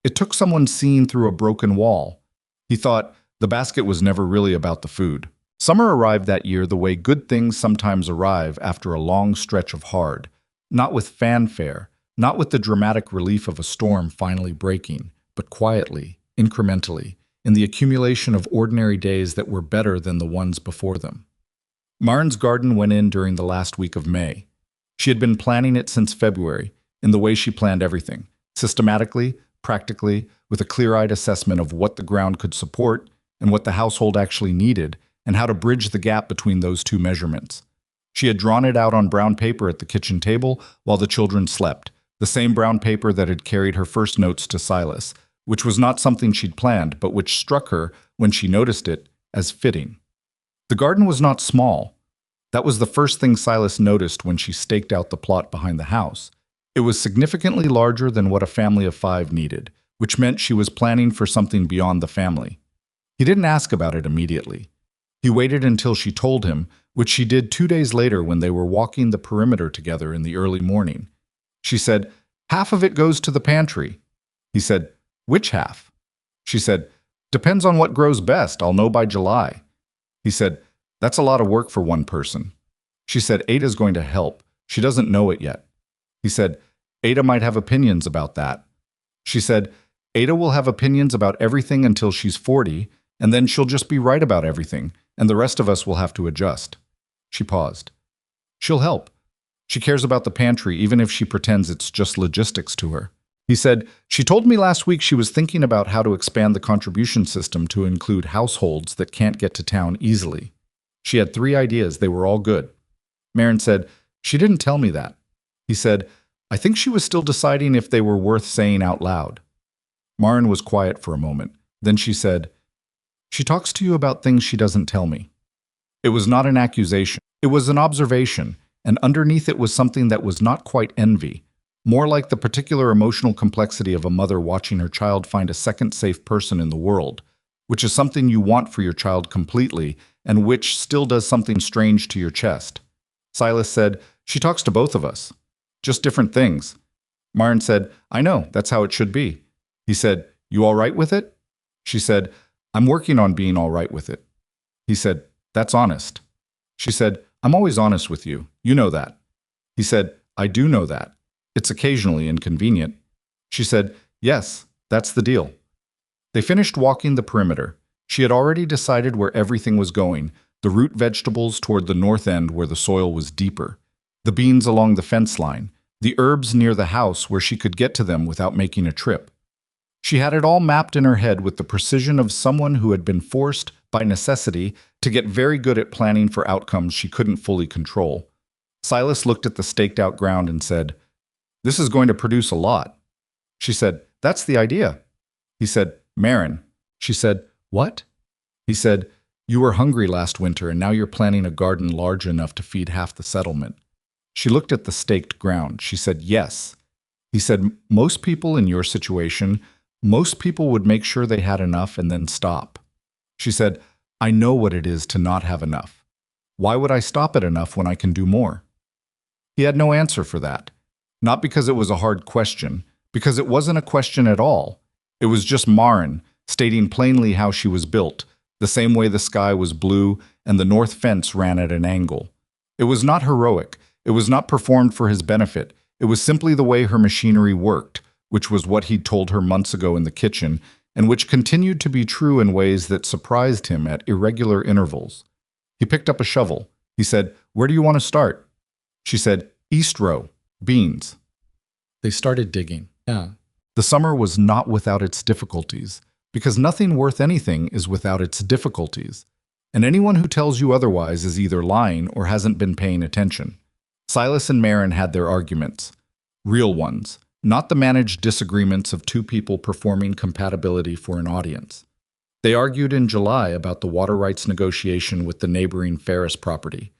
it took someone seeing through a broken wall. He thought, the basket was never really about the food. Summer arrived that year the way good things sometimes arrive after a long stretch of hard. Not with fanfare, not with the dramatic relief of a storm finally breaking, but quietly, incrementally, in the accumulation of ordinary days that were better than the ones before them. Maren's garden went in during the last week of May. She had been planning it since February, in the way she planned everything, systematically, practically, with a clear-eyed assessment of what the ground could support and what the household actually needed, and how to bridge the gap between those two measurements. She had drawn it out on brown paper at the kitchen table while the children slept, the same brown paper that had carried her first notes to Silas, which was not something she'd planned, but which struck her, when she noticed it, as fitting. The garden was not small. That was the first thing Silas noticed when she staked out the plot behind the house. It was significantly larger than what a family of 5 needed, which meant she was planning for something beyond the family. He didn't ask about it immediately. He waited until she told him, which she did 2 days later when they were walking the perimeter together in the early morning. She said, "Half of it goes to the pantry." He said, "Which half?" She said, "Depends on what grows best. I'll know by July." He said, "That's a lot of work for one person." She said, "Ada's going to help. She doesn't know it yet." He said, "Ada might have opinions about that." She said, "Ada will have opinions about everything until she's 40, and then she'll just be right about everything, and the rest of us will have to adjust." She paused. "She'll help. She cares about the pantry even if she pretends it's just logistics to her." He said, "She told me last week she was thinking about how to expand the contribution system to include households that can't get to town easily. She had 3 ideas. They were all good." Maren said, "She didn't tell me that." He said, "I think she was still deciding if they were worth saying out loud." Maren was quiet for a moment. Then she said, "She talks to you about things she doesn't tell me." It was not an accusation. It was an observation, and underneath it was something that was not quite envy, more like the particular emotional complexity of a mother watching her child find a second safe person in the world, which is something you want for your child completely, and which still does something strange to your chest. Silas said, "She talks to both of us. Just different things." Maren said, "I know, that's how it should be." He said, "You all right with it?" She said, "I'm working on being all right with it." He said, "That's honest." She said, "I'm always honest with you. You know that." He said, "I do know that. It's occasionally inconvenient." She said, "Yes, that's the deal." They finished walking the perimeter. She had already decided where everything was going, the root vegetables toward the north end where the soil was deeper, the beans along the fence line, the herbs near the house where she could get to them without making a trip. She had it all mapped in her head with the precision of someone who had been forced, by necessity, to get very good at planning for outcomes she couldn't fully control. Silas looked at the staked-out ground and said, "This is going to produce a lot." She said, "That's the idea." He said, "Maren." She said, "What?" He said, "You were hungry last winter and now you're planning a garden large enough to feed half the settlement." She looked at the staked ground. She said, "Yes." He said, "Most people in your situation, most people would make sure they had enough and then stop." She said, "I know what it is to not have enough. Why would I stop at enough when I can do more?" He had no answer for that. Not because it was a hard question, because it wasn't a question at all. It was just Maren stating plainly how she was built, the same way the sky was blue and the north fence ran at an angle. It was not heroic. It was not performed for his benefit. It was simply the way her machinery worked, which was what he'd told her months ago in the kitchen, and which continued to be true in ways that surprised him at irregular intervals. He picked up a shovel. He said, "Where do you want to start?" She said, "East row, beans." They started digging. Yeah. The summer was not without its difficulties, because nothing worth anything is without its difficulties, and anyone who tells you otherwise is either lying or hasn't been paying attention. Silas and Maren had their arguments. Real ones, not the managed disagreements of 2 people performing compatibility for an audience. They argued in July about the water rights negotiation with the neighboring Ferris property,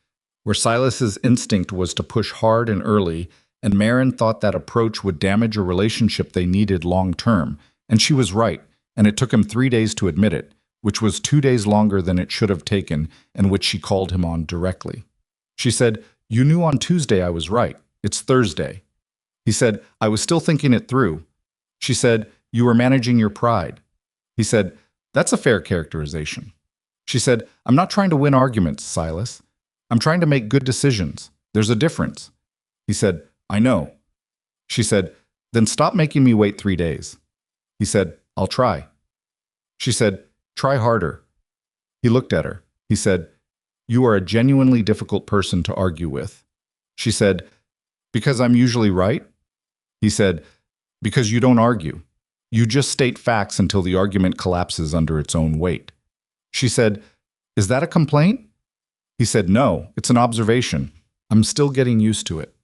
where Silas's instinct was to push hard and early, and Maren thought that approach would damage a relationship they needed long-term, and she was right, and it took him 3 days to admit it, which was 2 days longer than it should have taken, and which she called him on directly. She said, "You knew on Tuesday I was right. It's Thursday." He said, "I was still thinking it through." She said, "You were managing your pride." He said, "That's a fair characterization." She said, "I'm not trying to win arguments, Silas. I'm trying to make good decisions. There's a difference." He said, "I know." She said, "Then stop making me wait 3 days." He said, "I'll try." She said, "Try harder." He looked at her. He said, "You are a genuinely difficult person to argue with." She said, "Because I'm usually right?" He said, "Because you don't argue. You just state facts until the argument collapses under its own weight." She said, "Is that a complaint?" He said, "No, it's an observation. I'm still getting used to it."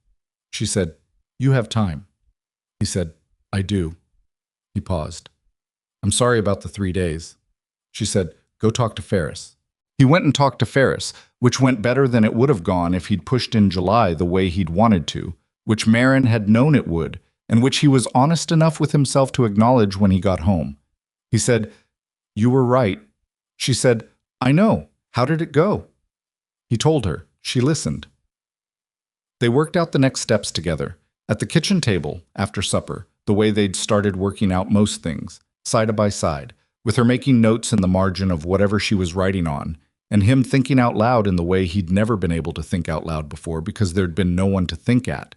She said, "You have time." He said, "I do." He paused. "I'm sorry about the 3 days." She said, "Go talk to Ferris." He went and talked to Ferris, which went better than it would have gone if he'd pushed in July the way he'd wanted to, which Maren had known it would, and which he was honest enough with himself to acknowledge when he got home. He said, "You were right." She said, "I know. How did it go?" He told her. She listened. They worked out the next steps together, at the kitchen table, after supper, the way they'd started working out most things, side by side, with her making notes in the margin of whatever she was writing on, and him thinking out loud in the way he'd never been able to think out loud before because there'd been no one to think at.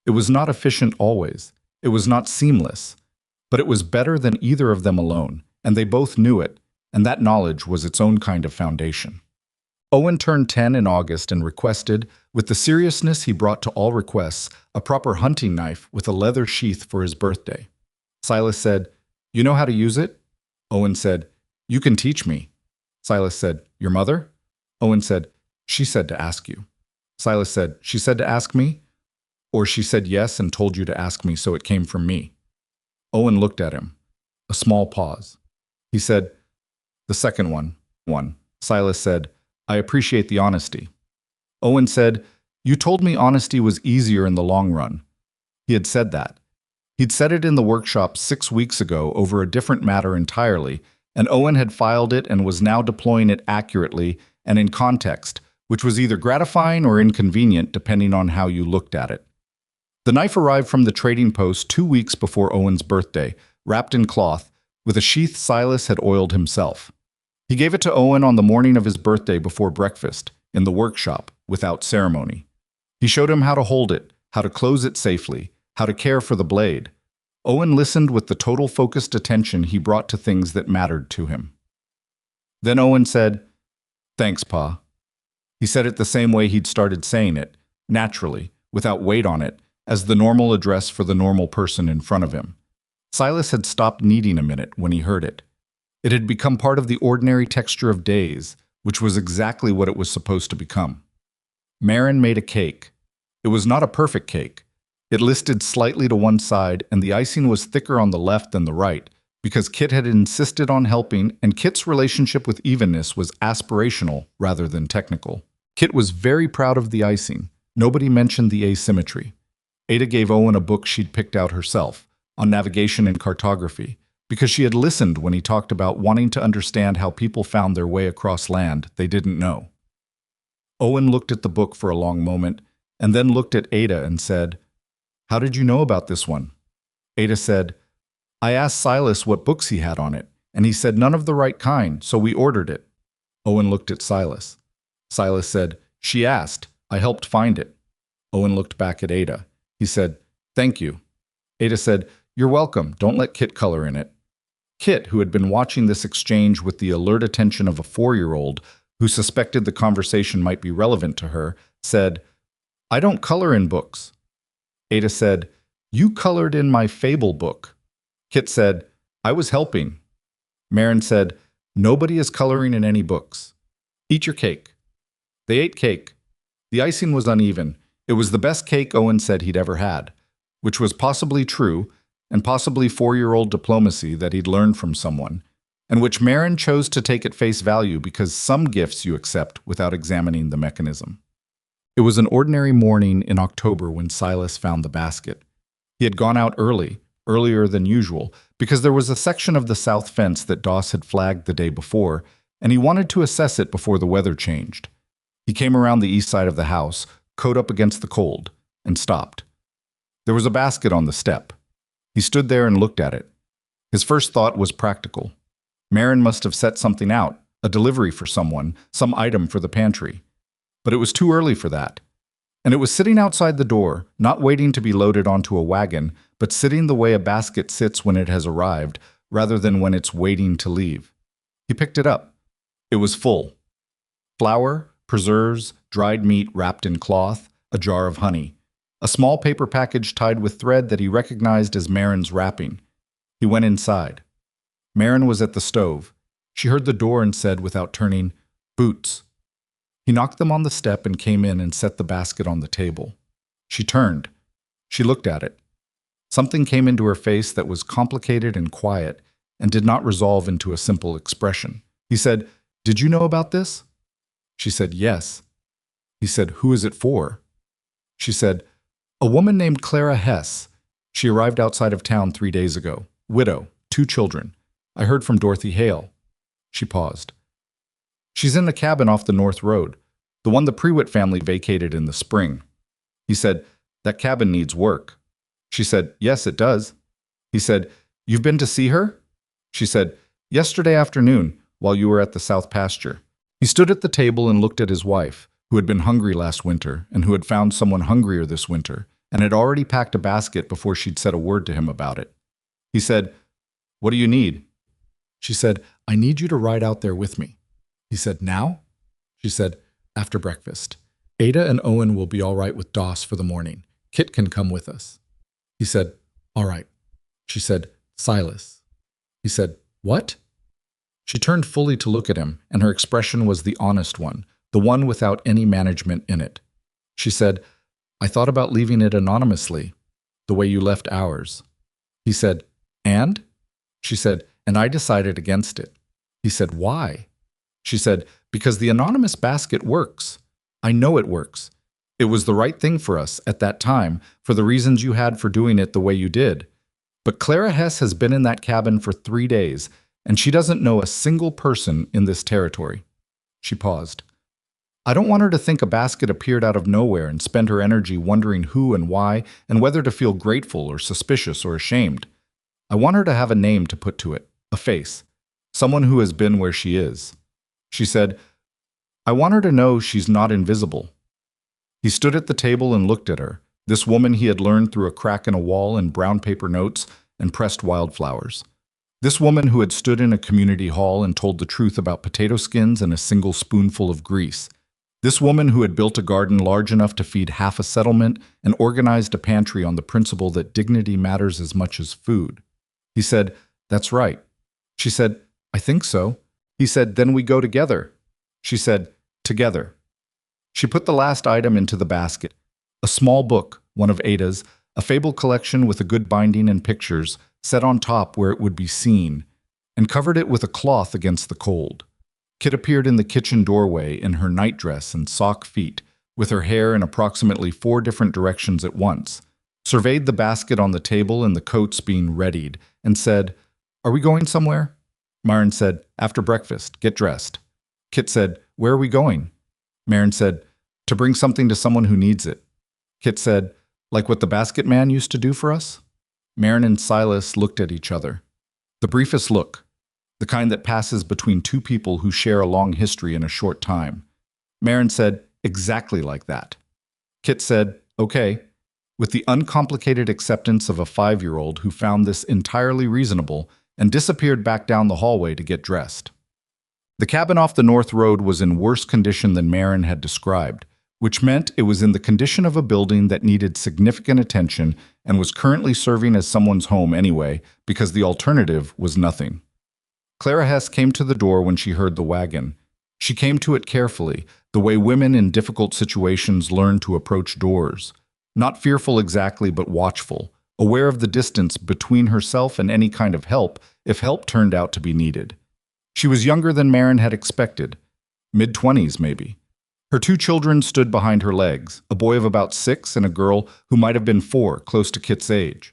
It was not efficient always. It was not seamless. But it was better than either of them alone, and they both knew it, and that knowledge was its own kind of foundation. Owen turned 10 in August and requested, with the seriousness he brought to all requests, a proper hunting knife with a leather sheath for his birthday. Silas said, "You know how to use it?" Owen said, "You can teach me." Silas said, "Your mother?" Owen said, "She said to ask you." Silas said, "She said to ask me? Or she said yes and told you to ask me, so it came from me?" Owen looked at him. A small pause. He said, "The second one." Silas said, "I appreciate the honesty." Owen said, "You told me honesty was easier in the long run." He had said that. He'd said it in the workshop 6 weeks ago over a different matter entirely, and Owen had filed it and was now deploying it accurately and in context, which was either gratifying or inconvenient depending on how you looked at it. The knife arrived from the trading post 2 weeks before Owen's birthday, wrapped in cloth, with a sheath Silas had oiled himself. He gave it to Owen on the morning of his birthday before breakfast, in the workshop, without ceremony. He showed him how to hold it, how to close it safely, how to care for the blade. Owen listened with the total focused attention he brought to things that mattered to him. Then Owen said, "Thanks, Pa." He said it the same way he'd started saying it, naturally, without weight on it, as the normal address for the normal person in front of him. Silas had stopped needing a minute when he heard it. It had become part of the ordinary texture of days, which was exactly what it was supposed to become. Marin made a cake. It was not a perfect cake. It listed slightly to one side, and the icing was thicker on the left than the right, because Kit had insisted on helping, and Kit's relationship with evenness was aspirational rather than technical. Kit was very proud of the icing. Nobody mentioned the asymmetry. Ada gave Owen a book she'd picked out herself, on navigation and cartography, because she had listened when he talked about wanting to understand how people found their way across land they didn't know. Owen looked at the book for a long moment, and then looked at Ada and said, "How did you know about this one?" Ada said, "I asked Silas what books he had on it, and he said none of the right kind, so we ordered it." Owen looked at Silas. Silas said, "She asked. I helped find it." Owen looked back at Ada. He said, "Thank you." Ada said, "You're welcome. Don't let Kit color in it." Kit, who had been watching this exchange with the alert attention of a 4-year-old who suspected the conversation might be relevant to her, said, "I don't color in books." Ada said, "You colored in my fable book." Kit said, "I was helping." Marin said, "Nobody is coloring in any books. Eat your cake." They ate cake. The icing was uneven. It was the best cake Owen said he'd ever had, which was possibly true, and possibly 4-year-old diplomacy that he'd learned from someone, and which Marin chose to take at face value because some gifts you accept without examining the mechanism. It was an ordinary morning in October when Silas found the basket. He had gone out earlier than usual, because there was a section of the south fence that Doss had flagged the day before, and he wanted to assess it before the weather changed. He came around the east side of the house, coat up against the cold, and stopped. There was a basket on the step. He stood there and looked at it. His first thought was practical. Marin must have set something out, a delivery for someone, some item for the pantry. But it was too early for that. And it was sitting outside the door, not waiting to be loaded onto a wagon, but sitting the way a basket sits when it has arrived, rather than when it's waiting to leave. He picked it up. It was full. Flour, preserves, dried meat wrapped in cloth, a jar of honey. A small paper package tied with thread that he recognized as Marin's wrapping. He went inside. Marin was at the stove. She heard the door and said, without turning, "Boots." He knocked them on the step and came in and set the basket on the table. She turned. She looked at it. Something came into her face that was complicated and quiet and did not resolve into a simple expression. He said, "Did you know about this?" She said, "Yes." He said, "Who is it for?" She said, "A woman named Clara Hess. She arrived outside of town 3 days ago. Widow, 2 children. I heard from Dorothy Hale. She paused. She's in the cabin off the North Road, the one the Prewitt family vacated in the spring. He said, that cabin needs work. She said, yes, it does. He said, you've been to see her? She said, yesterday afternoon, while you were at the South Pasture. He stood at the table and looked at his wife, who had been hungry last winter and who had found someone hungrier this winter, and had already packed a basket before she'd said a word to him about it. He said, what do you need? She said, I need you to ride out there with me. He said, now? She said, after breakfast. Ada and Owen will be all right with Doss for the morning. Kit can come with us. He said, all right. She said, Silas. He said, what? She turned fully to look at him, and her expression was the honest one, the one without any management in it. She said, I thought about leaving it anonymously, the way you left ours. He said, and? She said, and I decided against it. He said, why? She said, because the anonymous basket works. I know it works. It was the right thing for us at that time for the reasons you had for doing it the way you did. But Clara Hess has been in that cabin for 3 days, and she doesn't know a single person in this territory. She paused. I don't want her to think a basket appeared out of nowhere and spend her energy wondering who and why and whether to feel grateful or suspicious or ashamed. I want her to have a name to put to it, a face, someone who has been where she is. She said, I want her to know she's not invisible. He stood at the table and looked at her, this woman he had learned through a crack in a wall and brown paper notes and pressed wildflowers. This woman who had stood in a community hall and told the truth about potato skins and a single spoonful of grease. This woman who had built a garden large enough to feed half a settlement and organized a pantry on the principle that dignity matters as much as food. He said, that's right. She said, I think so. He said, then we go together. She said, together. She put the last item into the basket. A small book, one of Ada's, a fable collection with a good binding and pictures, set on top where it would be seen, and covered it with a cloth against the cold. Kit appeared in the kitchen doorway in her nightdress and sock feet, with her hair in approximately 4 different directions at once, surveyed the basket on the table and the coats being readied, and said, are we going somewhere? Myron said, after breakfast, get dressed. Kit said, where are we going? Myron said, to bring something to someone who needs it. Kit said, like what the basket man used to do for us? Myron and Silas looked at each other. The briefest look, the kind that passes between 2 people who share a long history in a short time. Myron said, exactly like that. Kit said, okay, with the uncomplicated acceptance of a 5-year-old who found this entirely reasonable and disappeared back down the hallway to get dressed. The cabin off the North Road was in worse condition than Myron had described, which meant it was in the condition of a building that needed significant attention and was currently serving as someone's home anyway, because the alternative was nothing. Clara Hess came to the door when she heard the wagon. She came to it carefully, the way women in difficult situations learn to approach doors. Not fearful exactly, but watchful, aware of the distance between herself and any kind of help, if help turned out to be needed. She was younger than Myron had expected, mid-20s maybe. Her 2 children stood behind her legs, a boy of about 6 and a girl who might have been 4, close to Kit's age.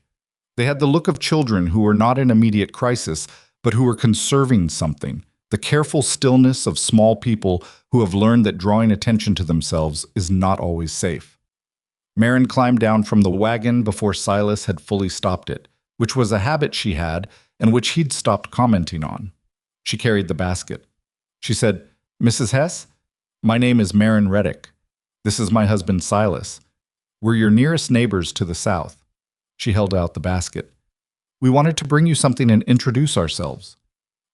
They had the look of children who were not in immediate crisis, but who were conserving something, the careful stillness of small people who have learned that drawing attention to themselves is not always safe. Myron climbed down from the wagon before Silas had fully stopped it, which was a habit she had and which he'd stopped commenting on. She carried the basket. She said, Mrs. Hess, my name is Myron Reddick. This is my husband Silas. We're your nearest neighbors to the south. She held out the basket. We wanted to bring you something and introduce ourselves.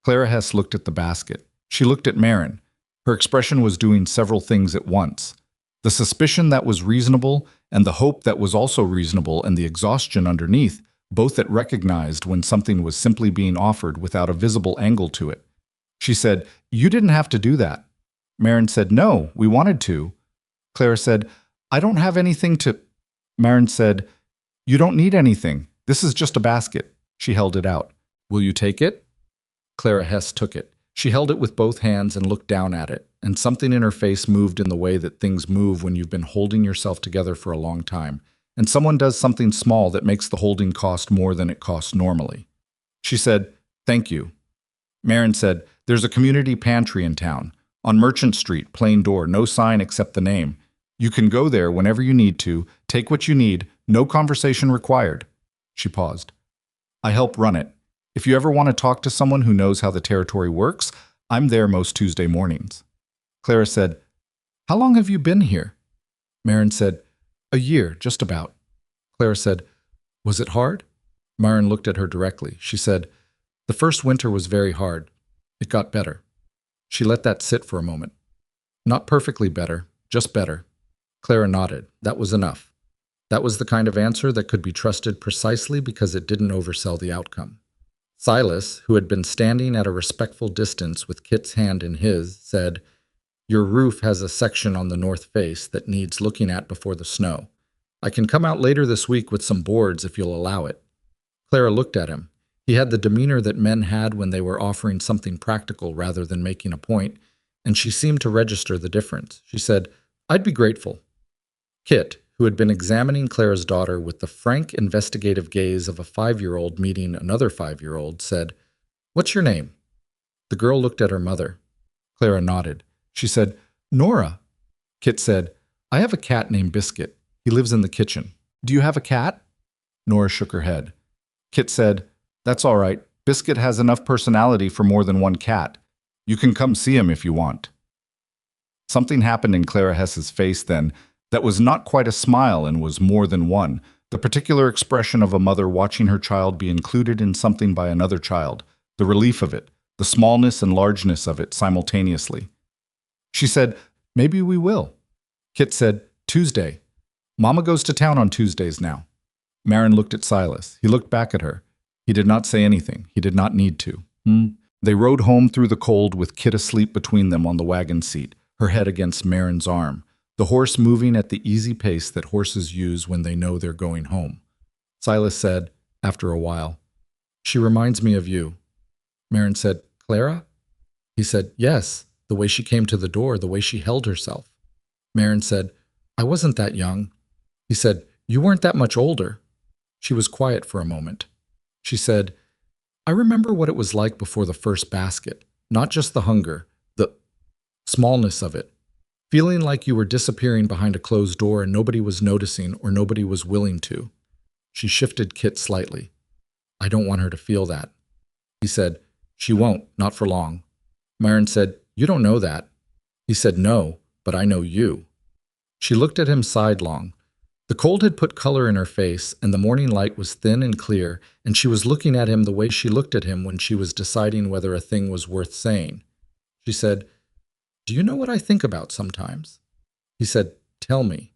Clara Hess looked at the basket. She looked at Myron. Her expression was doing several things at once. The suspicion that was reasonable and the hope that was also reasonable and the exhaustion underneath, both that recognized when something was simply being offered without a visible angle to it. She said, you didn't have to do that. Myron said, no, we wanted to. Clara said, I don't have anything to... Myron said, you don't need anything. This is just a basket. She held it out. Will you take it? Clara Hess took it. She held it with both hands and looked down at it, and something in her face moved in the way that things move when you've been holding yourself together for a long time, and someone does something small that makes the holding cost more than it costs normally. She said, "Thank you." Marin said, "There's a community pantry in town. On Merchant Street, plain door, no sign except the name. You can go there whenever you need to, take what you need, no conversation required." She paused. "I help run it. If you ever want to talk to someone who knows how the territory works, I'm there most Tuesday mornings." Clara said, "How long have you been here?" Marin said, "A year, just about." Clara said, "Was it hard?" Marin looked at her directly. She said, "The first winter was very hard. It got better." She let that sit for a moment. "Not perfectly better, just better." Clara nodded. That was enough. That was the kind of answer that could be trusted precisely because it didn't oversell the outcome. Silas, who had been standing at a respectful distance with Kit's hand in his, said, "Your roof has a section on the north face that needs looking at before the snow. I can come out later this week with some boards if you'll allow it." Clara looked at him. He had the demeanor that men had when they were offering something practical rather than making a point, and she seemed to register the difference. She said, "I'd be grateful." Kit, who had been examining Clara's daughter with the frank, investigative gaze of a 5-year-old meeting another 5-year-old, said, "What's your name?" The girl looked at her mother. Clara nodded. She said, "Nora." Kit said, "I have a cat named Biscuit. He lives in the kitchen. Do you have a cat?" Nora shook her head. Kit said, "That's all right. Biscuit has enough personality for more than one cat. You can come see him if you want." Something happened in Clara Hess's face then that was not quite a smile and was more than one, the particular expression of a mother watching her child be included in something by another child, the relief of it, the smallness and largeness of it simultaneously. She said, "Maybe we will." Kit said, "Tuesday. Mama goes to town on Tuesdays now." Marin looked at Silas. He looked back at her. He did not say anything. He did not need to. They rode home through the cold with Kit asleep between them on the wagon seat, her head against Marin's arm, the horse moving at the easy pace that horses use when they know they're going home. Silas said, after a while, "She reminds me of you." Marin said, "Clara?" He said, "Yes, the way she came to the door, the way she held herself." Marin said, "I wasn't that young." He said, "You weren't that much older." She was quiet for a moment. She said, "I remember what it was like before the first basket, not just the hunger, the smallness of it. Feeling like you were disappearing behind a closed door and nobody was noticing or nobody was willing to." She shifted Kit slightly. "I don't want her to feel that." He said, "She won't, not for long." Marin said, "You don't know that." He said, "No, but I know you." She looked at him sidelong. The cold had put color in her face, and the morning light was thin and clear, and she was looking at him the way she looked at him when she was deciding whether a thing was worth saying. She said, "Do you know what I think about sometimes?" He said, "Tell me."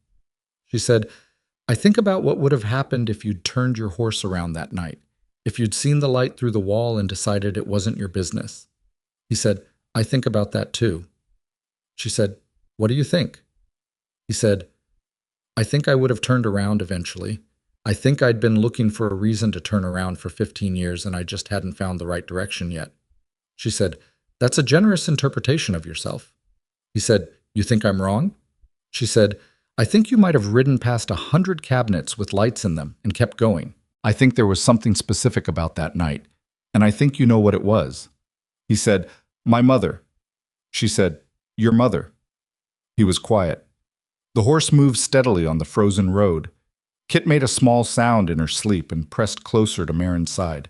She said, "I think about what would have happened if you'd turned your horse around that night, if you'd seen the light through the wall and decided it wasn't your business." He said, "I think about that too." She said, "What do you think?" He said, "I think I would have turned around eventually. I think I'd been looking for a reason to turn around for 15 years and I just hadn't found the right direction yet." She said, "That's a generous interpretation of yourself." He said, "You think I'm wrong?" She said, "I think you might have ridden past 100 cabinets with lights in them and kept going. I think there was something specific about that night, and I think you know what it was." He said, "My mother." She said, "Your mother." He was quiet. The horse moved steadily on the frozen road. Kit made a small sound in her sleep and pressed closer to Marin's side.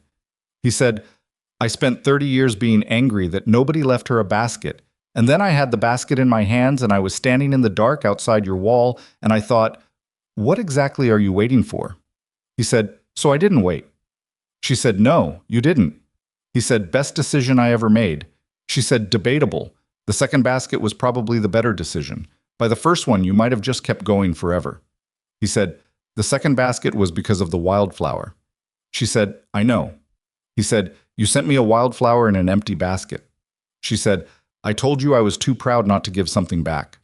He said, "I spent 30 years being angry that nobody left her a basket, and then I had the basket in my hands and I was standing in the dark outside your wall, and I thought, what exactly are you waiting for?" He said, "So I didn't wait." She said, "No, you didn't." He said, "Best decision I ever made." She said, "Debatable. The second basket was probably the better decision. By the first one, you might have just kept going forever." He said, "The second basket was because of the wildflower." She said, "I know." He said, "You sent me a wildflower in an empty basket." She said, "I told you I was too proud not to give something back."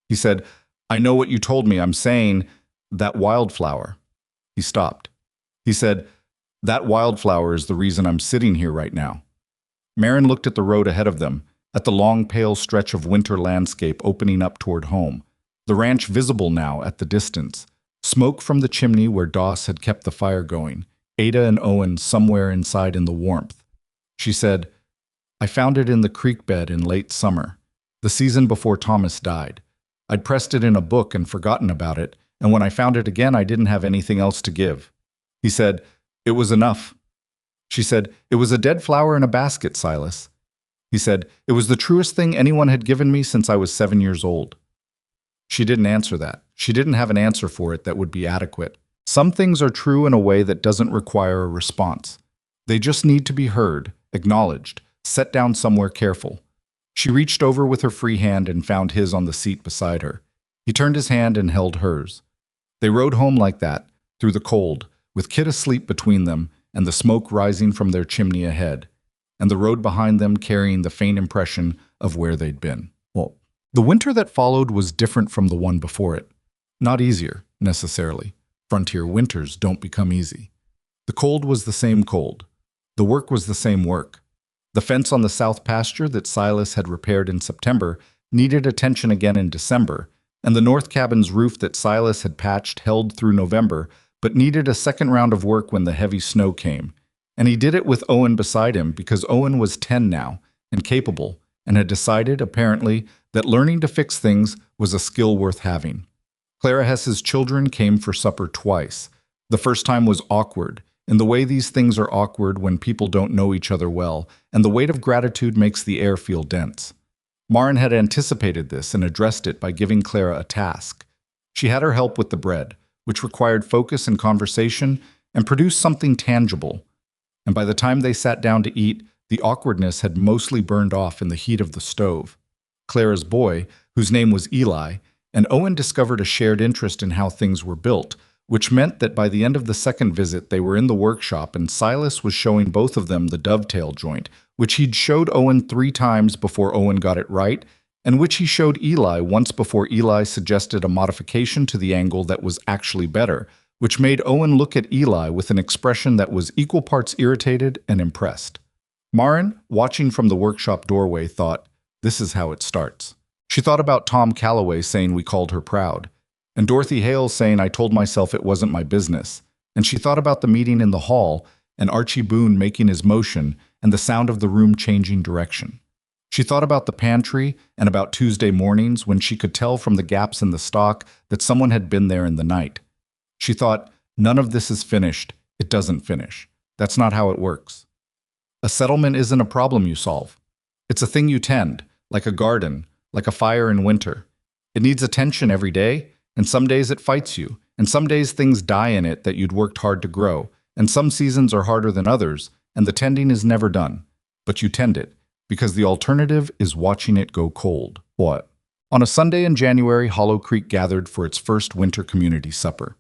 He said, "I know what you told me. I'm saying that wildflower." He stopped. He said, "That wildflower is the reason I'm sitting here right now." Marin looked at the road ahead of them, at the long pale stretch of winter landscape opening up toward home, the ranch visible now at the distance, Smoke from the chimney where Doss had kept the fire going, Ada and Owen somewhere inside in the warmth. She said, I found it in the creek bed in late summer, the season before Thomas died. I'd pressed it in a book and forgotten about it, and when I found it again, I didn't have anything else to give. He said, It was enough. She said, It was a dead flower in a basket, Silas. He said, It was the truest thing anyone had given me since I was 7 years old. She didn't answer that. She didn't have an answer for it that would be adequate. Some things are true in a way that doesn't require a response. They just need to be heard, acknowledged, set down somewhere careful. She reached over with her free hand and found his on the seat beside her. He turned his hand and held hers. They rode home like that, through the cold, with Kit asleep between them and the smoke rising from their chimney ahead, and the road behind them carrying the faint impression of where they'd been. Well, the winter that followed was different from the one before it. Not easier, necessarily. Frontier winters don't become easy. The cold was the same cold. The work was the same work. The fence on the south pasture that Silas had repaired in September needed attention again in December, and the north cabin's roof that Silas had patched held through November, but needed a second round of work when the heavy snow came. And he did it with Owen beside him because Owen was 10 now, and capable, and had decided, apparently, that learning to fix things was a skill worth having. Clara Hess's children came for supper twice. The first time was awkward, in the way these things are awkward when people don't know each other well, and the weight of gratitude makes the air feel dense. Maren had anticipated this and addressed it by giving Clara a task. She had her help with the bread, which required focus and conversation, and produced something tangible. And by the time they sat down to eat, the awkwardness had mostly burned off in the heat of the stove. Clara's boy, whose name was Eli, and Owen discovered a shared interest in how things were built, which meant that by the end of the second visit they were in the workshop and Silas was showing both of them the dovetail joint, which he'd showed Owen 3 times before Owen got it right, and which he showed Eli once before Eli suggested a modification to the angle that was actually better, which made Owen look at Eli with an expression that was equal parts irritated and impressed. Maren, watching from the workshop doorway, thought, this is how it starts. She thought about Tom Calloway saying we called her proud, and Dorothy Hale saying I told myself it wasn't my business, and she thought about the meeting in the hall and Archie Boone making his motion and the sound of the room changing direction. She thought about the pantry and about Tuesday mornings when she could tell from the gaps in the stock that someone had been there in the night. She thought, none of this is finished. It doesn't finish. That's not how it works. A settlement isn't a problem you solve. It's a thing you tend, like a garden, like a fire in winter. It needs attention every day, and some days it fights you, and some days things die in it that you'd worked hard to grow, and some seasons are harder than others, and the tending is never done. But you tend it, because the alternative is watching it go cold. What? On a Sunday in January, Hollow Creek gathered for its first winter community supper.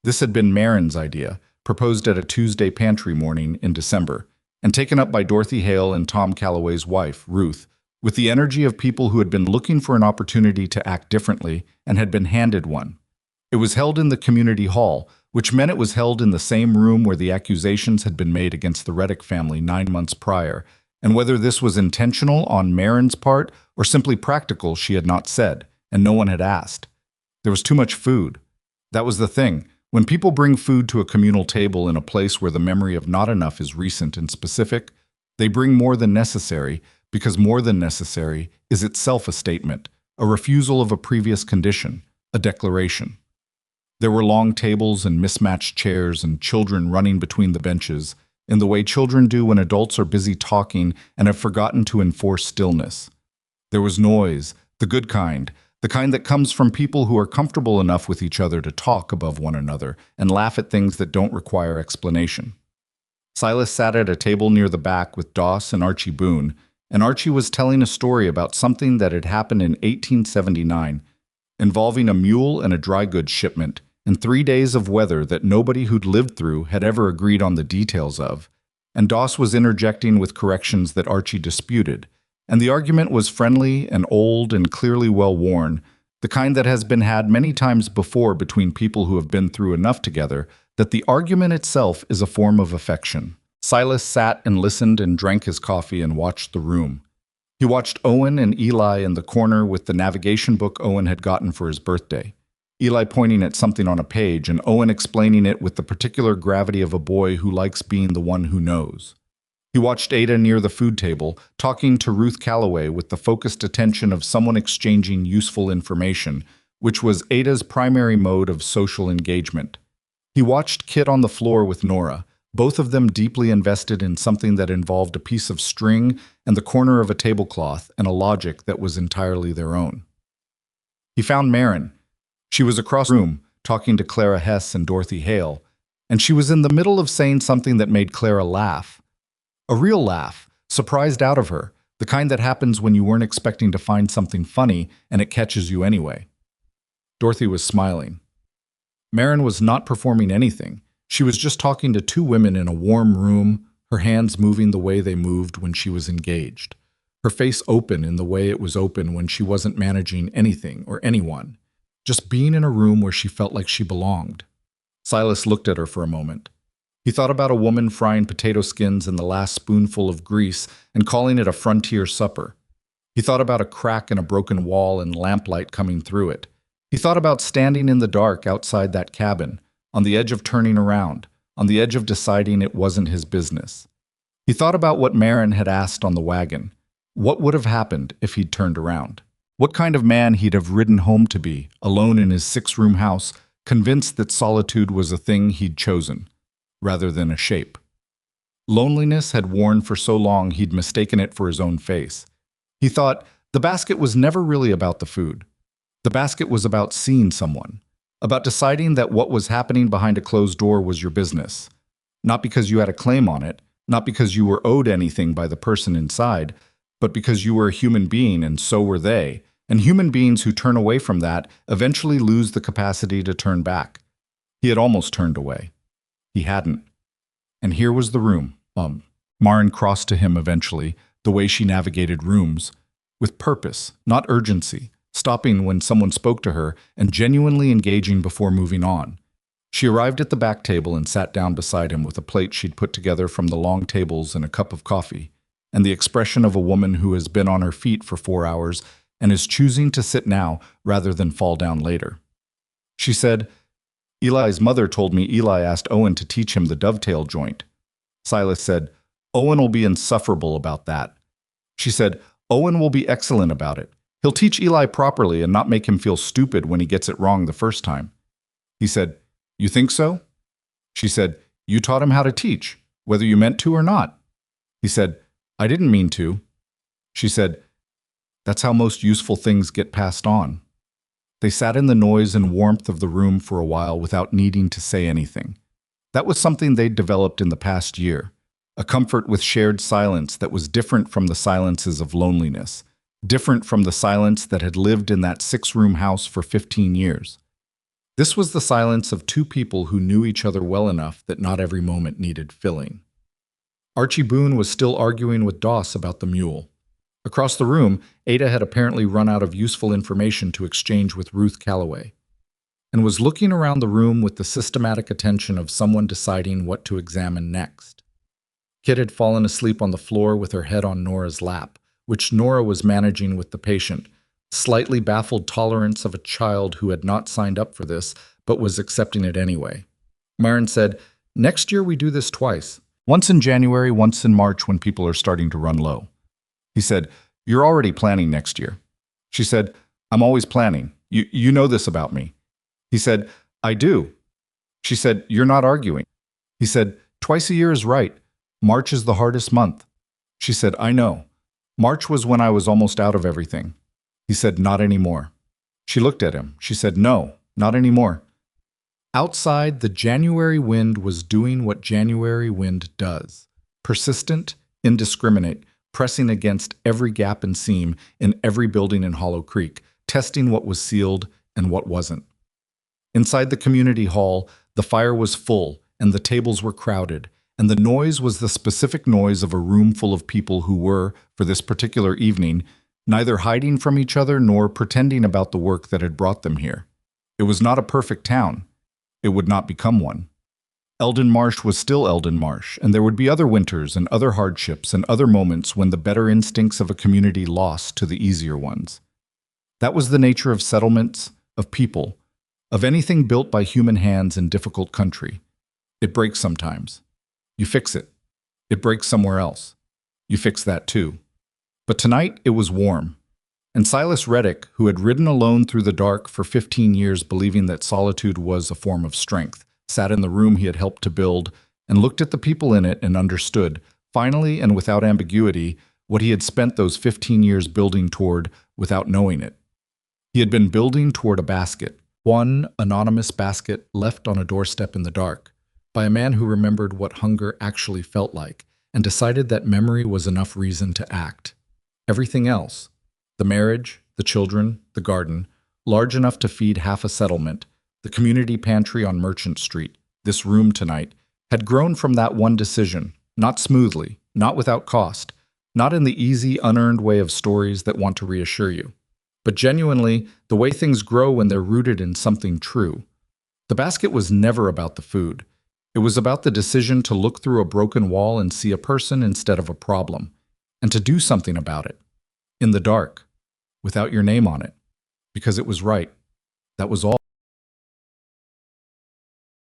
This had been Maren's idea, proposed at a Tuesday pantry morning in December, and taken up by Dorothy Hale and Tom Calloway's wife, Ruth, with the energy of people who had been looking for an opportunity to act differently and had been handed one. It was held in the community hall, which meant it was held in the same room where the accusations had been made against the Reddick family 9 months prior, and whether this was intentional on Maren's part or simply practical she had not said, and no one had asked. There was too much food. That was the thing. When people bring food to a communal table in a place where the memory of not enough is recent and specific, they bring more than necessary, because more than necessary is itself a statement, a refusal of a previous condition, a declaration. There were long tables and mismatched chairs and children running between the benches, in the way children do when adults are busy talking and have forgotten to enforce stillness. There was noise, the good kind, the kind that comes from people who are comfortable enough with each other to talk above one another and laugh at things that don't require explanation. Silas sat at a table near the back with Doss and Archie Boone, and Archie was telling a story about something that had happened in 1879, involving a mule and a dry goods shipment, and 3 days of weather that nobody who'd lived through had ever agreed on the details of, and Doss was interjecting with corrections that Archie disputed, and the argument was friendly and old and clearly well-worn, the kind that has been had many times before between people who have been through enough together that the argument itself is a form of affection. Silas sat and listened and drank his coffee and watched the room. He watched Owen and Eli in the corner with the navigation book Owen had gotten for his birthday. Eli pointing at something on a page, and Owen explaining it with the particular gravity of a boy who likes being the one who knows. He watched Ada near the food table, talking to Ruth Calloway with the focused attention of someone exchanging useful information, which was Ada's primary mode of social engagement. He watched Kit on the floor with Nora, both of them deeply invested in something that involved a piece of string and the corner of a tablecloth and a logic that was entirely their own. He found Marin. She was across the room, talking to Clara Hess and Dorothy Hale, and she was in the middle of saying something that made Clara laugh. A real laugh, surprised out of her, the kind that happens when you weren't expecting to find something funny and it catches you anyway. Dorothy was smiling. Marin was not performing anything. She was just talking to two women in a warm room, her hands moving the way they moved when she was engaged, her face open in the way it was open when she wasn't managing anything or anyone, just being in a room where she felt like she belonged. Silas looked at her for a moment. He thought about a woman frying potato skins in the last spoonful of grease and calling it a frontier supper. He thought about a crack in a broken wall and lamplight coming through it. He thought about standing in the dark outside that cabin, on the edge of turning around, on the edge of deciding it wasn't his business. He thought about what Marin had asked on the wagon. What would have happened if he'd turned around? What kind of man he'd have ridden home to be, alone in his six-room house, convinced that solitude was a thing he'd chosen, rather than a shape. Loneliness had worn for so long he'd mistaken it for his own face. He thought the basket was never really about the food. The basket was about seeing someone, about deciding that what was happening behind a closed door was your business. Not because you had a claim on it, not because you were owed anything by the person inside, but because you were a human being and so were they. And human beings who turn away from that eventually lose the capacity to turn back. He had almost turned away. He hadn't. And here was the room. Marin crossed to him eventually, the way she navigated rooms, with purpose, not urgency, stopping when someone spoke to her and genuinely engaging before moving on. She arrived at the back table and sat down beside him with a plate she'd put together from the long tables and a cup of coffee, and the expression of a woman who has been on her feet for 4 hours and is choosing to sit now rather than fall down later. She said, "Eli's mother told me Eli asked Owen to teach him the dovetail joint." Silas said, "Owen will be insufferable about that." She said, "Owen will be excellent about it. He'll teach Eli properly and not make him feel stupid when he gets it wrong the first time." He said, "You think so?" She said, "You taught him how to teach, whether you meant to or not." He said, "I didn't mean to." She said, "That's how most useful things get passed on." They sat in the noise and warmth of the room for a while without needing to say anything. That was something they'd developed in the past year, a comfort with shared silence that was different from the silences of loneliness, different from the silence that had lived in that 6-room house for 15 years. This was the silence of two people who knew each other well enough that not every moment needed filling. Archie Boone was still arguing with Doss about the mule. Across the room, Ada had apparently run out of useful information to exchange with Ruth Calloway, and was looking around the room with the systematic attention of someone deciding what to examine next. Kit had fallen asleep on the floor with her head on Nora's lap, which Nora was managing with the patient, slightly baffled tolerance of a child who had not signed up for this, but was accepting it anyway. Marin said, "Next year we do this twice. Once in January, once in March when people are starting to run low." He said, "You're already planning next year." She said, "I'm always planning. You know this about me." He said, "I do." She said, "You're not arguing." He said, "Twice a year is right. March is the hardest month." She said, "I know. March was when I was almost out of everything." He said, "Not anymore." She looked at him. She said, "No, not anymore." Outside, the January wind was doing what January wind does. Persistent, indiscriminate, pressing against every gap and seam in every building in Hollow Creek, testing what was sealed and what wasn't. Inside the community hall, the fire was full and the tables were crowded, and the noise was the specific noise of a room full of people who were, for this particular evening, neither hiding from each other nor pretending about the work that had brought them here. It was not a perfect town. It would not become one. Eldon Marsh was still Eldon Marsh, and there would be other winters and other hardships and other moments when the better instincts of a community lost to the easier ones. That was the nature of settlements, of people. of anything built by human hands in difficult country. It breaks sometimes. You fix it. It breaks somewhere else. You fix that too. But tonight it was warm. And Silas Reddick, who had ridden alone through the dark for 15 years believing that solitude was a form of strength, sat in the room he had helped to build and looked at the people in it and understood, finally and without ambiguity, what he had spent those 15 years building toward without knowing it. He had been building toward a basket, one anonymous basket left on a doorstep in the dark, by a man who remembered what hunger actually felt like and decided that memory was enough reason to act. Everything else, the marriage, the children, the garden, large enough to feed half a settlement, the community pantry on Merchant Street, this room tonight, had grown from that one decision, not smoothly, not without cost, not in the easy, unearned way of stories that want to reassure you, but genuinely the way things grow when they're rooted in something true. The basket was never about the food. It was about the decision to look through a broken wall and see a person instead of a problem, and to do something about it, in the dark, without your name on it, because it was right. That was all.